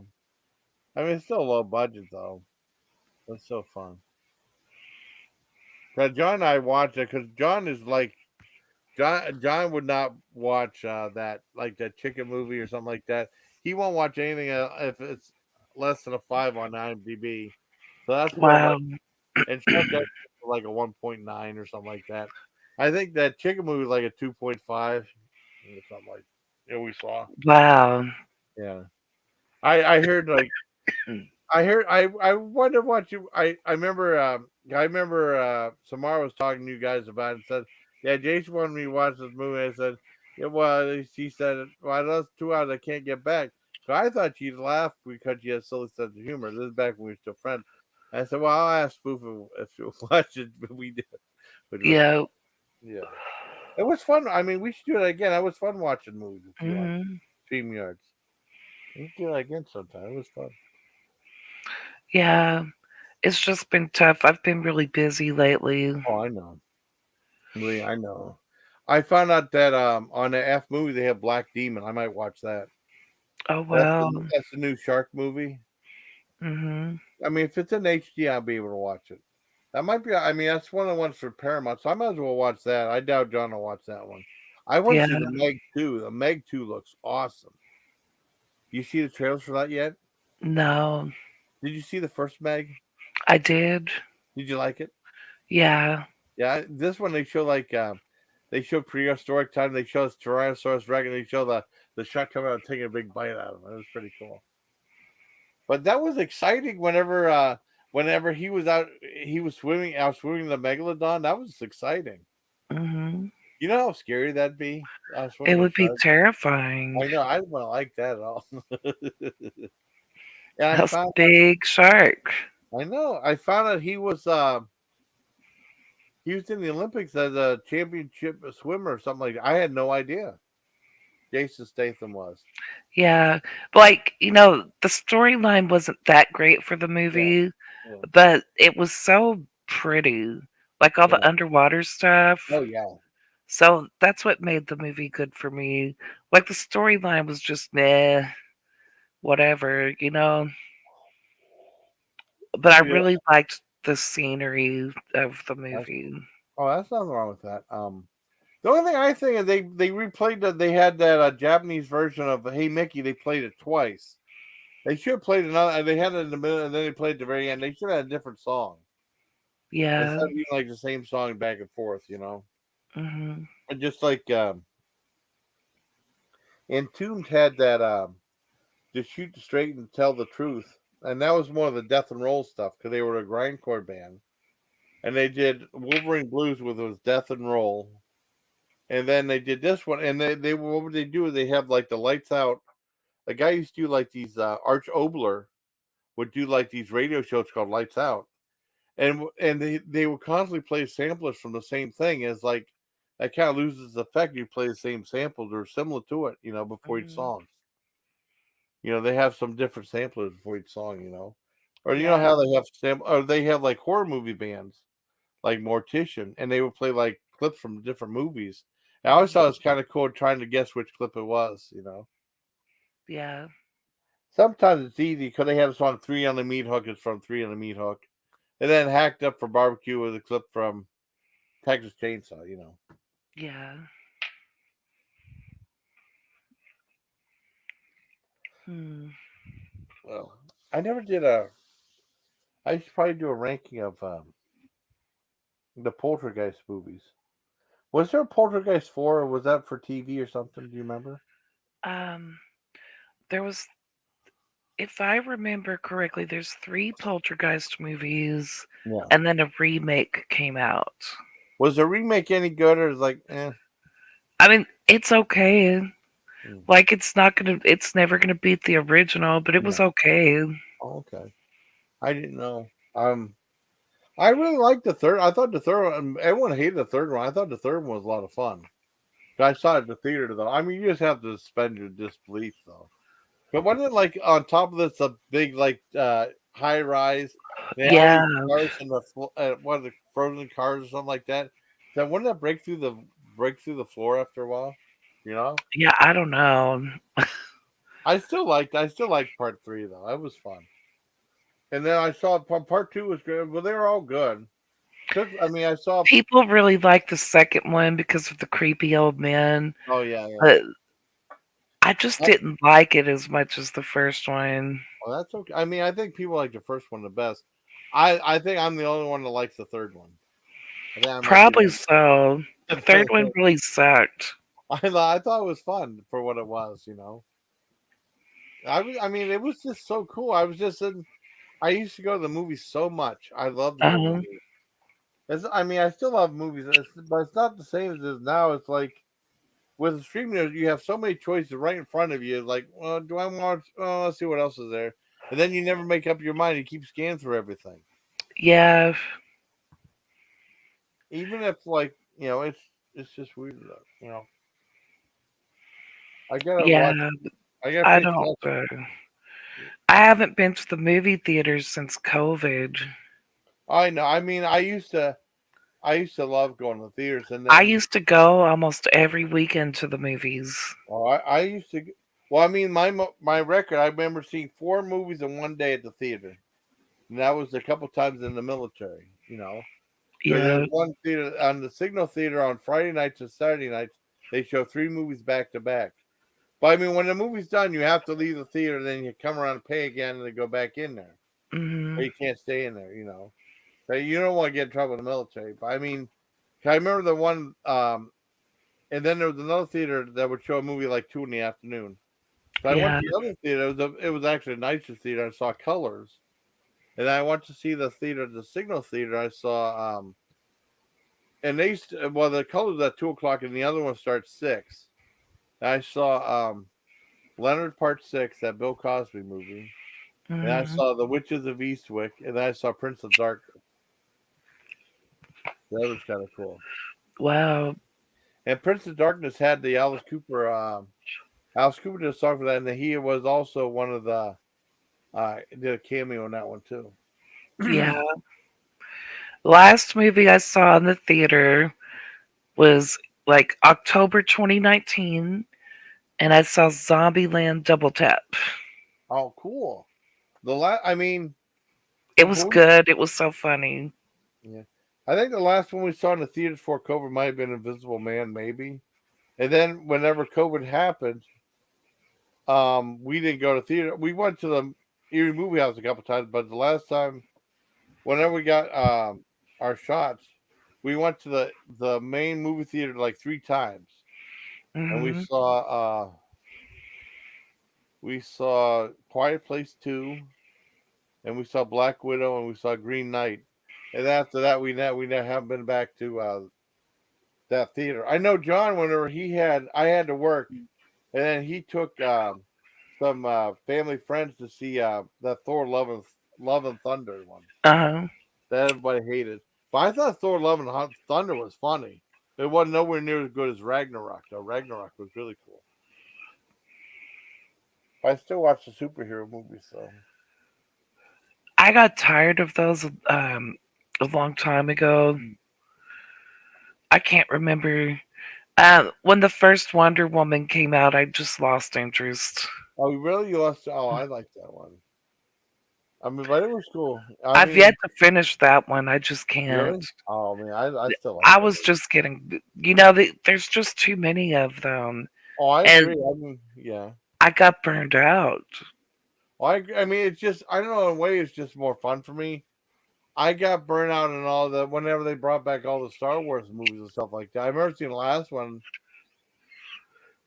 I mean it's still low budget though. It's so fun. John and I watched it because John is like John would not watch that like that chicken movie or something like that. He won't watch anything if it's less than a 5 on IMDb. So that's why Wow. and Chef does like a 1.9 or something like that. I think that chicken movie was like a 2.5 or something like that we saw. Wow. Yeah. I heard like I wonder what you I remember Samara was talking to you guys about it and said, yeah, Jason wanted me to watch this movie. I said, yeah, well she said, well those 2 hours I can't get back. So I thought she'd laugh because she has silly sense of humor. This is back when we were still friends. I said, well, I'll ask Spoof if she'll watch it, but we did. Yeah. Yeah. It was fun. I mean, we should do it again. It was fun watching movies with you on StreamYards. We can do that again sometime. It was fun. Yeah. It's just been tough. I've been really busy lately. Oh, I know. Really, I know. I found out that on the F movie they have Black Demon. I might watch that. Oh wow. That's the new shark movie. Mm-hmm. I mean, if it's in HD, I'll be able to watch it. That might be. I mean, that's one of the ones for Paramount, so I might as well watch that. I doubt John will watch that one. I want to Yeah. see the Meg 2. The Meg 2 looks awesome. You see the trailers for that yet? No. Did you see the first Meg? I did. Did you like it? Yeah. Yeah, this one they show like they show prehistoric time. They show us Tyrannosaurus Rex, and they show the shark coming out and taking a big bite out of him. It was pretty cool. But that was exciting. Whenever he was out swimming the megalodon. That was exciting. Mm-hmm. You know how scary that'd be? It would be terrifying. I know. I wouldn't like that at all. And That's a big shark. I know. I found out he was in the Olympics as a championship swimmer or something like that. I had no idea. Jason Statham was. Yeah. Like, the storyline wasn't that great for the movie, but it was so pretty. Like all the underwater stuff. Oh yeah. So that's what made the movie good for me. Like the storyline was just meh, whatever. But I really liked the scenery of the movie. That's nothing wrong with that. The only thing I think is they replayed that. They had that Japanese version of Hey Mickey. They played it twice. They should have played another. They had it in the middle, and then they played at the very end. They should have had a different song. Yeah. Instead of being like the same song back and forth, Mm-hmm. And just like Entombed had that to shoot straight and tell the truth, and that was more of the death and roll stuff because they were a grindcore band, and they did Wolverine Blues with it was death and roll, and then they did this one, and they what would they do is they have like the lights out. The guy used to do like these Arch Obler would do like these radio shows called Lights Out, and they would constantly play samplers from the same thing. As like that kind of loses the effect. You play the same samples or similar to it, before each song. They have some different samplers before each song, or you know how they have or they have like horror movie bands, like Mortician, and they would play like clips from different movies. And I always thought it was kind of cool trying to guess which clip it was, Yeah. Sometimes it's easy because they have a song 3 on the Meat Hook is from 3 on the Meat Hook. And then Hacked Up for Barbecue with a clip from Texas Chainsaw, Yeah. Well, I never did I should probably do a ranking of the Poltergeist movies. Was there a Poltergeist 4 or was that for TV or something? Do you remember? There was, if I remember correctly, there's 3 Poltergeist movies, and then a remake came out. Was the remake any good, or is like, eh? I mean, it's okay. Like it's never gonna beat the original, but it was okay. Oh, okay. I didn't know. I really liked the third. I thought the third one. Everyone hated the third one. I thought the third one was a lot of fun. I saw it at the theater though. I mean, you just have to suspend your disbelief though. But wasn't it like on top of this a big like high rise? They had all Yeah, these cars in the what are the frozen cars or something like that. Then wouldn't that break through the floor after a while? You know. yeah. I don't know. I still liked part three though. That was fun. And then I saw part two was good. Well, they were all good. I mean, I saw. People really like the second one because of the creepy old men, Oh yeah, yeah. but I just didn't like it as much as the first one. Well, that's okay. I mean, I think people like the first one the best. I think I'm the only one that likes the third one. I think I might be Probably the- so. The third one really sucked. I thought it was fun for what it was. You know. I mean, it was just so cool. I was just in. I used to go to the movies so much. I loved to go to the Uh-huh. movies. I mean, I still love movies, but it's not the same as it is now. It's like with streaming, you have so many choices right in front of you. Like, well, do I want? Oh, let's see what else is there. And then you never make up your mind. You keep scanning through everything, Yeah, even if like it's just weird. You know, I gotta yeah. watch. I gotta I finish don't. watching. I haven't been to the movie theaters since COVID. I know. I mean, I used to love going to the theaters, and I then used to go almost every weekend to the movies. I used to. Well, I mean, my record. I remember seeing 4 movies in one day at the theater, and that was a couple times in the military. You know. So Yeah. there's one theater on the Signal Theater on Friday nights and Saturday nights. They show 3 movies back to back. But I mean, when the movie's done, you have to leave the theater. Then you come around and pay again, and then go back in there. Hmm. Or you can't stay in there. You know, so you don't want to get in trouble in the military. But I mean, I remember the one. And then there was another theater that would show a movie like 2 in the afternoon. So I went Yeah. to the other theater. It was actually a nicer theater. I saw Colors, and I went to see the theater, the Signal Theater. I saw and the Colors at 2 o'clock, and the other one starts 6. I saw Leonard Part 6, that Bill Cosby movie, and I Hmm. saw The Witches of Eastwick, and then I saw Prince of Darkness. That was kind of cool. Wow. And Prince of Darkness had the Alice Cooper. Alice Cooper did a song for that, and he was also one of the did a cameo in that one too. Yeah. Last movie I saw in the theater was like October 2019, and I saw Zombieland Double Tap. Oh, cool. I mean, It was good. It was so funny. yeah. I think the last one we saw in the theaters before COVID might have been Invisible Man, maybe. And then whenever COVID happened, we didn't go to theater. We went to the Erie Movie House a couple times, but the last time, whenever we got our shots, we went to the main movie theater like 3 times, and Hmm. we saw Quiet Place 2, and we saw Black Widow, and we saw Green Knight. And after that, we never haven't been back to that theater. I know John. Whenever I had to work, and then he took some family friends to see that Thor Love and Thunder one Uh-huh. that everybody hated. But I thought Thor Love and Thunder was funny. It wasn't nowhere near as good as Ragnarok, though. Ragnarok was really cool. I still watch the superhero movies, though. I got tired of those a long time ago. I can't remember. When the first Wonder Woman came out, I just lost interest. Oh, really? You lost? Oh, I like that one. I mean, but it was cool. I've yet to finish that one. I just can't. Really? Oh man, I still like I that. was just getting, there's just too many of them, Oh, I and agree. I mean, yeah. I got burned out. Well, I mean, it's just I don't know. In a way, it's just more fun for me. I got burnt out and all that whenever they brought back all the Star Wars movies and stuff like that. I remember seeing the last one.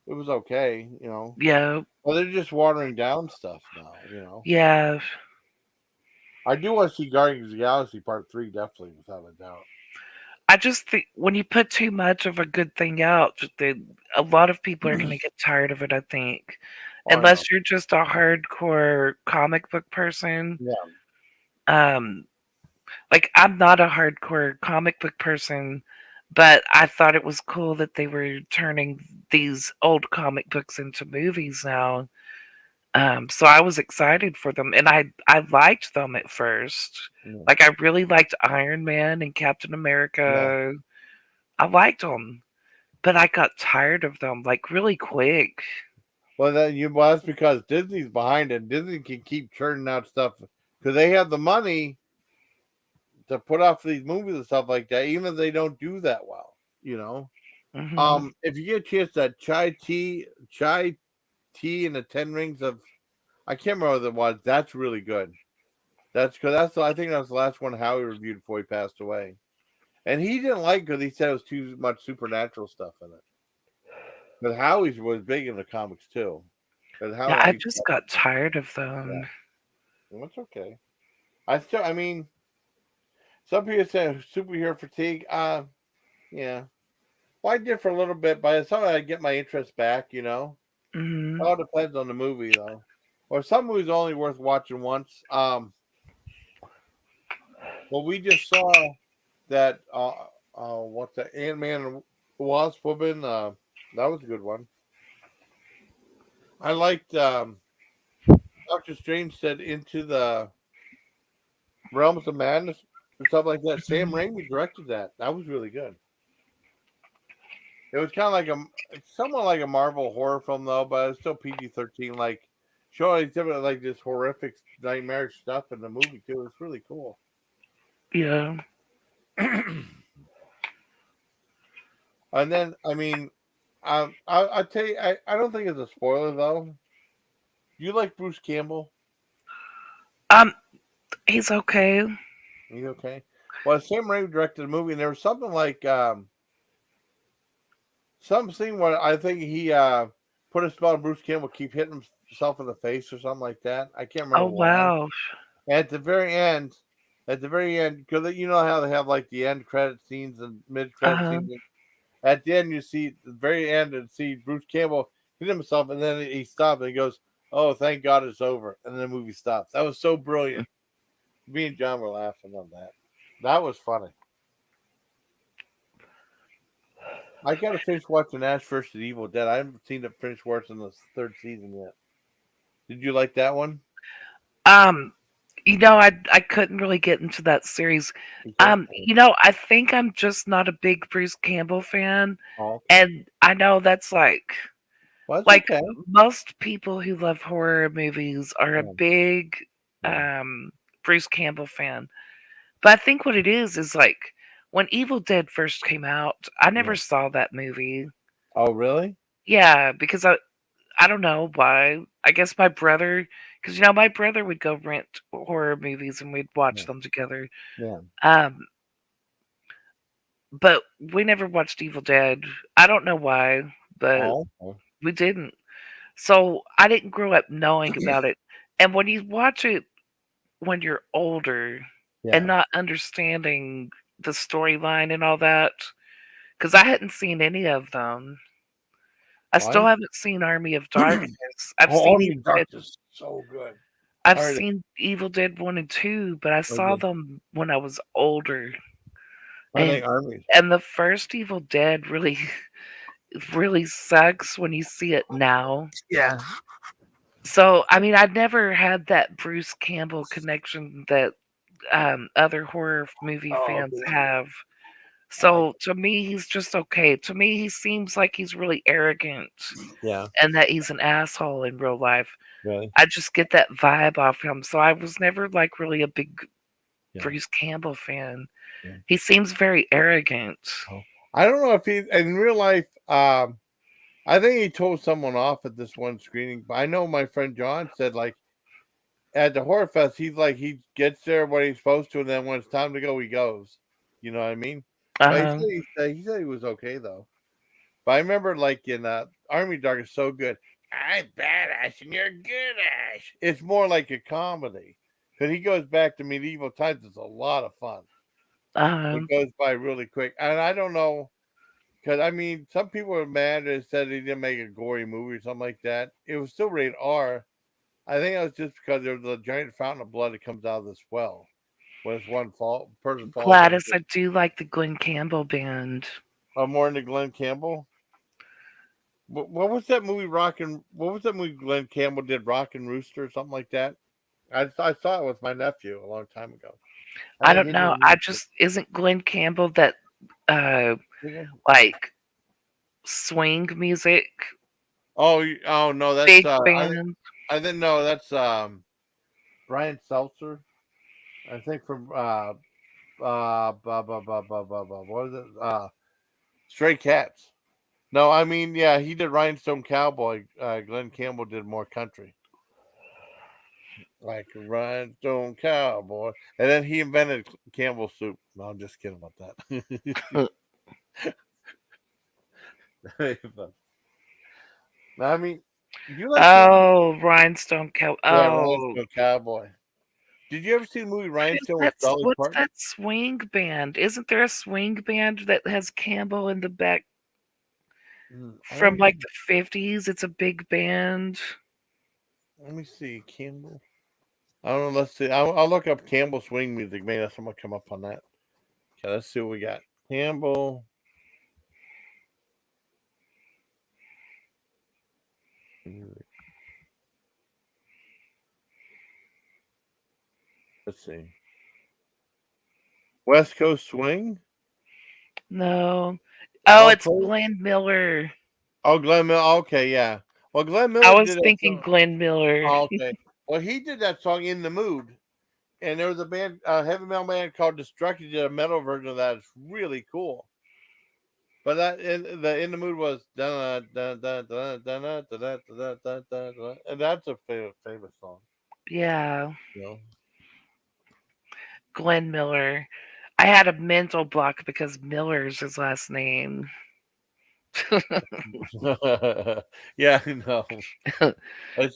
It was okay, you know. Yeah, But they're just watering down stuff now, you know. yeah. I do want to see Guardians of the Galaxy Part 3, definitely, without a doubt. I just think when you put too much of a good thing out, a lot of people are going to get tired of it, I think. Oh, Unless you're just a hardcore comic book person. Yeah. Like, I'm not a hardcore comic book person, but I thought it was cool that they were turning these old comic books into movies now. So I was excited for them, and I liked them at first. Yeah. Like, I really liked Iron Man and Captain Yeah. America. I liked them, but I got tired of them like really quick. Well, that's because Disney's behind it. Disney can keep churning out stuff because they have the money to put off these movies and stuff like that, even if they don't do that well. You know, Hmm. if you get a chance, that chai tea, and the 10 rings of, I can't remember what it was. That's really good. That's because I think that's the last one Howie reviewed before he passed away, and he didn't like it because he said it was too much supernatural stuff in it. But Howie's was big in the comics too. Because Yeah, Howie I likes just stuff. got tired of Yeah, them. well, that's okay. I mean, some people say superhero fatigue. Yeah. Well, I did for a little bit, but some I get my interest back. It Hmm. all depends on the movie, though. Or some movies are only worth watching once. Well, we just saw that. What's that? Ant-Man and the Wasp Woman. That was a good one. I liked. Doctor Strange said Into the Realms of Madness or something like that. Sam Hmm. Raimi directed that. That was really good. It was kind of like somewhat like a Marvel horror film though, but it's still PG-13. Like showing different like this horrific nightmarish stuff in the movie too. It's really cool. Yeah. And then I mean, I tell you, I don't think it's a spoiler though. You like Bruce Campbell? Um, he's okay. You okay? Well, Sam Raimi directed the movie, and there was something like some scene where I think he put a spell on Bruce Campbell, keep hitting himself in the face or something like that. I can't remember Oh why. wow. And at the very end, because you know how they have like the end credit scenes and mid credit Uh-huh. scenes. At the end, you see the very end and see Bruce Campbell hit himself, and then he stops and he goes, "Oh, thank God it's over," and then the movie stops. That was so brilliant. Me and John were laughing on that. That was funny. I got to finish watching Ash vs. Evil Dead. I haven't seen it finish watching the third season yet. Did you like that one? Um, I couldn't really get into that series. Okay. I think I'm just not a big Bruce Campbell fan, Oh, okay. and I know that's Well, that's like okay. most people who love horror movies are a Yeah. big Yeah. Bruce Campbell fan. But I think what it is like when Evil Dead first came out, I never Yeah. saw that movie. Oh, really? Yeah, because I don't know why. I guess my brother, because my brother would go rent horror movies and we'd watch Yeah. them together. Yeah. Um, but we never watched Evil Dead. I don't know why, but Oh, okay. we didn't. So I didn't grow up knowing about it. And when you watch it when you're older and Yeah. not understanding the storyline and all that, because I hadn't seen any of them. I still What? haven't seen Army of Darkness. I've Oh, seen Army Evil of Dead. Darkness is so good. I've I heard it. seen Evil Dead 1 and 2, but I saw Okay. them when I was older. I And think Army. and the first Evil Dead really really sucks when you see it now. Yeah. So, I mean, I've never had that Bruce Campbell connection that other horror movie Oh, fans okay. have. I like So to me, he's just okay. To me, he seems like he's really arrogant it. Yeah. and that he's an asshole in real life. Really? I just get that vibe off him. So I was never like really a big Yeah. Bruce Campbell fan. Yeah. He seems very arrogant. Oh. I don't know if he in real life. I think he told someone off at this one screening. But I know my friend John said like at the horror fest, he's like he gets there when he's supposed to, and then when it's time to go, he goes. You know what I mean? But Uh-huh. he said he was okay though. But I remember like in Army Dog is so good. I'm badass and you're good ass. It's more like a comedy because he goes back to medieval times. It's a lot of fun. Uh-huh. It goes by really quick, and I don't know because I mean some people are mad and said he didn't make a gory movie or something like that. It was still rated R. I think it was just because there's a giant fountain of blood that comes out of this well. when it's one person falls. Gladys, I do like the Glenn Campbell band. I'm more into Glenn Campbell. What was that movie? What was that movie Glenn Campbell did? Rockin' Rooster or something like that. I saw it with my nephew a long time ago. I don't know. Isn't Glenn Campbell that like swing music? Oh no, that's big band. I didn't know that's Brian Seltzer. I think from what is it? Stray Cats. No, I mean, yeah, he did Rhinestone Cowboy. Glenn Campbell did more country. Like Rhinestone Cowboy. And then he invented Campbell soup. No, I'm just kidding about that. I mean, you like Rhinestone Cowboy. Yeah, Rhinestone Cowboy. Did you ever see the movie Rhinestone with Dolly What's Parton? that swing band? Isn't there a swing band that has Campbell in the back from like the 50s? It's a big band. Let me see, Campbell. I don't know. Let's see. I'll look up Campbell swing music. Maybe someone come up on that. Okay, let's see what we got. Campbell. Let's see. West Coast Swing? No. Oh, it's Glenn Miller. Oh, Glenn Miller. Okay, yeah. Well, Glenn Miller. I was thinking Glenn Miller. Oh, okay. Well, he did that song "In the Mood," and there was a band, heavy metal band called Destructive, did a metal version of that. It's really cool. But that in the mood was and that's a famous song. Yeah. You know? Glenn Miller. I had a mental block because Miller's his last name. Yeah, I know.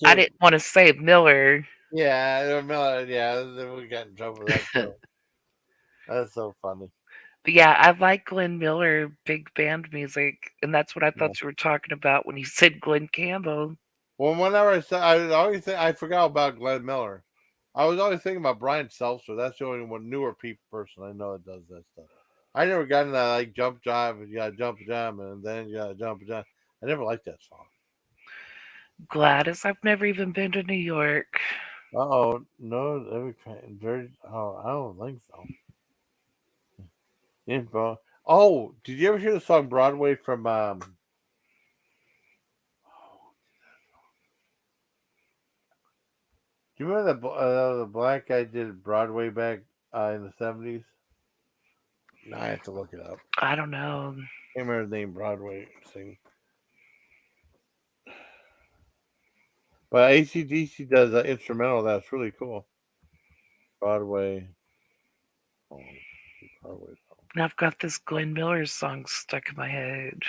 I didn't want to say Miller. Yeah, Miller. Yeah, we got in trouble with that too. That's so funny. But yeah, I like Glenn Miller, big band music, and that's what I thought you were talking about when you said Glenn Campbell. Well, whenever I always think I forgot about Glenn Miller. I was always thinking about Brian Seltzer. That's the only one newer person I know that does that stuff. I never got into that like jump jive. You got to jump jam, and then you got to jump jam. I never liked that song. Gladys, I've never even been to New York. Oh no, I don't think so. Info. Oh, did you ever hear the song Broadway from? Do you remember the black guy did Broadway back in the 70s? No, I have to look it up. I don't know. Can't remember the name Broadway sing. But AC/DC does an instrumental that's really cool. Broadway. Oh, Broadway song. And I've got this Glenn Miller song stuck in my head.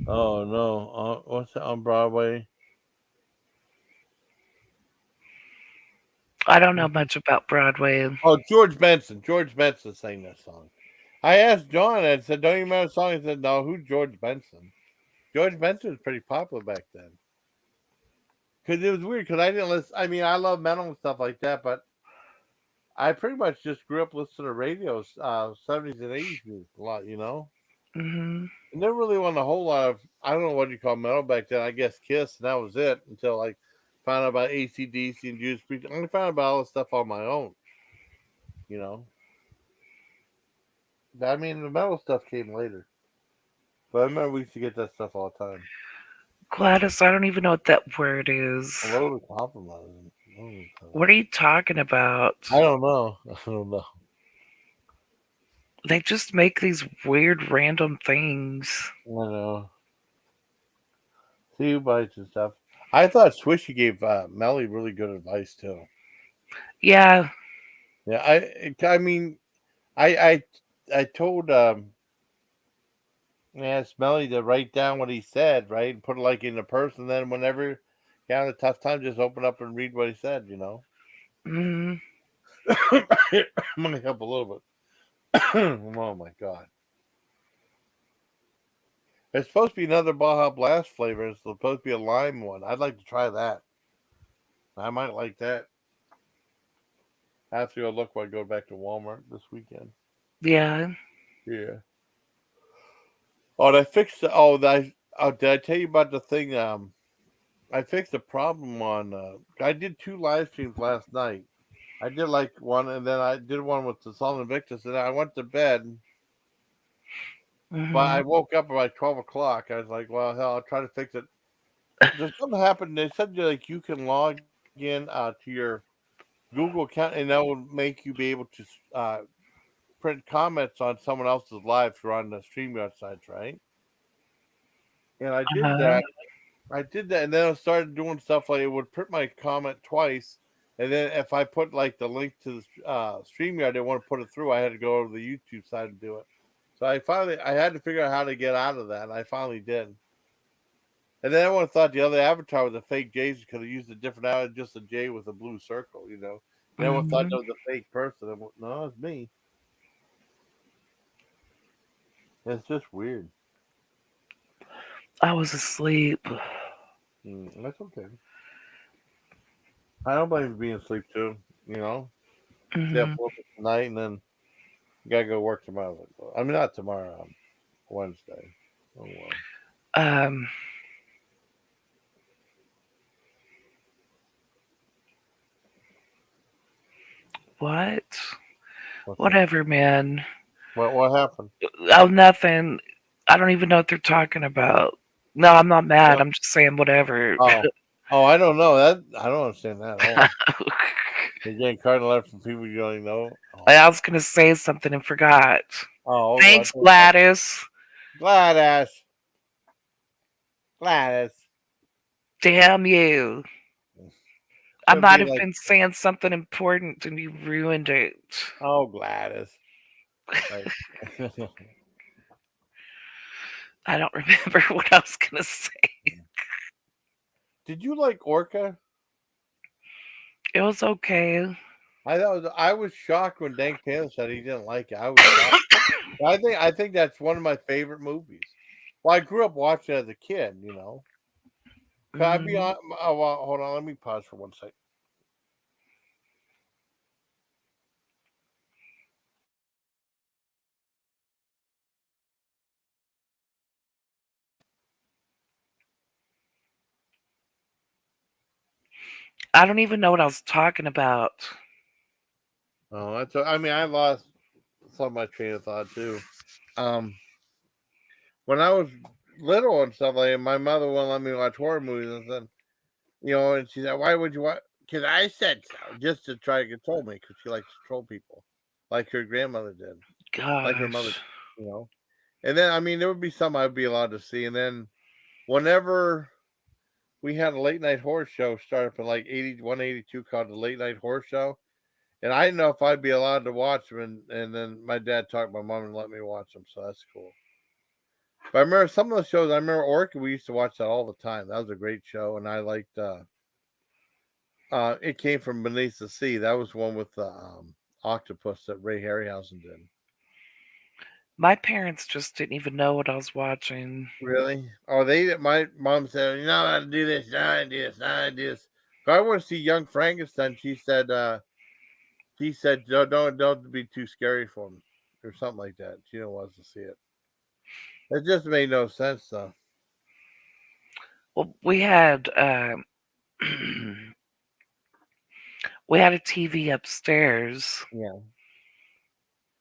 Oh no! What's that on Broadway? I don't know much about Broadway. Oh, George Benson. George Benson sang that song. I asked John. I said, "Don't you remember the song?" He said, "No." Who's George Benson? George Benson was pretty popular back then. Because it was weird. Because I didn't listen. I mean, I love metal and stuff like that, but I pretty much just grew up listening to radio, 70s and 80s music a lot. You know. Mm-hmm. I never really won a whole lot of. I don't know what you call metal back then. I guess Kiss, and that was it until like found out about AC/DC and Judas Priest. I only found out about all this stuff on my own. You know. I mean, the metal stuff came later. But I remember we used to get that stuff all the time. Gladys, I don't even know what that word is. A load of compromise. What are you talking about? I don't know. They just make these weird random things. I know. See who bites and stuff. I thought Swishy gave Melly really good advice too. Yeah. Yeah, I mean, I told asked Melly to write down what he said, right, and put it like in a purse, and then whenever you have a tough time, just open up and read what he said. You know. Mm-hmm. I'm gonna help a little bit. Oh my god. There's supposed to be another Baja Blast flavor. It's supposed to be a lime one. I'd like to try that. I might like that. I have to go look when I go back to Walmart this weekend. Yeah. Yeah. Oh, did I fixed the. Did I tell you about the thing? I fixed the problem on. I did 2 live streams last night. I did like one, and then I did one with the Sultan Invictus, and I went to bed. But I woke up at like 12 o'clock. I was like, well, hell, I'll try to fix it. There's something happened. They said like you can log in to your Google account, and that will make you be able to print comments on someone else's live if you're on the StreamYard sites, right? And I did that. And then I started doing stuff like it would print my comment twice, and then if I put like the link to the StreamYard, I didn't want to put it through. I had to go to the YouTube side and do it. So I had to figure out how to get out of that, and I finally did. And then everyone thought the other avatar was a fake Jason because he used a different avatar, just a J with a blue circle, And everyone thought that was a fake person. No, it's me. It's just weird. I was asleep. That's okay. I don't blame you for being asleep too. Stay up a little bit tonight, and then you gotta go work tomorrow. I mean, not tomorrow. Wednesday. Oh well. What? Whatever, man. What happened? Oh, nothing. I don't even know what they're talking about. No, I'm not mad. I'm just saying whatever. Oh, I don't know that. I don't understand that at all. You're getting card letter from people you don't know. I was gonna say something and forgot. Oh, thanks, Gladys. Gladys. Damn you. I might have been saying something important and you ruined it. Oh, Gladys. I don't remember what I was going to say. Did you like Orca? It was okay. I was shocked when Dank Panther said he didn't like it. I was shocked. I think that's one of my favorite movies. Well, I grew up watching it as a kid, Can I be on? Oh, well, hold on. Let me pause for 1 second. I don't even know what I was talking about. Oh, I lost some of my train of thought too. When I was little and stuff like that, my mother wouldn't let me watch horror movies, and then, and she said, "Why would you watch?" Because I said so, just to try to control me, because she likes to troll people, like her grandmother did, like her mother, And then, there would be some I'd be allowed to see, and then whenever we had a late night horror show start up in like 81, 82 called the Late Night Horror Show. And I didn't know if I'd be allowed to watch them. And then my dad talked to my mom and let me watch them. So that's cool. But I remember some of the shows. I remember Orca. We used to watch that all the time. That was a great show. And I liked It Came From Beneath the Sea. That was one with the octopus that Ray Harryhausen did. My parents just didn't even know what I was watching. Really? Oh, my mom said, "You know how to do this, you know how to do this, you know how to do this." If I want to see Young Frankenstein, she said, don't be too scary for me, or something like that. She didn't want us to see it. It just made no sense, though. Well, we had we had a TV upstairs. Yeah.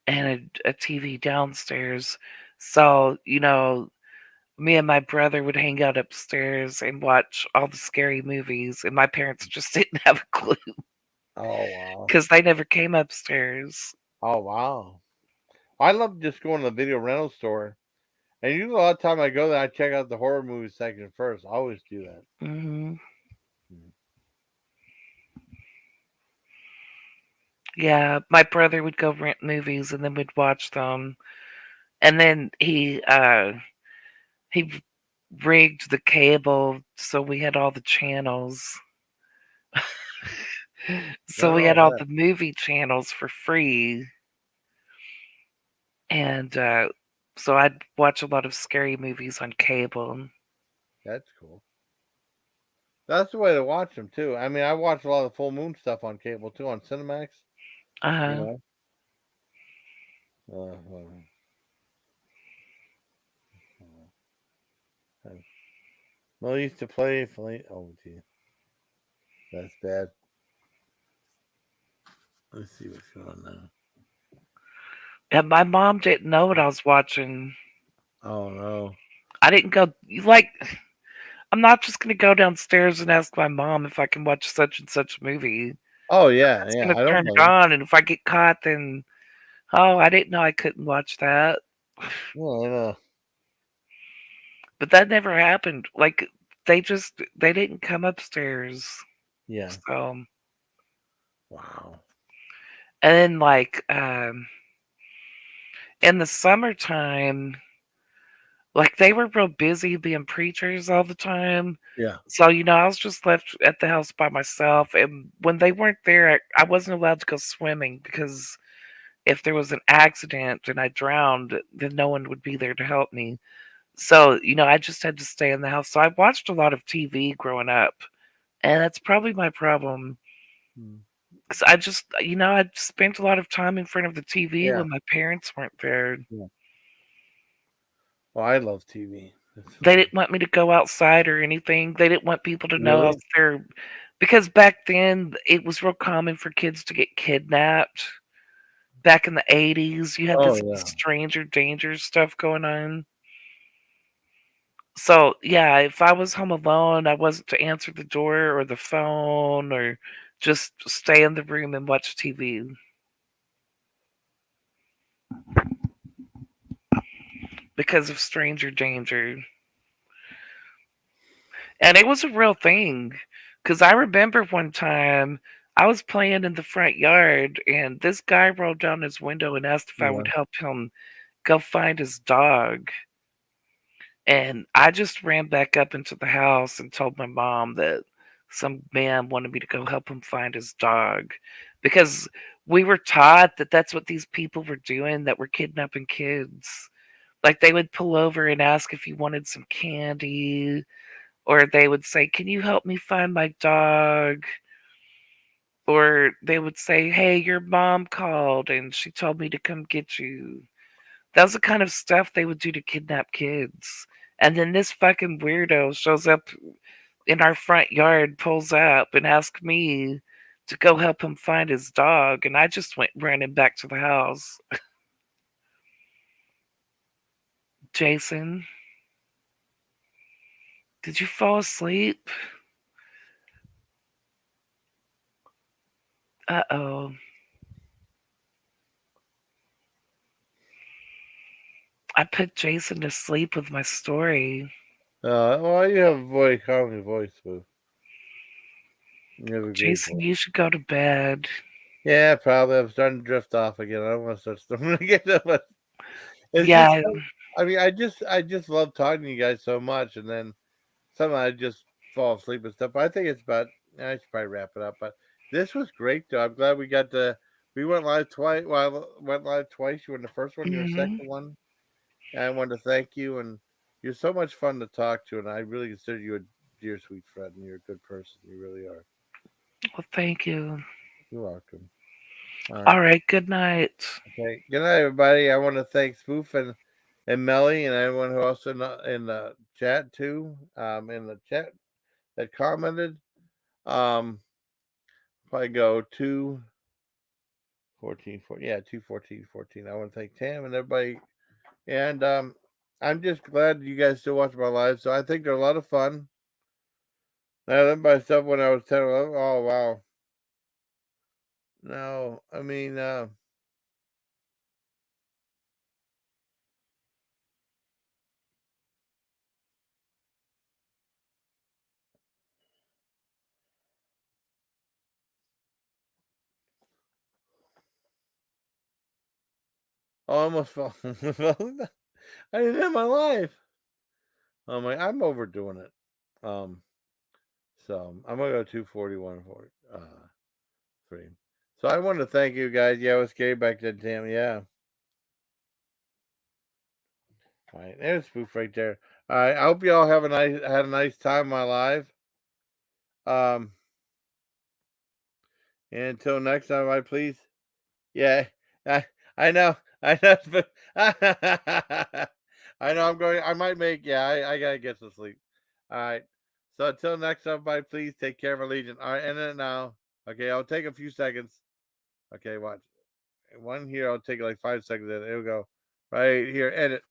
And a TV downstairs. So, me and my brother would hang out upstairs and watch all the scary movies, and my parents just didn't have a clue. Oh, wow. Because they never came upstairs. Oh, wow. I love just going to the video rental store. And usually a lot of time I go there, I check out the horror movie section first. I always do that. Mm-hmm. Yeah, my brother would go rent movies and then we'd watch them. And then he rigged the cable so we had all the channels. So we had all the movie channels for free. And so I'd watch a lot of scary movies on cable. That's cool. That's the way to watch them, too. I watch a lot of Full Moon stuff on cable, too, on Cinemax. Uh-huh. You know. Well, I used to play. Oh, gee, that's bad. Let's see what's going on now. And my mom didn't know what I was watching. Oh no. I didn't go like I'm not just gonna go downstairs and ask my mom if I can watch such and such movie. Oh I'm yeah, just yeah. gonna I don't turn it blame. on, and if I get caught, then oh, I didn't know I couldn't watch that. Yeah, I know. But that never happened. Like they didn't come upstairs. Yeah. So Wow. and then like in the summertime, like they were real busy being preachers all the time. Yeah. So, I was just left at the house by myself. And when they weren't there, I wasn't allowed to go swimming because if there was an accident and I drowned, then no one would be there to help me. So, I just had to stay in the house. So I watched a lot of TV growing up. And that's probably my problem. Hmm. Because I spent a lot of time in front of the TV Yeah. when my parents weren't there. Yeah. Well, I love TV. They didn't want me to go outside or anything. They didn't want people to know I Really? was there because back then it was real common for kids to get kidnapped. Back in the 80s, you had Oh this yeah. stranger danger stuff going on. So, yeah, if I was home alone, I wasn't to answer the door or the phone or just stay in the room and watch TV because of stranger danger. And it was a real thing. Because I remember one time I was playing in the front yard and this guy rolled down his window and asked if I Yeah. would help him go find his dog. And I just ran back up into the house and told my mom that some man wanted me to go help him find his dog. Because we were taught that that's what these people were doing, that were kidnapping kids. Like they would pull over and ask if you wanted some candy, or they would say, "Can you help me find my dog?" Or they would say, "Hey, your mom called and she told me to come get you." That was the kind of stuff they would do to kidnap kids. And then this fucking weirdo shows up in our front yard, pulls up, and asks me to go help him find his dog. And I just went running back to the house. Jason, did you fall asleep? Uh oh. I put Jason to sleep with my story. Well, you have a voice, calming voice, Boo. You have a great Jason, voice. you should go to bed. Yeah, probably. I'm starting to drift off again. I don't want to start stumbling again. But it's just, Yeah. I mean, I just love talking to you guys so much, and then sometimes I just fall asleep and stuff. But I think it's about. I should probably wrap it up. But this was great, though. I'm glad we got to. We went live twice. Well, I went live twice. You were in the first one. You were the Hmm. second one. And I wanted to thank you, and you're so much fun to talk to, and I really consider you a dear, sweet friend. And you're a good person. You really are. Well, thank you. You're welcome. All right. All right. Good night. Okay. Good night, everybody. I want to thank Spoof and Melly and everyone who also in the chat too. In the chat that commented. If I go to 14, 14, yeah, 214, 14. I want to thank Tam and everybody. And I'm just glad you guys still watch my lives. So I think they're a lot of fun. I done by stuff when I was 10 or 11. Oh, wow. No, I mean, I almost fell. I didn't have my life. I'm overdoing it. So I'm gonna go 241 for 3. So I want to thank you guys. Yeah, it was scary back then, Tam. Yeah. All right, there's Spoof right there. All right, I hope you all had a nice time in my live. And until next time, I please Yeah, I know. I know. I know. I'm going. I might make. Yeah, I gotta get some sleep. All right. So until next time, everybody, please take care of Allegiant. All right, end it now. Okay, I'll take a few seconds. Okay, watch. One here. I'll take like 5 seconds. And it'll go right here. Edit.